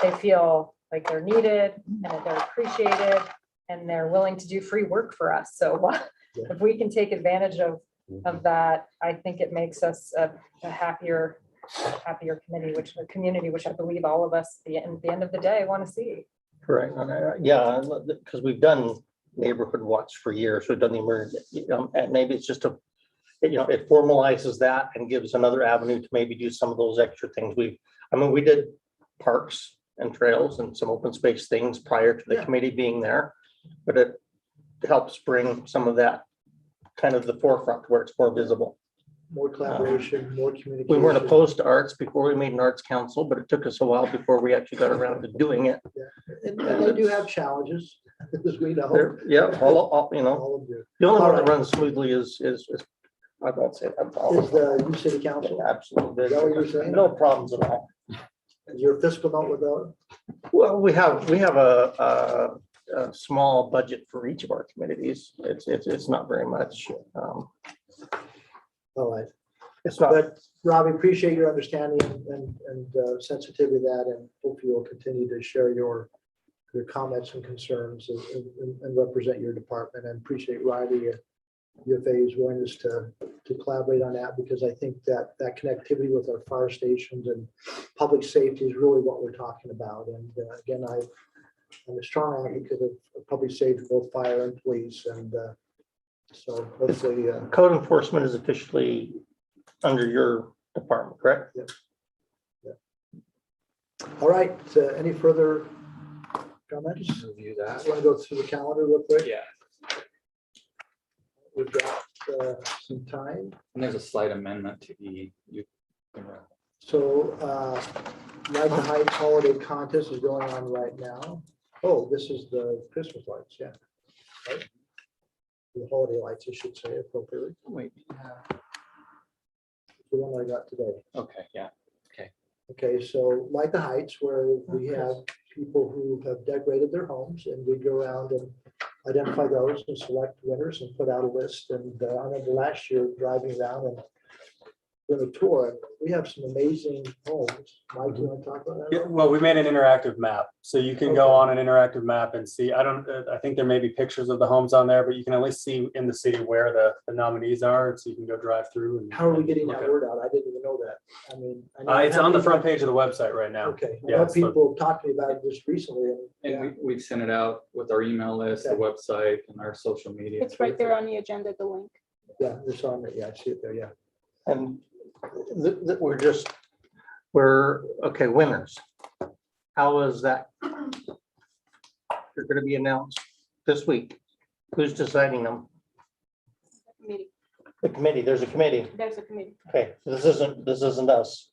[SPEAKER 8] they feel like they're needed and that they're appreciated and they're willing to do free work for us. So if we can take advantage of that, I think it makes us a happier community, which I believe all of us at the end of the day want to see.
[SPEAKER 4] Correct. Yeah, because we've done neighborhood watch for years. We've done the emergency, and maybe it's just it formalizes that and gives another avenue to maybe do some of those extra things. We did parks and trails and some open space things prior to the committee being there, but it helps bring some of that kind of the forefront where it's more visible.
[SPEAKER 1] More collaboration, more communication.
[SPEAKER 4] We weren't opposed to arts before we made an arts council, but it took us a while before we actually got around to doing it.
[SPEAKER 1] And they do have challenges, as we know.
[SPEAKER 4] All
[SPEAKER 1] All of you.
[SPEAKER 4] the only
[SPEAKER 1] All
[SPEAKER 4] one that
[SPEAKER 1] right.
[SPEAKER 4] runs smoothly is I won't say that.
[SPEAKER 1] Is the new city council?
[SPEAKER 4] Absolutely.
[SPEAKER 1] Is that what you're saying?
[SPEAKER 4] No problems at all.
[SPEAKER 1] Is your fiscal note with those?
[SPEAKER 4] Well, we have a small budget for each of our committees. It's not very much.
[SPEAKER 1] All right.
[SPEAKER 4] It's not.
[SPEAKER 1] But Robbie, appreciate your understanding and sensitivity to that, and hopefully you'll continue to share your comments and concerns and represent your department, and appreciate Riley and UFA's willingness to collaborate on that, because I think that connectivity with our fire stations and public safety is really what we're talking about. And again, I'm a strong advocate of public safety, both fire and police, and so hopefully.
[SPEAKER 4] Code enforcement is officially under your department, correct?
[SPEAKER 1] All right, any further comments?
[SPEAKER 5] Review that.
[SPEAKER 1] Want to go through the calendar real quick?
[SPEAKER 5] Yeah,
[SPEAKER 1] We've got some time.
[SPEAKER 5] and there's a slight amendment to E. You can
[SPEAKER 1] So, Light the Heights holiday contest is going on right now. Oh, this is the Christmas lights, yeah. Right? The holiday lights, I should say appropriately.
[SPEAKER 5] Wait,
[SPEAKER 1] The one I got today.
[SPEAKER 5] okay, yeah.
[SPEAKER 1] Okay, so Light the Heights, where we have people who have decorated their homes, and we go around and identify those and select winners and put out a list. And I remember last year driving around and doing a tour. We have some amazing homes. Mike, you want to talk about that?
[SPEAKER 6] Yeah, well, we made an interactive map, so you can go on an interactive map and see, I think there may be pictures of the homes on there, but you can at least see in the city where the nominees are, so you can go drive through and.
[SPEAKER 1] How are we getting
[SPEAKER 6] look
[SPEAKER 1] that
[SPEAKER 6] at it.
[SPEAKER 1] word out? I didn't even know that. I mean. I know
[SPEAKER 6] It's on the front page of the website right now.
[SPEAKER 1] Okay, I
[SPEAKER 6] Yeah,
[SPEAKER 1] know
[SPEAKER 6] so-
[SPEAKER 1] people talked to me about it just recently.
[SPEAKER 5] And we've sent it out with our email list, the
[SPEAKER 1] Okay.
[SPEAKER 5] website and our social media.
[SPEAKER 10] It's right there on the agenda, the link.
[SPEAKER 1] Yeah, it's on there. Yeah, I see it there. Yeah.
[SPEAKER 4] And okay, winners. How is that? They're gonna be announced this week. Who's deciding them?
[SPEAKER 10] Committee.
[SPEAKER 4] The committee, there's a committee.
[SPEAKER 10] There's a committee.
[SPEAKER 4] Okay, this isn't us.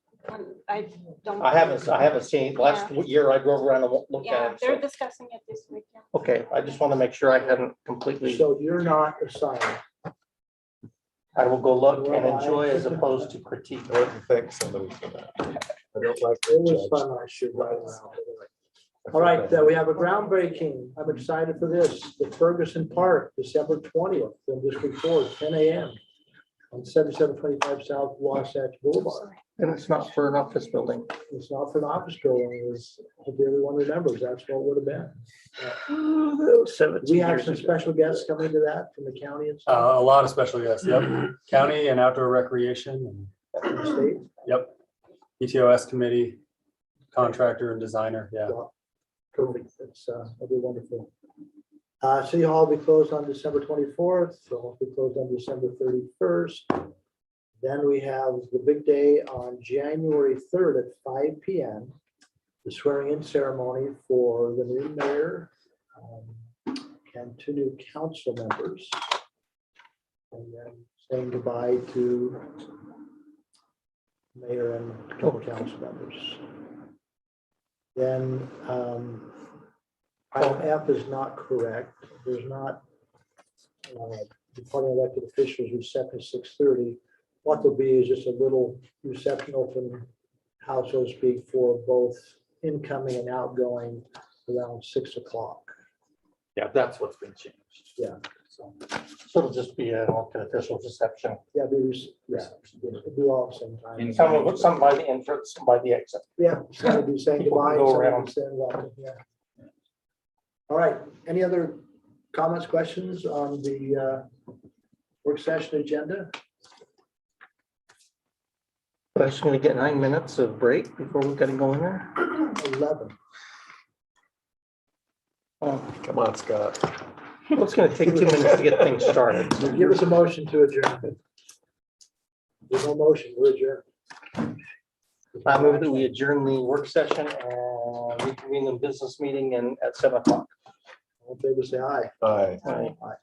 [SPEAKER 10] I don't.
[SPEAKER 4] I haven't seen, last year I drove around and looked
[SPEAKER 10] Yeah,
[SPEAKER 4] at it.
[SPEAKER 10] they're
[SPEAKER 4] So-
[SPEAKER 10] discussing it this week. Yeah.
[SPEAKER 4] Okay, I just want to make sure I hadn't completely,
[SPEAKER 1] So you're not assigned.
[SPEAKER 4] I will go look and enjoy as opposed to critique.
[SPEAKER 7] I wouldn't thank somebody for that. I don't like
[SPEAKER 1] It was
[SPEAKER 7] to
[SPEAKER 1] fun last year riding around.
[SPEAKER 7] judge.
[SPEAKER 1] All right, we have a groundbreaking. I'm excited for this. The Ferguson Park, December 20th, in District 4, 10 a.m. on 7725 South Wasatch Boulevard.
[SPEAKER 4] And it's not for an office building.
[SPEAKER 1] It's not for an office building. It's, hope everyone remembers, that's what it would have been. We have some special guests coming to that from the county and stuff.
[SPEAKER 6] A lot of special guests, yep. County and outdoor recreation,
[SPEAKER 1] From the state.
[SPEAKER 6] and, yep. PTOS committee, contractor and designer, yeah.
[SPEAKER 1] Perfect. It'll be wonderful. City Hall will be closed on December 24th, so it'll be closed on December 31st. Then we have the big day on January 3rd at 5 p.m. The swearing in ceremony for the new mayor and 2 new council members. And then saying goodbye to mayor and a couple council members. Then item F is not correct. There's not departing elected officials reception at 6:30. What there'll be is just a little reception open house, so to speak, for both incoming and outgoing around 6 o'clock.
[SPEAKER 5] Yeah, that's what's been changed.
[SPEAKER 1] Yeah.
[SPEAKER 4] So it'll just be an elected official reception.
[SPEAKER 1] Yeah, it'll be all at the same time.
[SPEAKER 4] Some by the entrance, some by the exit.
[SPEAKER 1] Yeah, so we'll be saying
[SPEAKER 4] People
[SPEAKER 1] goodbye.
[SPEAKER 4] can go
[SPEAKER 1] some will be
[SPEAKER 4] around.
[SPEAKER 1] saying welcome, yeah. All right, any other comments, questions on the work session agenda?
[SPEAKER 4] I'm just gonna get 9 minutes of break before we gotta go in there.
[SPEAKER 1] 11.
[SPEAKER 4] Oh,
[SPEAKER 7] Come on, Scott.
[SPEAKER 4] well, it's gonna take 2 minutes to get things started.
[SPEAKER 1] Give us a motion to adjourn. There's no motion, we're adjourned.
[SPEAKER 4] I move that we adjourn the work session and reconvene the business meeting at 7 o'clock.
[SPEAKER 1] All in favor, say aye.
[SPEAKER 7] Aye.
[SPEAKER 4] Aye.
[SPEAKER 1] Aye.